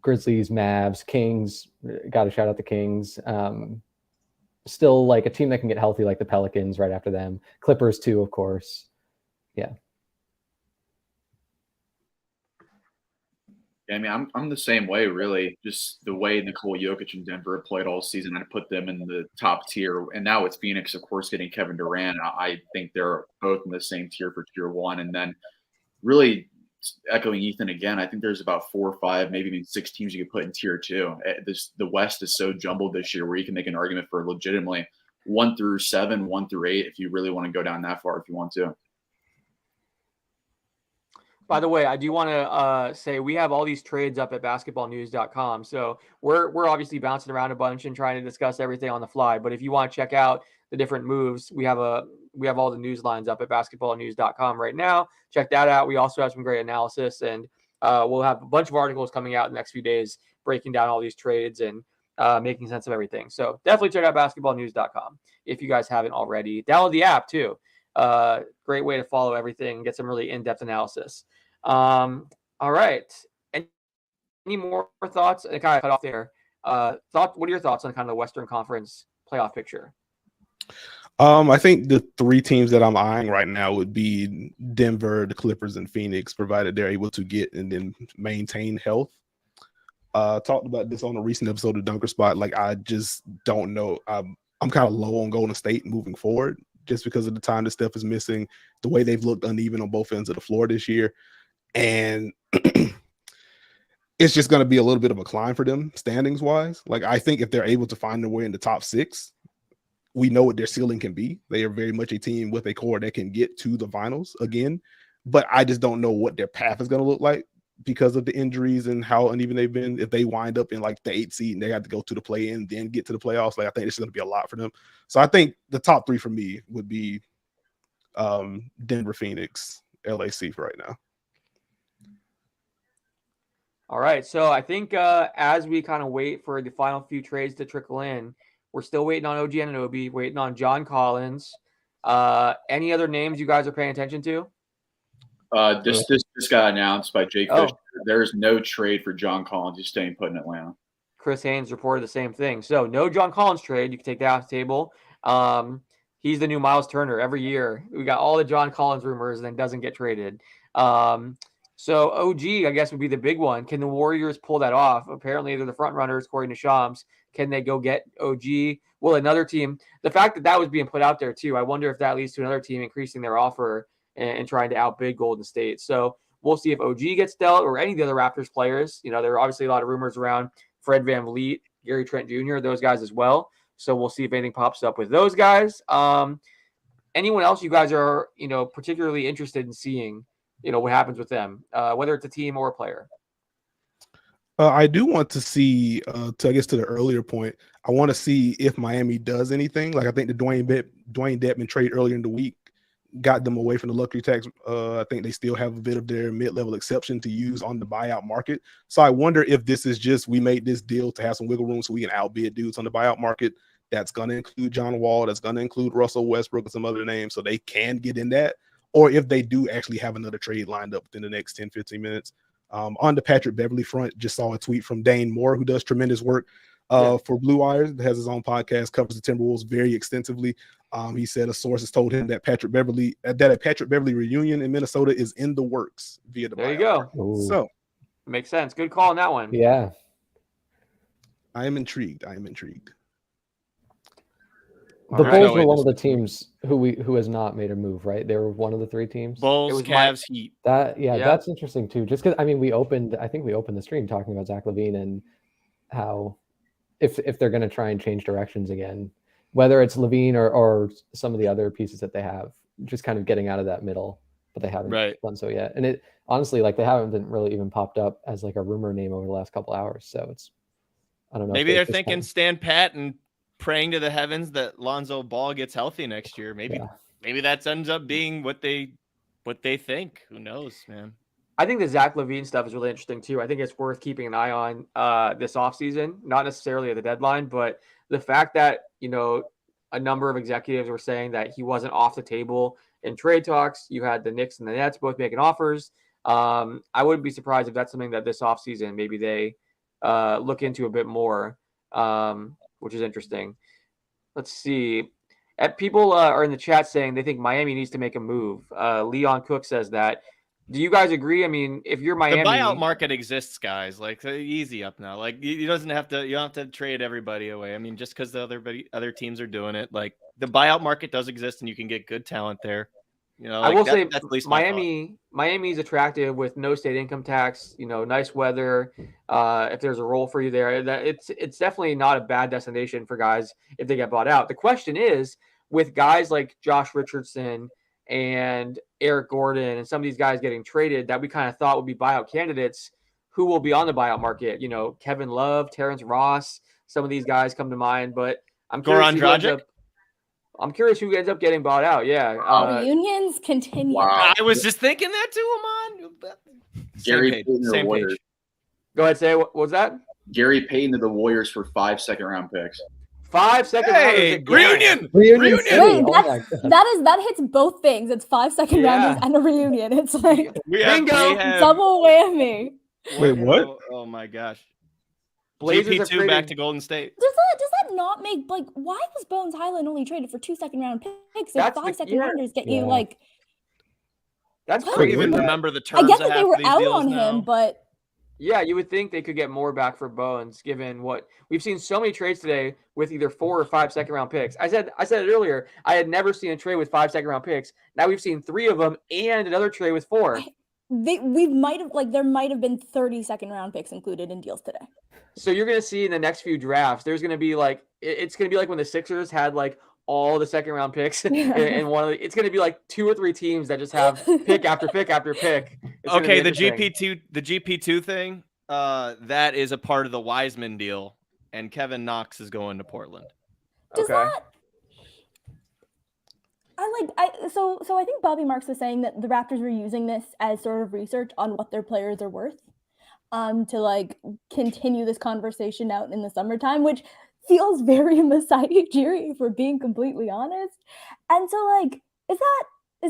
Grizzlies, Mavs, Kings. Got to shout out the Kings. Still like a team that can get healthy, like the Pelicans right after them. Clippers too, of course. Yeah. Yeah, I mean, I'm the same way, really. Just the way Nikola Jokic and Denver have played all season, I put them in the top tier. And now with Phoenix, of course, getting Kevin Durant, I think they're both in the same tier for tier one. And then really echoing Ethan again, I think there's about 4 or 5, maybe even 6 teams you could put in tier two. The West is so jumbled this year where you can make an argument for legitimately 1 through 7, 1 through 8, if you really want to go down that far, if you want to. By the way, I do want to say we have all these trades up at basketballnews.com. So we're obviously bouncing around a bunch and trying to discuss everything on the fly. But if you want to check out the different moves, we have a We have all the news lines up at basketballnews.com right now. Check that out. We also have some great analysis, and we'll have a bunch of articles coming out in the next few days breaking down all these trades and making sense of everything. So definitely check out basketballnews.com if you guys haven't already. Download the app too. Great way to follow everything and get some really in-depth analysis. All right. Any more thoughts? I kind of cut off there. What are your thoughts on kind of the Western Conference playoff picture? I think the three teams that I'm eyeing right now would be Denver, the Clippers, and Phoenix, provided they're able to get and then maintain health. Talked about this on a recent episode of Dunker Spot. Like, I just don't know. I'm kind of low on Golden State moving forward just because of the time that Steph is missing, the way they've looked uneven on both ends of the floor this year. And it's just going to be a little bit of a climb for them standings wise. Like, I think if they're able to find their way in the top 6, we know what their ceiling can be. They are very much a team with a core that can get to the finals again, but I just don't know what their path is going to look like because of the injuries and how uneven they've been. If they wind up in like the 8th seed and they have to go to the play-in, then get to the playoffs, like, I think it's going to be a lot for them. So I think the top 3 for me would be Denver, Phoenix, LAC for right now. All right. So I think as we kind of wait for the final few trades to trickle in, we're still waiting on OG Anunoby, waiting on John Collins. Any other names you guys are paying attention to? This got announced by Jake Fisher. There's no trade for John Collins. He's staying put in Atlanta. Chris Haynes reported the same thing. So no John Collins trade. You can take that off the table. He's the new Miles Turner. Every year we got all the John Collins rumors and then doesn't get traded. So OG, I guess, would be the big one. Can the Warriors pull that off? Apparently, they're the front runners, according to Shams. Can they go get OG? Well, another team, the fact that that was being put out there too, I wonder if that leads to another team increasing their offer and trying to outbid Golden State. So we'll see if OG gets dealt or any of the other Raptors players. You know, there are obviously a lot of rumors around Fred VanVleet, Gary Trent Jr., those guys as well. So we'll see if anything pops up with those guys. Anyone else you guys are, particularly interested in seeing, what happens with them, whether it's a team or a player? I do want to see, to the earlier point, I want to see if Miami does anything. Like, I think the Dwayne Dedmon trade earlier in the week got them away from the luxury tax. I think they still have a bit of their mid-level exception to use on the buyout market. So I wonder if this is just, we made this deal to have some wiggle room so we can outbid dudes on the buyout market. That's going to include John Wall. That's going to include Russell Westbrook and some other names so they can get in that. Or if they do actually have another trade lined up within the next 10, 15 minutes. On the Patrick Beverley front, just saw a tweet from Dane Moore, who does tremendous work for Blue Wire, has his own podcast, covers the Timberwolves very extensively. He said a source has told him that a Patrick Beverley reunion in Minnesota is in the works via the There you go. Ooh. So makes sense. Good call on that one. Yeah. I am intrigued. The All right. Bulls were one of the teams who has not made a move, right? They were one of the 3 teams. Bulls, Cavs, Heat. That's interesting too. Just because we opened the stream talking about Zach LaVine and how if they're going to try and change directions again, whether it's LaVine or some of the other pieces that they have, just kind of getting out of that middle, but they haven't done so yet. And it honestly, like, they haven't really even popped up as like a rumor name over the last couple hours. So it's, I don't know. Maybe they're thinking stand pat and praying to the heavens that Lonzo Ball gets healthy next year. Maybe that ends up being what they think. Who knows, man? I think the Zach LaVine stuff is really interesting too. I think it's worth keeping an eye on this offseason, not necessarily at the deadline, but the fact that, a number of executives were saying that he wasn't off the table in trade talks. You had the Knicks and the Nets both making offers. I wouldn't be surprised if that's something that this offseason maybe they look into a bit more, which is interesting. Let's see. People are in the chat saying they think Miami needs to make a move. Leon Cook says that. Do you guys agree? I mean, if you're Miami, the buyout market exists, guys. Like, easy up now. Like, you don't have to trade everybody away. I mean, just because the other teams are doing it, like, the buyout market does exist, and you can get good talent there. I will say that's at least Miami's attractive with no state income tax. Nice weather. If there's a role for you there, that it's definitely not a bad destination for guys if they get bought out. The question is, with guys like Josh Richardson and Eric Gordon and some of these guys getting traded that we kind of thought would be buyout candidates, who will be on the buyout market? Kevin Love, Terrence Ross, some of these guys come to mind, but I'm curious. Goran Dragic? I'm curious who ends up getting bought out. Yeah. Reunions continue. Wow. I was just thinking that too, Amon. Gary Same page. Payton to the Same Warriors. page. Go ahead, say what was that? Gary Payton to the Warriors for 5 second-round picks. 5 second Hey, rounders. reunion. Reunion City. Wait, Oh my God. that hits both things. It's 5 second rounders and a reunion. It's like Bingo. double whammy. Wait, what? Oh my gosh. Blazers are GP2 back trading- to Golden State. Does that not make why was Bones Highland only traded for 2 second round picks? If That's 5 the- second yeah. rounders get Yeah. you like That's What? I don't crazy. even What? remember the terms I get of that they half were of these out deals on now. him, but Yeah, you would think they could get more back for Bones, given what we've seen so many trades today with either 4 or 5 second round picks. I said it earlier. I had never seen a trade with 5 second round picks. Now we've seen 3 of them and another trade with 4. there might have been 30 second round picks included in deals today. So you're gonna see in the next few drafts, there's gonna be it's gonna be like when the Sixers had all the second round picks and one of it's gonna be 2 or 3 teams that just have pick after pick after pick. It's gonna Okay, be the interesting. GP2 thing, that is a part of the Wiseman deal, and Kevin Knox is going to Portland. Does Okay. that so I think Bobby Marks was saying that the Raptors were using this as sort of research on what their players are worth, to continue this conversation out in the summertime, which feels very Masai Ujiri, if we're being completely honest. And so is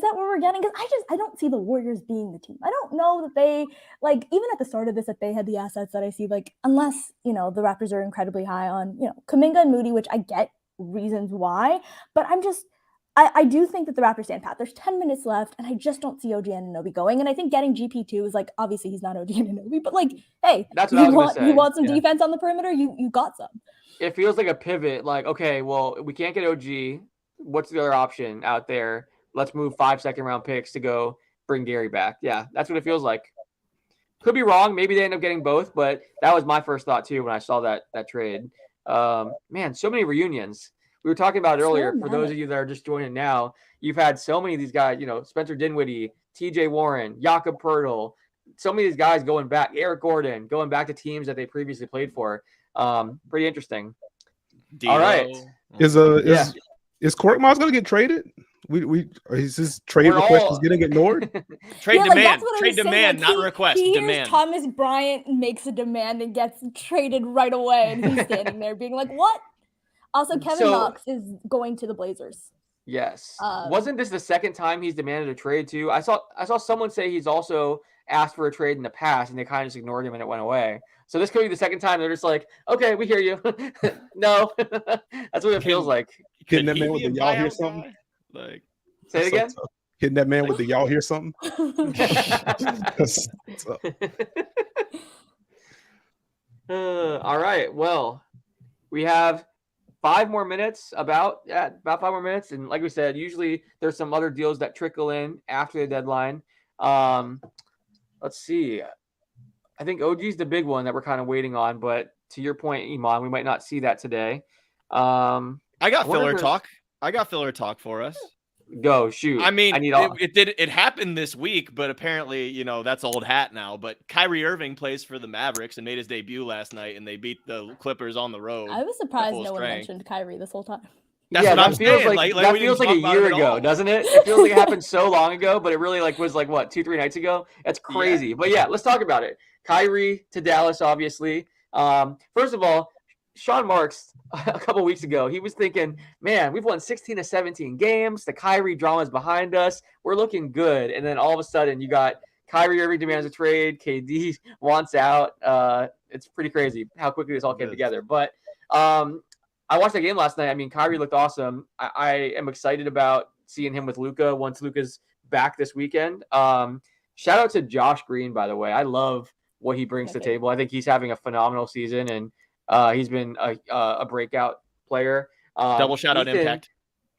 that what we're getting? Because I don't see the Warriors being the team. I don't know that they even at the start of this that they had the assets that I see, unless the Raptors are incredibly high on Kuminga and Moody, which I get reasons why, but I do think that the Raptors stand pat. There's 10 minutes left, and I just don't see OG Anunoby going. And I think getting GP2 is obviously he's not OG Anunoby, but hey, That's what I was gonna say. you want some Yeah. defense on the perimeter? You got some. It feels like a pivot. Okay, well, we can't get OG. What's the other option out there? Let's move 5 second round picks to go bring Gary back. Yeah, that's what it feels like. Could be wrong. Maybe they end up getting both, but that was my first thought too when I saw that trade. Man, so many reunions. We were talking about it earlier. For those of you that are just joining now, you've had so many of these guys, Spencer Dinwiddie, TJ Warren, Jakob Poeltl, so many of these guys going back, Eric Gordon, going back to teams that they previously played for. Pretty interesting. D'Lo. All right. Is Korkmaz going to get traded? Is his trade We're request all- is getting ignored? Trade that's demand. what I Trade was saying, demand, not request. He hears Demand. Thomas Bryant makes a demand and gets traded right away, and he's standing there being like, "What?" Also, Kevin Knox is going to the Blazers. Yes. Wasn't this the second time he's demanded a trade too? I saw someone say he's also asked for a trade in the past, and they kind of just ignored him and it went away. So this could be the second time they're just like, okay, we hear you. No, that's what it feels like. Hitting that Could man he with be the a y'all hear buyout something? guy? Say it again. Hitting that man with the y'all hear something? All right. Well, we have 5 more minutes, about 5 more minutes. And like we said, usually there's some other deals that trickle in after the deadline. Let's see. I think OG's the big one that we're kind of waiting on. But to your point, Iman, we might not see that today. I got wonder filler if- talk. I got filler talk for us. Go, shoot. I mean, I need all. it happened this week, but apparently, that's old hat now. But Kyrie Irving plays for the Mavericks and made his debut last night, and they beat the Clippers on the road. I was surprised full no one strength. mentioned Kyrie this whole time. That's what I'm that feels saying. like Like that we feels didn't like a talk about year it at ago, all. doesn't it? It feels like it happened so long ago, but it really was 2-3 nights ago. That's crazy. But yeah, let's talk about it. Kyrie to Dallas, obviously. First of all, Sean Marks a couple weeks ago, he was thinking, man, we've won 16 to 17 games. The Kyrie drama is behind us. We're looking good. And then all of a sudden, you got Kyrie Irving demands a trade. KD wants out. It's pretty crazy how quickly this all came together. But I watched that game last night. I mean, Kyrie looked awesome. I am excited about seeing him with Luka once Luka's back this weekend. Shout out to Josh Green, by the way. I love what he brings to the table. I think he's having a phenomenal season, and he's been a breakout player. Double shout out Ethan, Impact.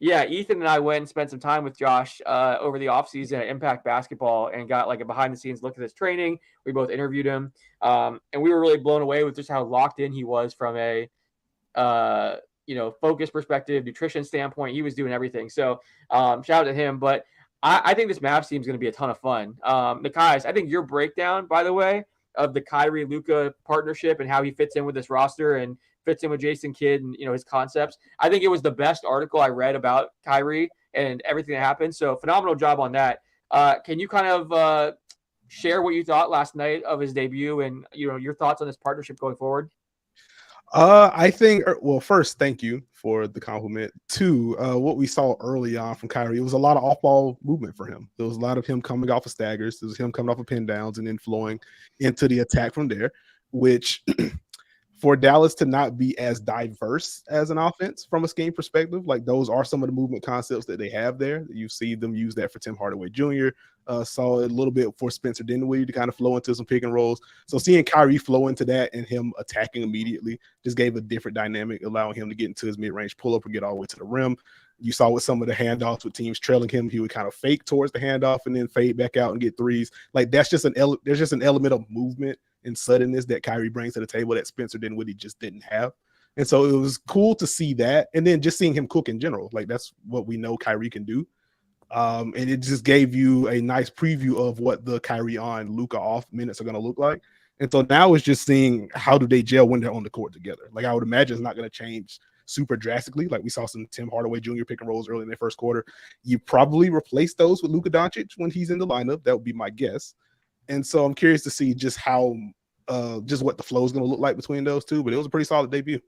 Yeah, Ethan and I went and spent some time with Josh over the offseason at Impact Basketball and got a behind-the-scenes look at his training. We both interviewed him, and we were really blown away with just how locked in he was from a focus perspective, nutrition standpoint. He was doing everything. So shout out to him. But I think this Mavs team is going to be a ton of fun. Nekias, I think your breakdown, by the way, of the Kyrie Luka partnership and how he fits in with this roster and fits in with Jason Kidd and, his concepts. I think it was the best article I read about Kyrie and everything that happened. So phenomenal job on that. Can you kind of share what you thought last night of his debut and, your thoughts on this partnership going forward? I think, well, first, thank you for the compliment. Two, what we saw early on from Kyrie, it was a lot of off-ball movement for him. There was a lot of him coming off of staggers. There was him coming off of pin downs and then flowing into the attack from there, which for Dallas to not be as diverse as an offense from a scheme perspective, like those are some of the movement concepts that they have there. You see them use that for Tim Hardaway Jr., saw it a little bit for Spencer Dinwiddie to kind of flow into some pick and rolls. So seeing Kyrie flow into that and him attacking immediately just gave a different dynamic, allowing him to get into his mid-range pull-up and get all the way to the rim. You saw with some of the handoffs with teams trailing him, he would kind of fake towards the handoff and then fade back out and get threes. Like that's just there's just an element of movement and suddenness that Kyrie brings to the table that Spencer Dinwiddie just didn't have. And so it was cool to see that. And then just seeing him cook in general, like that's what we know Kyrie can do. And it just gave you a nice preview of what the Kyrie on, Luka off minutes are going to look like. And so now it's just seeing how do they gel when they're on the court together. Like I would imagine it's not going to change super drastically. Like we saw some Tim Hardaway Jr. pick and rolls early in the first quarter. You probably replace those with Luka Doncic when he's in the lineup. That would be my guess. And so I'm curious to see just how, just what the flow is going to look like between those two. But it was a pretty solid debut.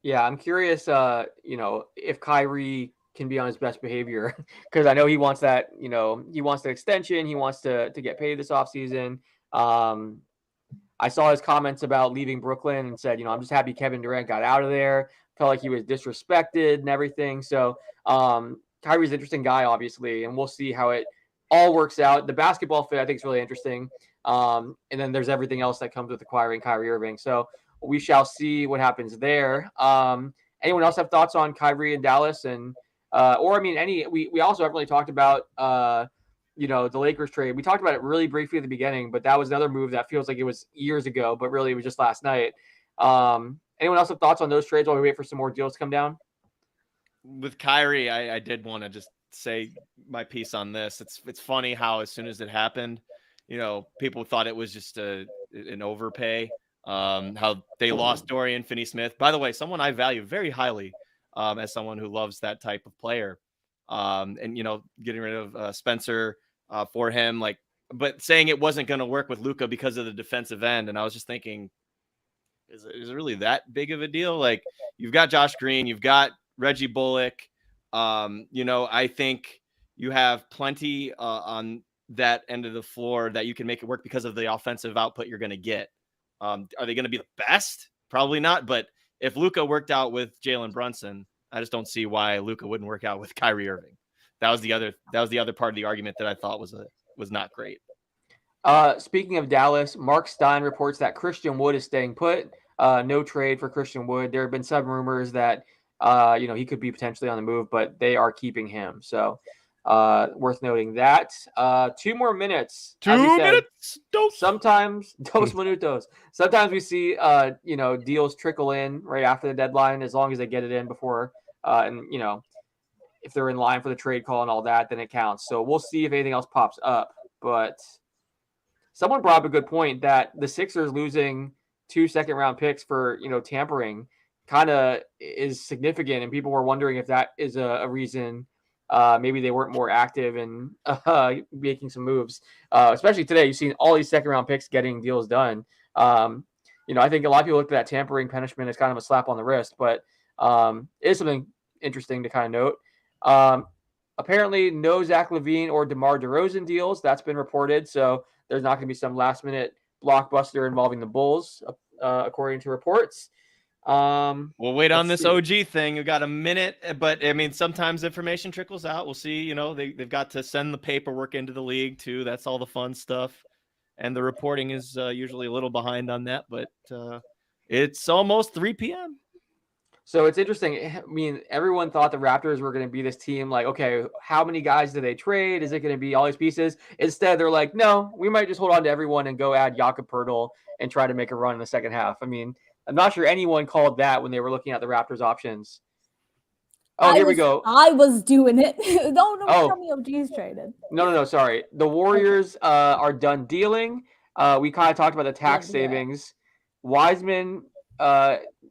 Yeah, I'm curious, if Kyrie can be on his best behavior, because I know he wants that, he wants the extension. He wants to get paid this offseason. I saw his comments about leaving Brooklyn and said, I'm just happy Kevin Durant got out of there. Felt like he was disrespected and everything. So Kyrie's an interesting guy, obviously, and we'll see how it all works out. The basketball fit, I think, is really interesting. And then there's everything else that comes with acquiring Kyrie Irving. So we shall see what happens there. Anyone else have thoughts on Kyrie and Dallas? And we also haven't really talked about the Lakers trade. We talked about it really briefly at the beginning, but that was another move that feels like it was years ago, but really it was just last night. Anyone else have thoughts on those trades while we wait for some more deals to come down? With Kyrie, I did want to just say my piece on this. It's funny how as soon as it happened, people thought it was just an overpay. How they lost Dorian Finney-Smith. By the way, someone I value very highly as someone who loves that type of player. And, getting rid of Spencer for him, but saying it wasn't going to work with Luka because of the defensive end. And I was just thinking, is it really that big of a deal? Like, you've got Josh Green, you've got Reggie Bullock. I think you have plenty on that end of the floor that you can make it work because of the offensive output you're going to get. Are they going to be the best? Probably not. But if Luka worked out with Jalen Brunson, I just don't see why Luka wouldn't work out with Kyrie Irving. That was the other part of the argument that I thought was not great. Speaking of Dallas, Mark Stein reports that Christian Wood is staying put. No trade for Christian Wood. There have been some rumors that he could be potentially on the move, but they are keeping him. So worth noting that. 2 more minutes. 2 minutes. Sometimes dos minutos. Sometimes we see deals trickle in right after the deadline, as long as they get it in before. And if they're in line for the trade call and all that, then it counts. So we'll see if anything else pops up. But someone brought up a good point that the Sixers losing 2 second-round picks for tampering kind of is significant, and people were wondering if that is a reason. Maybe they weren't more active in making some moves, especially today. You've seen all these second-round picks getting deals done. I think a lot of people look at that tampering punishment as kind of a slap on the wrist, but it is something interesting to kind of note. Apparently, no Zach LaVine or DeMar DeRozan deals. That's been reported, so there's not going to be some last-minute blockbuster involving the Bulls, according to reports. We'll wait on this OG thing. We've got a minute, but sometimes information trickles out. We'll see. They've got to send the paperwork into the league too. That's all the fun stuff, and the reporting is usually a little behind on that. But it's almost 3 p.m. So it's interesting. Everyone thought the Raptors were going to be this team. Like, okay, how many guys do they trade? Is it going to be all these pieces? Instead, they're like, no, we might just hold on to everyone and go add Jakob Poeltl and try to make a run in the second half. I'm not sure anyone called that when they were looking at the Raptors options. Here we go. I was doing it. Don't tell me OG's traded. No, sorry. The Warriors are done dealing. We kind of talked about the tax savings. Wiseman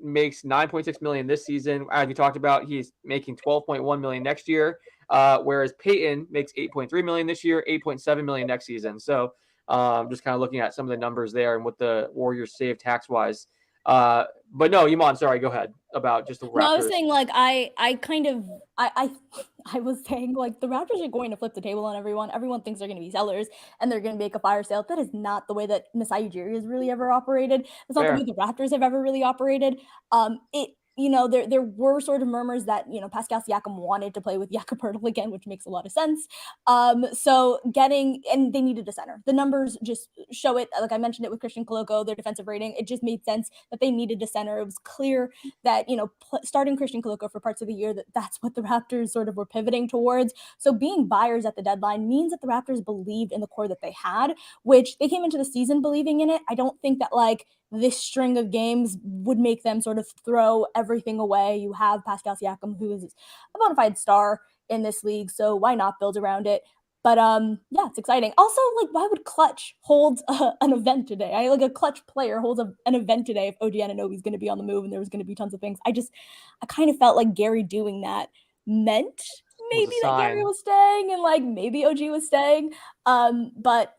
makes $9.6 million this season. As we talked about, he's making $12.1 million next year. Whereas Peyton makes $8.3 million this year, $8.7 million next season. So just kind of looking at some of the numbers there and what the Warriors save tax wise. But no, Iman, sorry, go ahead about just the Raptors. No, I was saying like I was saying like the Raptors are going to flip the table on everyone. Everyone thinks they're going to be sellers and they're going to make a fire sale. That is not the way that Masai Ujiri has really ever operated. It's not Fair. the way the Raptors have ever really operated. There were sort of murmurs that, Pascal Siakam wanted to play with Jakob Poeltl again, which makes a lot of sense. And they needed a center. The numbers just show it. Like I mentioned it with Christian Koloko, their defensive rating, it just made sense that they needed a center. It was clear that, starting Christian Koloko for parts of the year, that's what the Raptors sort of were pivoting towards. So being buyers at the deadline means that the Raptors believed in the core that they had, which they came into the season believing in it. I don't think that this string of games would make them sort of throw everything away. You have Pascal Siakam, who is a bona fide star in this league, so why not build around it? But yeah, it's exciting. Also, why would Clutch hold an event today? A Clutch player holds an event today if OG Anunoby is going to be on the move and there was going to be tons of things. I kind of felt like Gary doing that meant maybe that Gary was staying and maybe OG was staying. But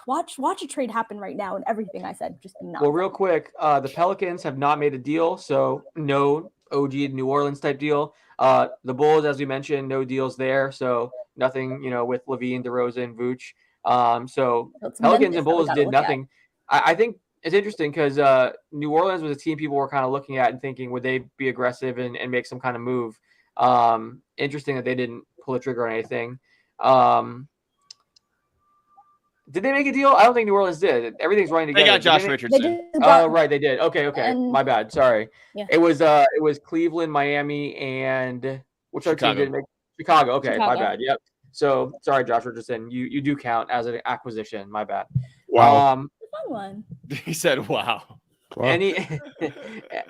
watch a trade happen right now, and everything I said just not. Well, real quick, the Pelicans have not made a deal, so no OG New Orleans type deal. The Bulls, as we mentioned, no deals there, so nothing, with LaVine, DeRozan, Vooch. So Pelicans and Bulls did nothing. I think it's interesting because New Orleans was a team people were kind of looking at and thinking, would they be aggressive and make some kind of move? Interesting that they didn't pull the trigger on anything. Did they make a deal? I don't think New Orleans did. Everything's running together. They got Josh Richardson. Oh, right, they did. Okay. My bad. Sorry. Yeah. It was Cleveland, Miami, and which other team didn't make Chicago? Okay, my bad. Yep. So sorry, Josh Richardson. You do count as an acquisition. My bad. Wow. Fun one. He said, "Wow." All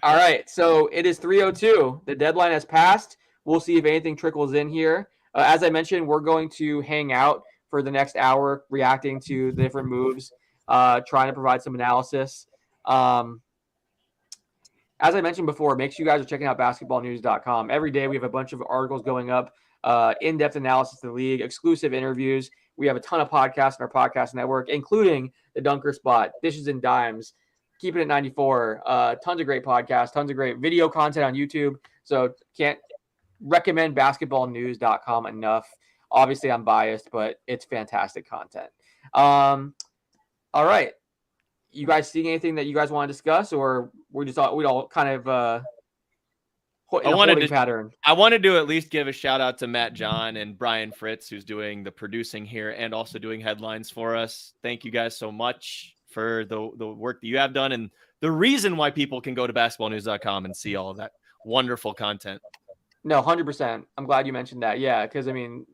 right. So it is 3:02. The deadline has passed. We'll see if anything trickles in here. As I mentioned, we're going to hang out for the next hour, reacting to the different moves, trying to provide some analysis. As I mentioned before, make sure you guys are checking out basketballnews.com. Every day we have a bunch of articles going up, in-depth analysis of the league, exclusive interviews. We have a ton of podcasts in our podcast network, including the Dunker Spot, Dishes and Dimes, Keeping It 94, tons of great podcasts, tons of great video content on YouTube. So can't recommend basketballnews.com enough. Obviously, I'm biased, but it's fantastic content. All right. You guys seeing anything that you guys want to discuss, or we all kind of holding pattern? I wanted to at least give a shout out to Matt John and Brian Fritz, who's doing the producing here and also doing headlines for us. Thank you guys so much for the work that you have done and the reason why people can go to basketballnews.com and see all of that wonderful content. No, 100%. I'm glad you mentioned that. Yeah, because,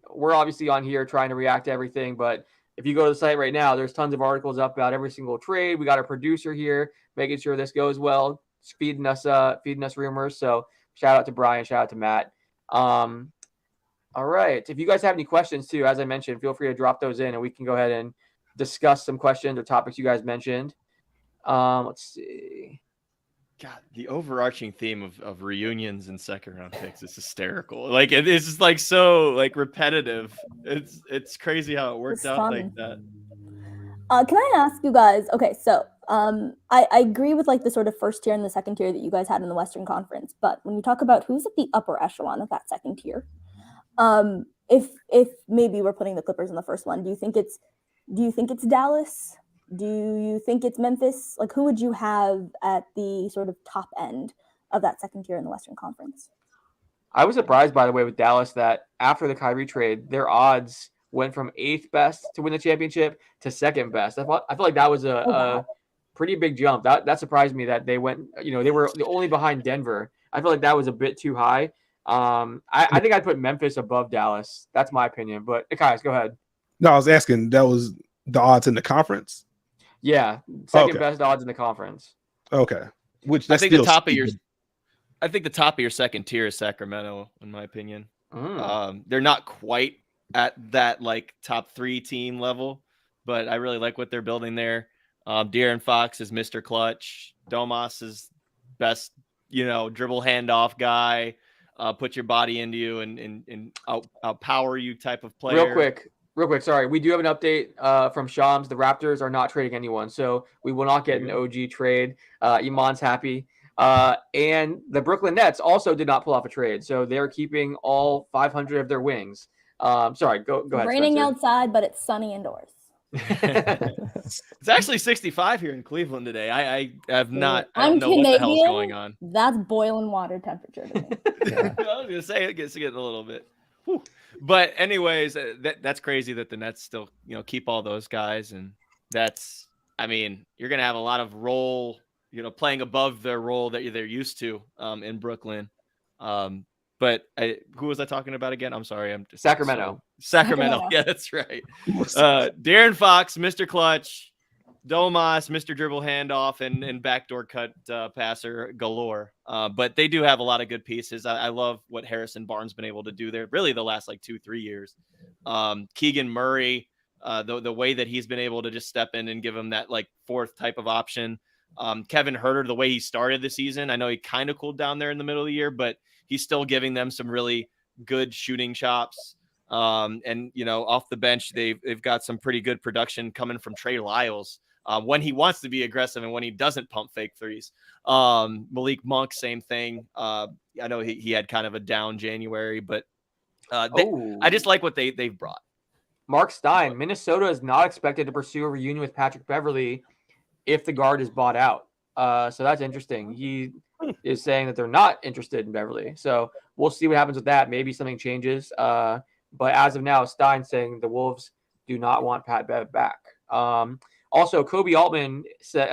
we're obviously on here trying to react to everything, but if you go to the site right now, there's tons of articles up about every single trade. We got a producer here making sure this goes well, feeding us rumors. So shout out to Brian, shout out to Matt. All right. If you guys have any questions too, as I mentioned, feel free to drop those in and we can go ahead and discuss some questions or topics you guys mentioned. Let's see. God, the overarching theme of reunions and second round picks is hysterical. It's just so repetitive. It's crazy how it worked out like that. Can I ask you guys? Okay, so I agree with the sort of first tier and the second tier that you guys had in the Western Conference. But when you talk about who's at the upper echelon of that second tier, if maybe we're putting the Clippers in the first one, do you think it's Dallas? Do you think it's Memphis? Who would you have at the sort of top end of that second tier in the Western Conference? I was surprised, by the way, with Dallas that after the Kyrie trade, their odds went from 8th best to win the championship to 2nd best. I feel like that was a pretty big jump. That surprised me that they went, they were only behind Denver. I feel like that was a bit too high. I think I'd put Memphis above Dallas. That's my opinion. But Nekias, go ahead. No, I was asking, that was the odds in the conference? Yeah, second best odds in the conference. Okay, I think the top of your second tier is Sacramento, in my opinion. They're not quite at that top 3 team level, but I really like what they're building there. De'Aaron Fox is Mr. Clutch. Domas is best, dribble handoff guy. Put your body into you and outpower you type of player. Real quick. Sorry. We do have an update from Shams. The Raptors are not trading anyone, so we will not get an OG trade. Iman's happy. And the Brooklyn Nets also did not pull off a trade, so they're keeping all 500 of their wings. Sorry, go ahead. Raining Spencer. outside, but it's sunny indoors. It's actually 65 here in Cleveland today. I don't know Canadian, what the hell's going on. That's boiling water temperature to me. Yeah. I was gonna say it gets to get a little bit. Whew. But anyways, that's crazy that the Nets still keep all those guys, and you're gonna have a lot of role, playing above their role that they're used to in Brooklyn. But who was I talking about again? I'm sorry. I'm just Sacramento. Sacramento. Yeah, that's right. De'Aaron Fox, Mr. Clutch, Domas, Mr. Dribble Handoff, and backdoor cut passer galore. But they do have a lot of good pieces. I love what Harrison Barnes been able to do there, really the last 2-3 years. Keegan Murray, the way that he's been able to just step in and give him that fourth type of option. Kevin Huerter, the way he started the season, I know he kind of cooled down there in the middle of the year, but he's still giving them some really good shooting chops. And off the bench, they've got some pretty good production coming from Trey Lyles when he wants to be aggressive and when he doesn't pump fake threes. Malik Monk, same thing. I know he had kind of a down January, but I just like what they've brought. Mark Stein, Minnesota is not expected to pursue a reunion with Patrick Beverley if the guard is bought out. So that's interesting. He is saying that they're not interested in Beverley. So we'll see what happens with that. Maybe something changes. But as of now, Stein's saying the Wolves do not want Pat Bev back. Also, Kobe Altman said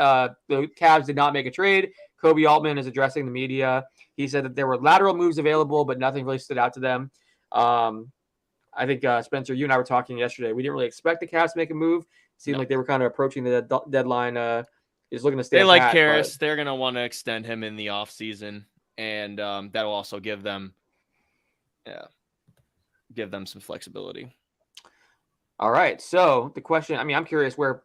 the Cavs did not make a trade. Kobe Altman is addressing the media. He said that there were lateral moves available, but nothing really stood out to them. I think, Spencer, you and I were talking yesterday. We didn't really expect the Cavs to make a move. It seemed like they were kind of approaching the deadline. He's looking to stay. They like Karras. They're going to want to extend him in the offseason, and that will also give them some flexibility. All right. So the question, I'm curious where,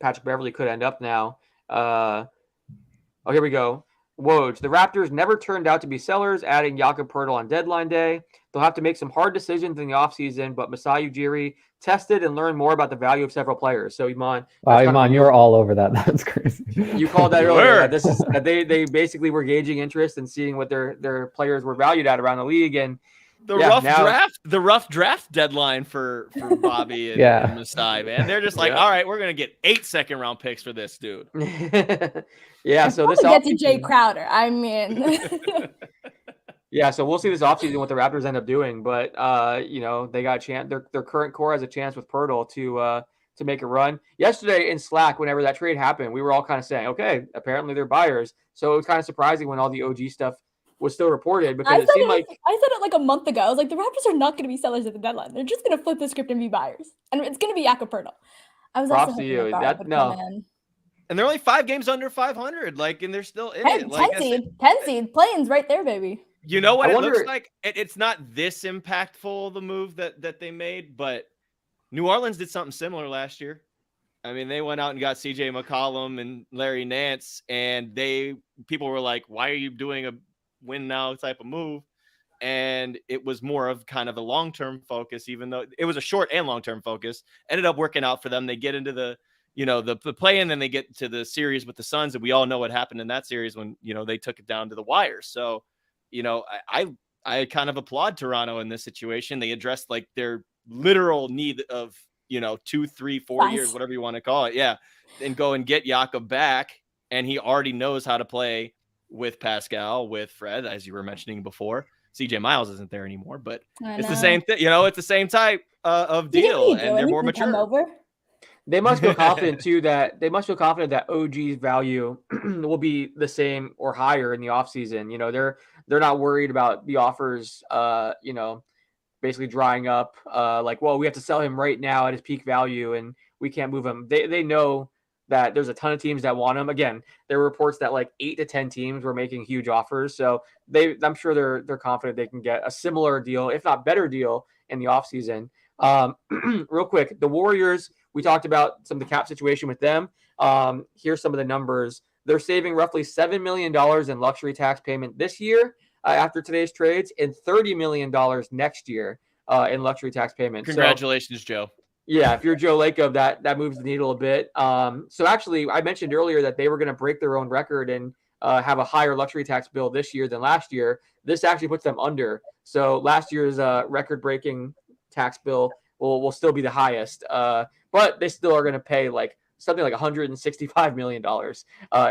Patrick Beverley could end up now. Here we go. Woj, the Raptors never turned out to be sellers, adding Jakob Poeltl on deadline day. They'll have to make some hard decisions in the offseason, but Masai Ujiri tested and learned more about the value of several players. So, Iman. Wow, Iman, you're all over that. That's crazy. You called that earlier. This is they basically were gauging interest and seeing what their players were valued at around the league. And the rough draft deadline for Bobby and Masai, man. They're just like, all right, we're going to get 8 second-round picks for this dude. So this get to Jay Crowder. So we'll see this offseason what the Raptors end up doing. But, they got a chance. Their current core has a chance with Poeltl to make a run. Yesterday in Slack, whenever that trade happened, we were all kind of saying, okay, apparently they're buyers. So it was kind of surprising when all the OG stuff was still reported because it seemed like I said it like a month ago. I was like, the Raptors are not going to be sellers at the deadline. They're just going to flip the script and be buyers, and it's going to be Jakob Poeltl. I was props to you. And they're only 5 games under 500, and they're still in it. 10 seed, play-ins right there, baby. You know what it looks like? It's not this impactful, the move that they made, but New Orleans did something similar last year. They went out and got CJ McCollum and Larry Nance, and people were like, why are you doing a win now type of move? And it was more of kind of a long-term focus, even though it was a short and long-term focus. Ended up working out for them. They get into the play, and then they get to the series with the Suns, and we all know what happened in that series when they took it down to the wire. So I kind of applaud Toronto in this situation. They addressed their literal need of 2, 3, 4 years, whatever you want to call it, and go and get Jakob back, and he already knows how to play with Pascal, with Fred, as you were mentioning before. CJ Miles isn't there anymore, but it's the same thing. It's the same type of deal, and they're more mature. They must feel confident too that OG's value will be the same or higher in the offseason. They're not worried about the offers, basically drying up. We have to sell him right now at his peak value, and we can't move him. They know that there's a ton of teams that want him. Again, there were reports that 8 to 10 teams were making huge offers. So I'm sure they're confident they can get a similar deal, if not better deal, in the offseason. Real quick, the Warriors we talked about some of the cap situation with them. Here's some of the numbers. They're saving roughly $7 million in luxury tax payment this year after today's trades, and $30 million next year in luxury tax payment. Congratulations, Joe. Yeah, if you're Joe Lacob, that moves the needle a bit. So actually, I mentioned earlier that they were going to break their own record and have a higher luxury tax bill this year than last year. This actually puts them under. So last year's record-breaking tax bill will still be the highest, but they still are going to pay like something like $165 million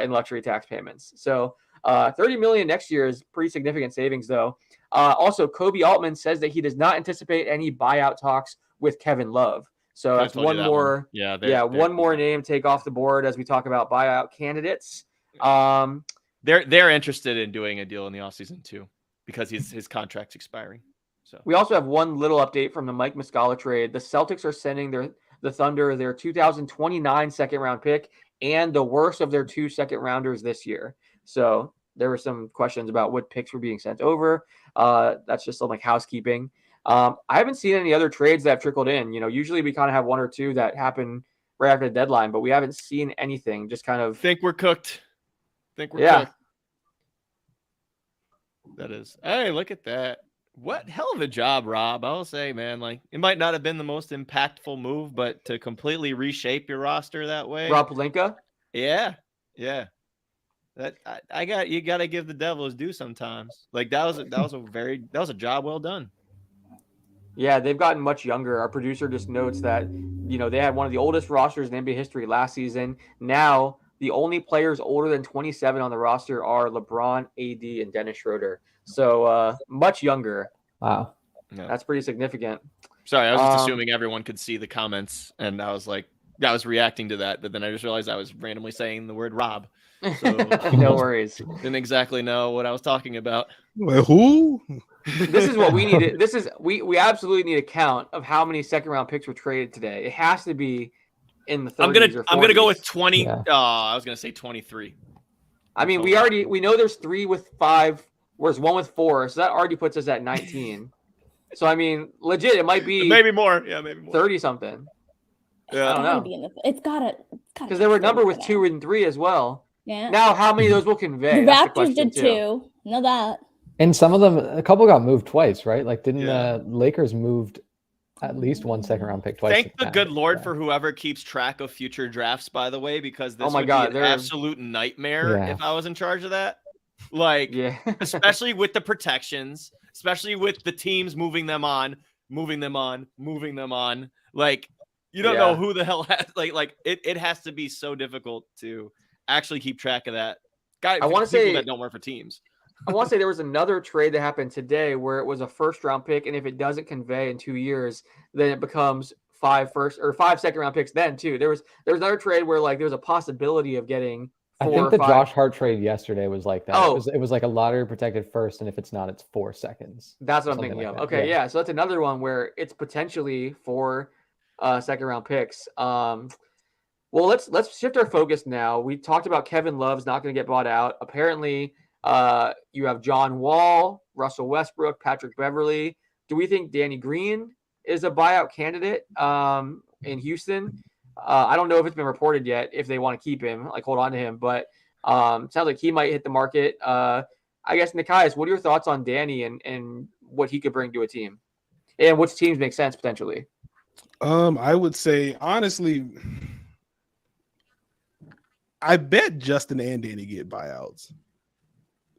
in luxury tax payments. So $30 million next year is pretty significant savings, though. Also, Kobe Altman says that he does not anticipate any buyout talks with Kevin Love. So that's one more. One more name take off the board as we talk about buyout candidates. They're interested in doing a deal in the offseason too, because his contract's expiring. So we also have one little update from the Mike Muscala trade. The Celtics are sending the Thunder their 2029 second-round pick and the worst of their 2 second-rounders this year. So there were some questions about what picks were being sent over. That's just some like housekeeping. I haven't seen any other trades that have trickled in. Usually we kind of have 1 or 2 that happen right after the deadline, but we haven't seen anything. Just kind of think we're cooked. Cooked. That is. Hey, look at that. What hell of a job, Rob. I'll say, man, like it might not have been the most impactful move, but to completely reshape your roster that way. Rob Pelinka? Yeah. That you got to give the Devils due sometimes. Like that was a job well done. Yeah, they've gotten much younger. Our producer just notes that, they had one of the oldest rosters in NBA history last season. Now, the only players older than 27 on the roster are LeBron, AD, and Dennis Schroeder. So much younger. Wow. Yeah. That's pretty significant. Sorry, I was just assuming everyone could see the comments, and I was like, I was reacting to that, but then I just realized I was randomly saying the word Rob. So no worries. Didn't exactly know what I was talking about. Well, who? This is what we needed. We absolutely need a count of how many second-round picks were traded today. It has to be in the 30s or 40s. I'm gonna go with 20. Yeah. I was gonna say 23. I mean, we know there's 3 with 5, whereas 1 with 4, so that already puts us at 19. So I mean, legit, it might be maybe more. Yeah, maybe more. 30 something. Yeah, I don't know. It's gotta because there were a number with 2 and 3 as well. Yeah. Now, how many of those will convey? The Raptors did too. Know that. And some of them, a couple got moved twice, right? Like, didn't Lakers moved at least 1 second-round pick twice? Thank the good Lord for whoever keeps track of future drafts, by the way, because this would be an absolute nightmare if I was in charge of that. Like, especially with the protections, especially with the teams moving them on. Like, you don't know who the hell has, like it has to be so difficult to actually keep track of that. Guys, I want to say that don't work for teams. I want to say there was another trade that happened today where it was a first-round pick, and if it doesn't convey in 2 years, then it becomes 5 second-round picks. Then too, there was another trade where like there was a possibility of getting 4 I think or the 5. Josh Hart trade yesterday was like that. Oh. It was like a lottery protected first, and if it's not, it's 4 seconds. That's what I'm thinking of. Okay, yeah. So that's another one where it's potentially 4 second-round picks. Well, let's shift our focus now. We talked about Kevin Love's not going to get bought out. Apparently, you have John Wall, Russell Westbrook, Patrick Beverley. Do we think Danny Green is a buyout candidate in Houston? I don't know if it's been reported yet if they want to keep him, like hold on to him, but sounds like he might hit the market. I guess, Nekias, what are your thoughts on Danny and what he could bring to a team? And which teams make sense potentially? I would say, honestly, I bet Justin and Danny get buyouts.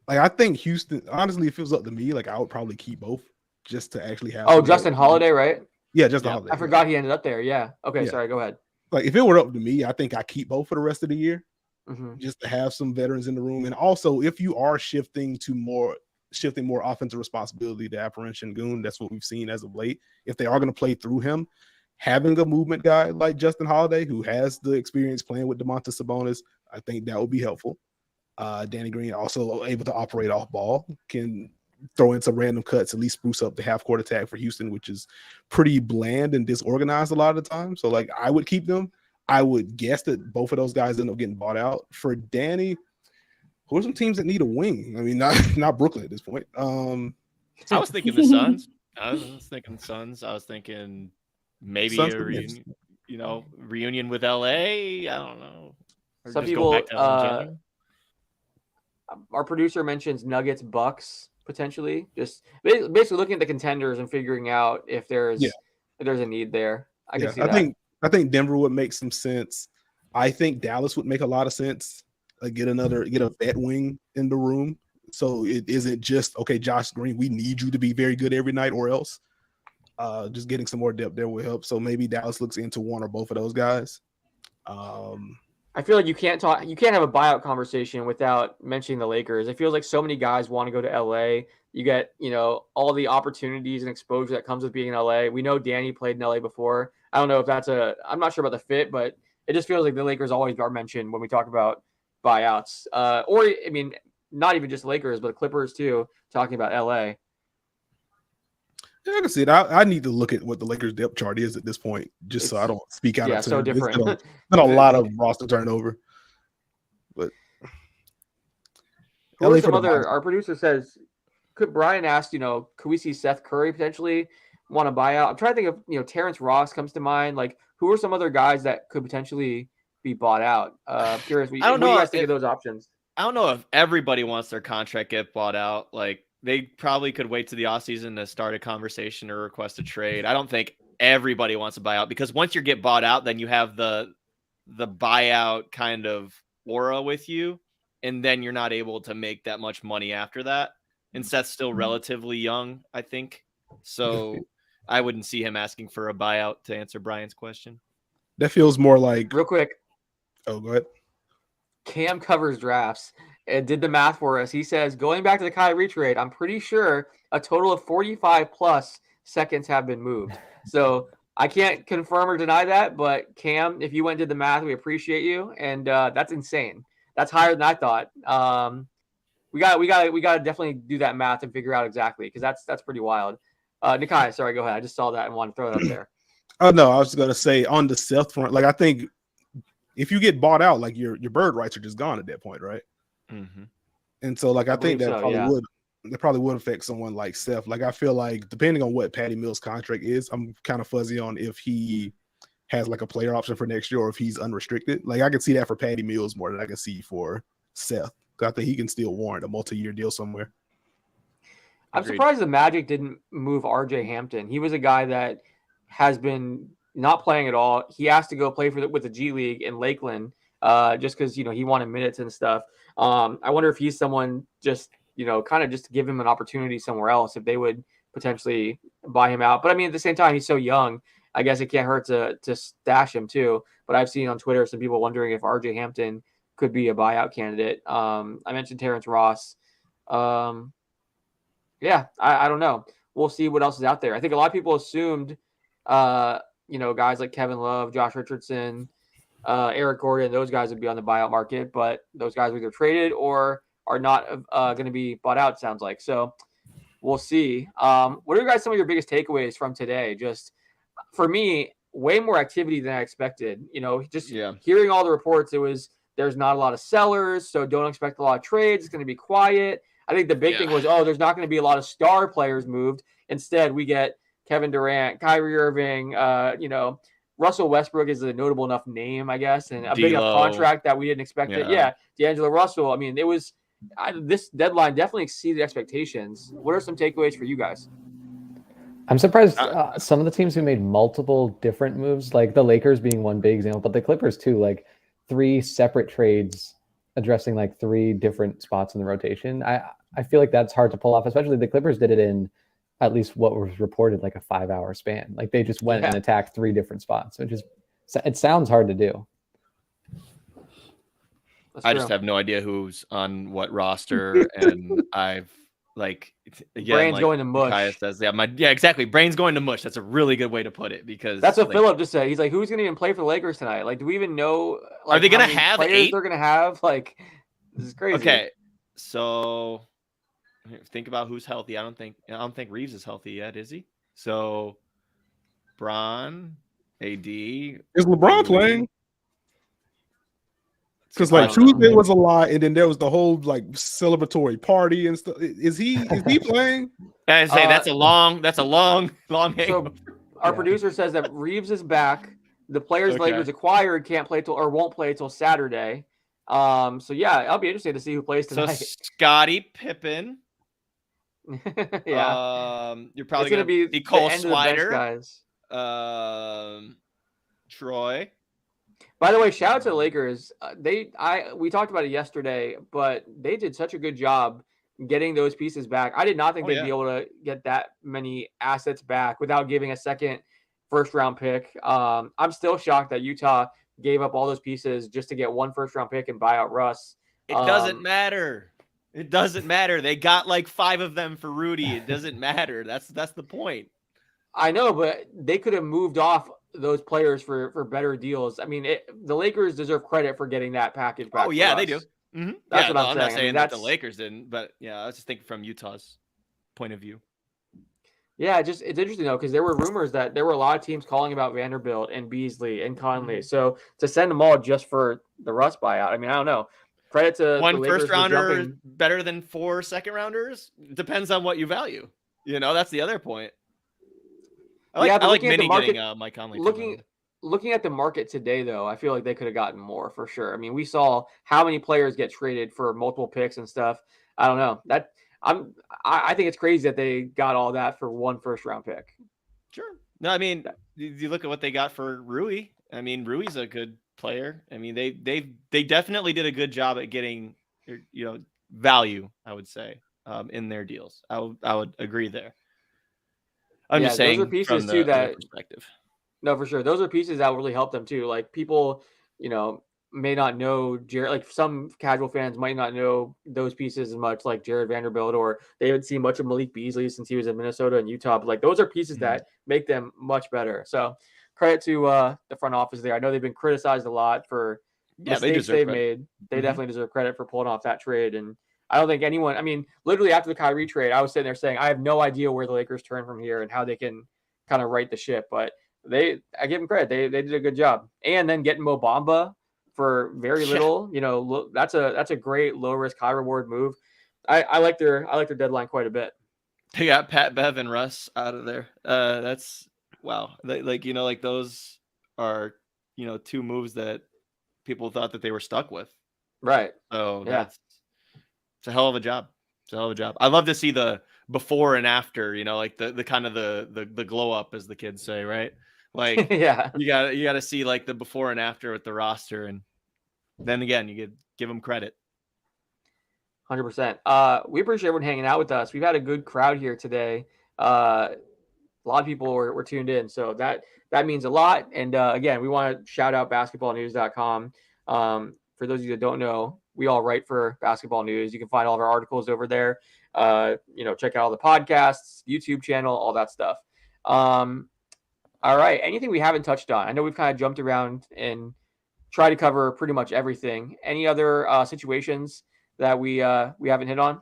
Like, I think Houston, honestly, if it was up to me, like I would probably keep both just to actually have. Oh, Justin Holiday, right? Yeah, Justin Holiday. I forgot he ended up there. Yeah. Okay, sorry, go ahead. Like, if it were up to me, I think I keep both for the rest of the year, just to have some veterans in the room. And also, if you are shifting more offensive responsibility to Alperen Şengün, that's what we've seen as of late. If they are going to play through him, having a movement guy like Justin Holiday, who has the experience playing with Domantas Sabonis, I think that would be helpful. Danny Green also able to operate off ball, can throw in some random cuts, at least spruce up the half court attack for Houston, which is pretty bland and disorganized a lot of the time. So, like, I would keep them. I would guess that both of those guys end up getting bought out. For Danny, who are some teams that need a wing? I mean, not Brooklyn at this point. I was thinking the Suns. I was thinking maybe Suns reunion with LA. I don't know. Or Some just go people, back to LA in general. our producer mentions Nuggets, Bucks potentially. Just basically looking at the contenders and figuring out if there's a need there. I can see that. I think Denver would make some sense. I think Dallas would make a lot of sense. Get a vet wing in the room, so it isn't just okay, Josh Green. We need you to be very good every night, or else. Just getting some more depth there will help. So maybe Dallas looks into one or both of those guys. I feel like you can't have a buyout conversation without mentioning the Lakers. It feels like so many guys want to go to LA. You get, all the opportunities and exposure that comes with being in LA. We know Danny played in LA before. I don't know if I'm not sure about the fit, but it just feels like the Lakers always are mentioned when we talk about buyouts. Not even just the Lakers, but the Clippers too, talking about LA. Yeah, I can see it. I need to look at what the Lakers depth chart is at this point, just so I don't speak out. Yeah, so different. It's been a lot of roster turnover. But our producer says, could Brian ask, could we see Seth Curry potentially want to buy out? I'm trying to think of, Terrence Ross comes to mind. Like, who are some other guys that could potentially be bought out? Curious. What do you guys think of those options? I don't know if everybody wants their contract get bought out. Like, they probably could wait to the offseason to start a conversation or request a trade. I don't think everybody wants to buy out, because once you get bought out, then you have the buyout kind of aura with you, and then you're not able to make that much money after that. And Seth's still relatively young, I think. So I wouldn't see him asking for a buyout, to answer Brian's question. That feels more like... Real quick. Oh, go ahead. Cam covers drafts and did the math for us. He says, going back to the Kyrie trade, I'm pretty sure a total of 45 plus seconds have been moved. So I can't confirm or deny that, but Cam, if you went and did the math, we appreciate you. And that's insane. That's higher than I thought. We got to definitely do that math and figure out exactly, because that's pretty wild. Nekias, sorry, go ahead. I just saw that and wanted to throw it up there. Oh no, I was going to say on the Seth front, like I think if you get bought out, like your bird rights are just gone at that point, right? Mm-hmm. And so, like I think that probably would affect someone like Seth. Like I feel like depending on what Patty Mills' contract is, I'm kind of fuzzy on if he has like a player option for next year or if he's unrestricted. Like I can see that for Patty Mills more than I can see for Seth. I think he can still warrant a multi-year deal somewhere. I'm surprised the Magic didn't move RJ Hampton. He was a guy that has been not playing at all. He asked to go play with the G League in Lakeland just because, he wanted minutes and stuff. I wonder if he's someone just, kind of just to give him an opportunity somewhere else, if they would potentially buy him out. But I mean, at the same time, he's so young. I guess it can't hurt to stash him too. But I've seen on Twitter some people wondering if RJ Hampton could be a buyout candidate. I mentioned Terrence Ross. I don't know. We'll see what else is out there. I think a lot of people assumed, guys like Kevin Love, Josh Richardson, Eric Gordon, those guys would be on the buyout market, but those guys were either traded or are not going to be bought out, sounds like. So we'll see. What are guys some of your biggest takeaways from today? Just for me, way more activity than I expected. Hearing all the reports, there's not a lot of sellers, so don't expect a lot of trades. It's going to be quiet. I think the big thing was, there's not going to be a lot of star players moved. Instead, we get Kevin Durant, Kyrie Irving, Russell Westbrook is a notable enough name, I guess, and a big enough contract that we didn't expect it. Yeah, D'Angelo Russell. I mean, this deadline definitely exceeded expectations. What are some takeaways for you guys? I'm surprised some of the teams who made multiple different moves, like the Lakers being one big example, but the Clippers too, like 3 separate trades addressing like 3 different spots in the rotation. I feel like that's hard to pull off, especially the Clippers did it in at least what was reported like a 5-hour span. Like they just went and attacked 3 different spots. So it sounds hard to do. I just have no idea who's on what roster, and I've brain's going to mush. Says, exactly. Brain's going to mush. That's a really good way to put it, because that's what Philip just said. He's like, who's going to even play for the Lakers tonight? Like, do we even know? Like, are they going to have 8? They're going to have this is crazy. Okay, so think about who's healthy. I don't think Reeves is healthy yet, is he? So, Bron, AD. Is LeBron playing? Because Tuesday was a lot, and then there was the whole celebratory party and stuff. Is he playing? I say that's a long So our producer says that Reeves is back. The players the Lakers acquired can't play till or won't play till Saturday. So yeah, I'll be interested to see who plays tonight. So Scottie Pippen. Yeah. You're probably going to be Cole the Swider. Guys. Troy. By the way, shout out to the Lakers. We talked about it yesterday, but they did such a good job getting those pieces back. I did not think they'd be able to get that many assets back without giving a second first-round pick. I'm still shocked that Utah gave up all those pieces just to get one first-round pick and buy out Russ. It doesn't matter. It doesn't matter. They got like 5 of them for Rudy. It doesn't matter. That's the point. I know, but they could have moved off those players for better deals. I mean, the Lakers deserve credit for getting that package back. Oh, yeah, they do. Mm-hmm. That's what I'm saying. not saying that the Lakers didn't, but yeah, I was just thinking from Utah's point of view. Yeah, it's interesting though, because there were rumors that there were a lot of teams calling about Vanderbilt and Beasley and Conley. Mm-hmm. So to send them all just for the Russ buyout, I mean, I don't know. Credit to one first rounder better than 4 second rounders. Depends on what you value. That's the other point. I like Minnie getting Mike Conley. Looking at the market today, though, I feel like they could have gotten more for sure. I mean, we saw how many players get traded for multiple picks and stuff. I don't know. I think it's crazy that they got all that for one first round pick. Sure. No, I mean, you look at what they got for Rui. I mean, Rui's a good player. I mean, they definitely did a good job at getting value, I would say, in their deals. I would agree there. I'm just saying those are pieces from the too that perspective. No, for sure. Those are pieces that will really help them too. Like people, may not know Jared. Like some casual fans might not know those pieces as much, like Jared Vanderbilt, or they haven't seen much of Malik Beasley since he was in Minnesota and Utah. But like those are pieces that make them much better. So credit to the front office there. I know they've been criticized a lot for mistakes they've made. They definitely deserve credit for pulling off that trade. And I don't think anyone. I mean, literally after the Kyrie trade, I was sitting there saying I have no idea where the Lakers turn from here and how they can kind of right the ship, but I give them credit. They did a good job. And then getting Mo Bamba for very little, that's a great low risk, high reward move. I like their deadline quite a bit. They got Pat Bev and Russ out of there. That's wow. Like those are, 2 moves that people thought that they were stuck with. Right. So it's a hell of a job. It's a hell of a job. I love to see the before and after, like the kind of the glow up, as the kids say, right? Like, you gotta see like the before and after with the roster, and then again, you could give them credit. 100%. We appreciate everyone hanging out with us. We've had a good crowd here today. A lot of people were tuned in, so that means a lot. And again, we want to shout out basketballnews.com. For those of you that don't know, we all write for Basketball News. You can find all of our articles over there. Check out all the podcasts, YouTube channel, all that stuff. All right. Anything we haven't touched on? I know we've kind of jumped around and tried to cover pretty much everything. Any other situations that we haven't hit on?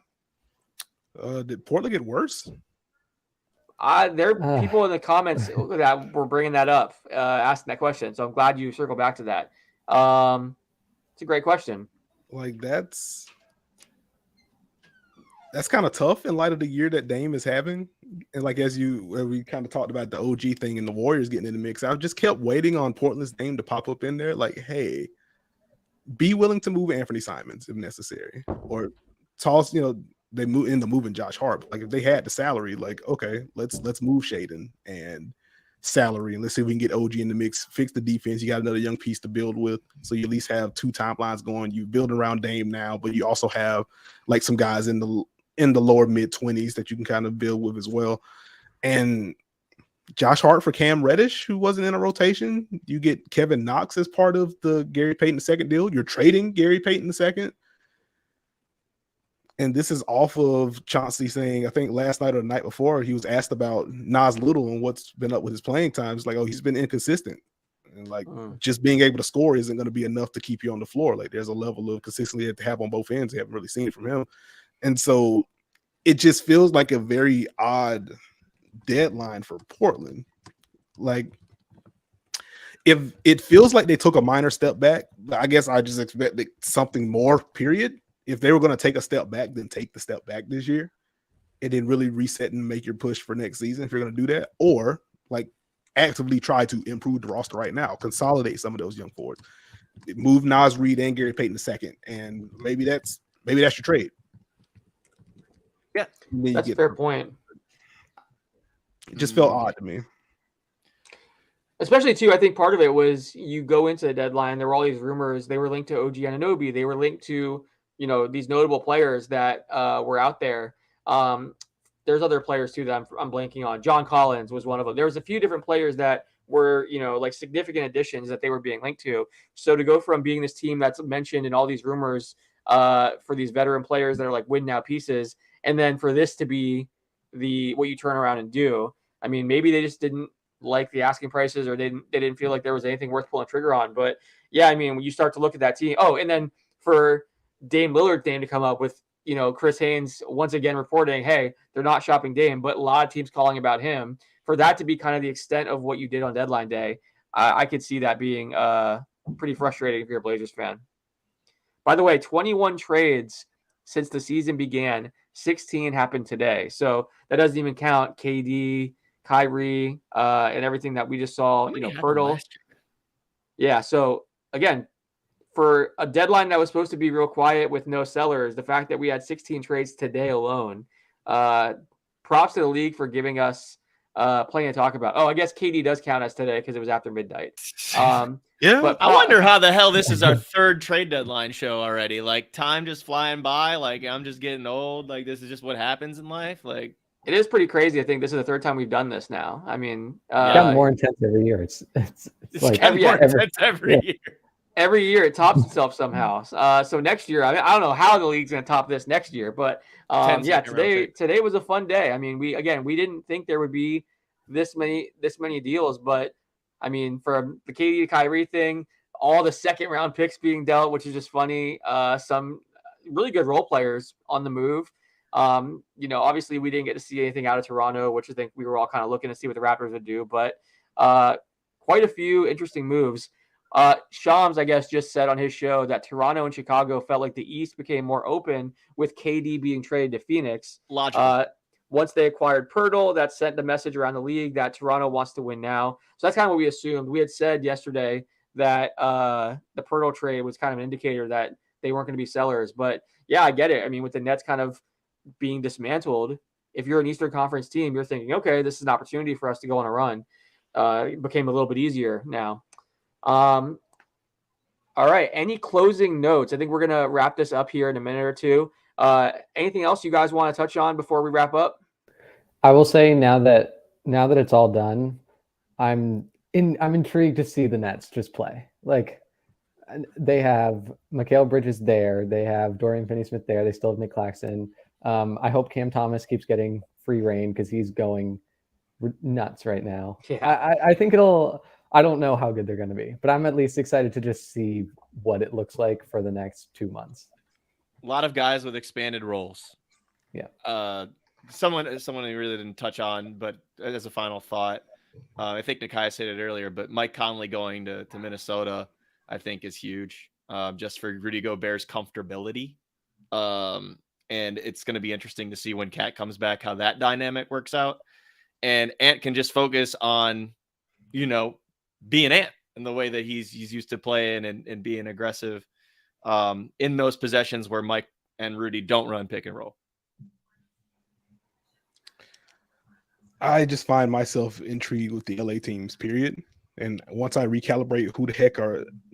Did Portland get worse? There are people in the comments that were bringing that up, asking that question. So I'm glad you circled back to that. It's a great question. Like that's kind of tough in light of the year that Dame is having. And like, we kind of talked about the OG thing and the Warriors getting in the mix. I just kept waiting on Portland's name to pop up in there. Like, hey, be willing to move Anthony Simons if necessary, or toss, they moving Josh Hart. Like if they had the salary, like, okay, let's move Shaden and salary, and let's see if we can get OG in the mix, fix the defense. You got another young piece to build with, so you at least have 2 timelines going. You build around Dame now, but you also have like some guys in the lower mid-20s that you can kind of build with as well. And Josh Hart for Cam Reddish, who wasn't in a rotation. You get Kevin Knox as part of the Gary Payton II deal. You're trading Gary Payton II. And this is off of Chauncey saying, I think last night or the night before, he was asked about Nas Little and what's been up with his playing time. It's like, oh, he's been inconsistent. And like just being able to score isn't going to be enough to keep you on the floor. Like there's a level of consistency that they have on both ends. They haven't really seen it from him. And so it just feels like a very odd deadline for Portland. Like if it feels like they took a minor step back, I guess I just expected something more, period. If they were going to take a step back, then take the step back this year and then really reset and make your push for next season if you're going to do that. Or like actively try to improve the roster right now, consolidate some of those young forwards, move Naz Reid and Gary Payton II, and maybe that's your trade. Yeah, that's a fair point. It just felt odd to me. Especially, too, I think part of it was you go into the deadline, there were all these rumors. They were linked to OG Anunoby. They were linked to, these notable players that were out there. There's other players, too, that I'm blanking on. John Collins was one of them. There was a few different players that were, like significant additions that they were being linked to. So to go from being this team that's mentioned in all these rumors for these veteran players that are like win now pieces, and then for this to be what you turn around and do, I mean, maybe they just didn't like the asking prices, or they didn't feel like there was anything worth pulling trigger on. But yeah, I mean, when you start to look at that team, and then for Dame Lillard's name to come up with, Chris Haynes once again reporting, hey, they're not shopping Dame, but a lot of teams calling about him, for that to be kind of the extent of what you did on deadline day, I could see that being pretty frustrating if you're a Blazers fan. By the way, 21 trades since the season began, 16 happened today. So that doesn't even count KD, Kyrie, and everything that we just saw, Pirtle. Yeah. So again, for a deadline that was supposed to be real quiet with no sellers, the fact that we had 16 trades today alone, props to the league for giving us plenty to talk about. I guess KD does count as today because it was after midnight. Yeah. But I wonder how the hell this is our third trade deadline show already. Like, time just flying by. Like, I'm just getting old. Like, this is just what happens in life. Like, it is pretty crazy. I think this is the third time we've done this now. I mean, it's gotten more intense every year. It's like every year. Every year it tops itself somehow. So next year, I don't know how the league's going to top this next year, but today was a fun day. I mean, we didn't think there would be this many deals, but I mean, for the KD to Kyrie thing, all the second round picks being dealt, which is just funny. Some really good role players on the move. Obviously we didn't get to see anything out of Toronto, which I think we were all kind of looking to see what the Raptors would do, but quite a few interesting moves. Shams, I guess, just said on his show that Toronto and Chicago felt like the East became more open with KD being traded to Phoenix. Logical. Once they acquired Pirtle, that sent the message around the league that Toronto wants to win now. So that's kind of what we assumed. We had said yesterday that the Pirtle trade was kind of an indicator that they weren't going to be sellers. But yeah, I get it. I mean, with the Nets kind of being dismantled, if you're an Eastern Conference team, you're thinking, okay, this is an opportunity for us to go on a run. It became a little bit easier now. All right. Any closing notes? I think we're going to wrap this up here in a minute or two. Anything else you guys want to touch on before we wrap up? I will say now that it's all done, I'm intrigued to see the Nets just play. Like, they have Mikal Bridges there. They have Dorian Finney-Smith there. They still have Nick Claxton. I hope Cam Thomas keeps getting free reign because he's going nuts right now. Yeah. I think I don't know how good they're going to be, but I'm at least excited to just see what it looks like for the next 2 months. A lot of guys with expanded roles. Yeah. Someone we really didn't touch on, but as a final thought, I think Nekias said it earlier, but Mike Conley going to Minnesota, I think, is huge, just for Rudy Gobert's comfortability. And it's going to be interesting to see when Cat comes back, how that dynamic works out. And Ant can just focus on, being Ant in the way that he's used to playing and being aggressive in those possessions where Mike and Rudy don't run pick and roll. I just find myself intrigued with the LA teams, period. And once I recalibrate who the heck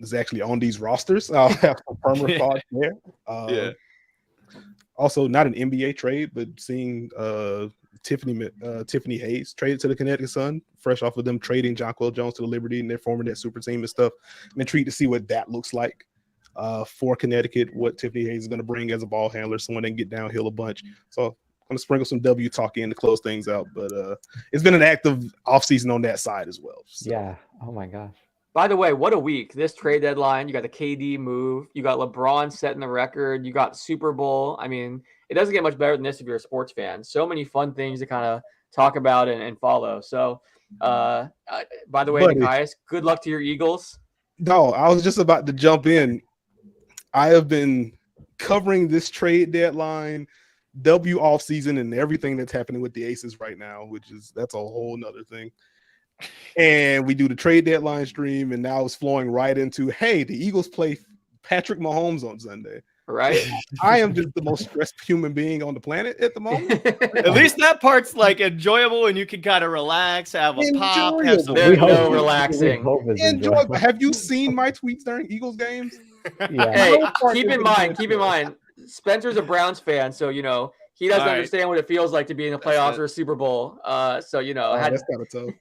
is actually on these rosters, I'll have some firmer thoughts there. Also, not an NBA trade, but seeing Tiffany Hayes traded to the Connecticut Sun, fresh off of them trading Jonquel Jones to the Liberty and they're forming that super team and stuff. I'm intrigued to see what that looks like for Connecticut, what Tiffany Hayes is going to bring as a ball handler, someone that can get downhill a bunch. So I'm going to sprinkle some W talk in to close things out. But it's been an active offseason on that side as well. So. Yeah. Oh, my gosh. By the way, what a week. This trade deadline, you got the KD move. You got LeBron setting the record. You got Super Bowl. I mean, it doesn't get much better than this if you're a sports fan. So many fun things to kind of talk about and follow. So, by the way, Nekias, good luck to your Eagles. No, I was just about to jump in. I have been covering this trade deadline, W off season, and everything that's happening with the Aces right now, that's a whole nother thing. And we do the trade deadline stream, and now it's flowing right into, hey, the Eagles play Patrick Mahomes on Sunday. Right? I am just the most stressed human being on the planet at the moment. At least that part's like enjoyable, and you can kind of relax, have a pop, have some. There's We no hope- relaxing. we hope it's Enjoy. enjoyable. Have you seen my tweets during Eagles games? Yeah. Hey, No part keep is in mind, Spencer's a Browns fan, so he doesn't All right. understand what it feels like to be in the That's playoffs it. or a Super Bowl. I had That's kind of tough.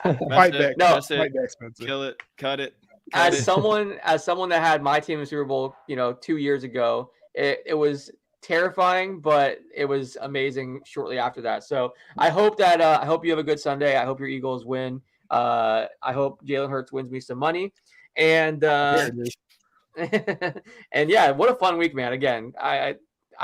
That's Fight it. back. No. That's it. Fight back, Spencer. Kill it. Cut it. as someone that had my team in the Super Bowl, 2 years ago, it was terrifying, but it was amazing shortly after that. So I hope that I hope you have a good Sunday. I hope your Eagles win. I hope Jalen Hurts wins me some money. And and yeah, what a fun week, man. Again, I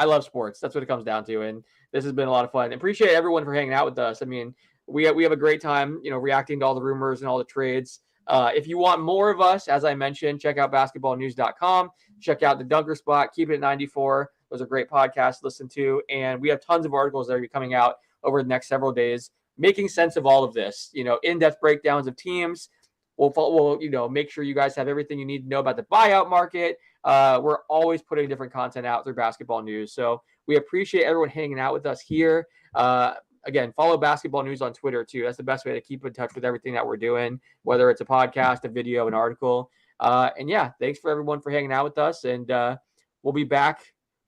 love sports. That's what it comes down to. And this has been a lot of fun. Appreciate everyone for hanging out with us. I mean, we have a great time, reacting to all the rumors and all the trades. If you want more of us, as I mentioned, check out basketballnews.com. Check out the Dunker Spot. Keep It at 94. Those are great podcasts to listen to. And we have tons of articles that are coming out over the next several days, making sense of all of this, in-depth breakdowns of teams. We'll make sure you guys have everything you need to know about the buyout market. We're always putting different content out through Basketball News. So we appreciate everyone hanging out with us here. Again, follow Basketball News on Twitter too. That's the best way to keep in touch with everything that we're doing, whether it's a podcast, a video, an article. And yeah, thanks for everyone for hanging out with us. And we'll be back,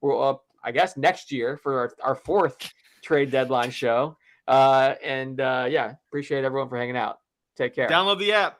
I guess, next year for our fourth trade deadline show. Yeah, appreciate everyone for hanging out. Take care. Download the app.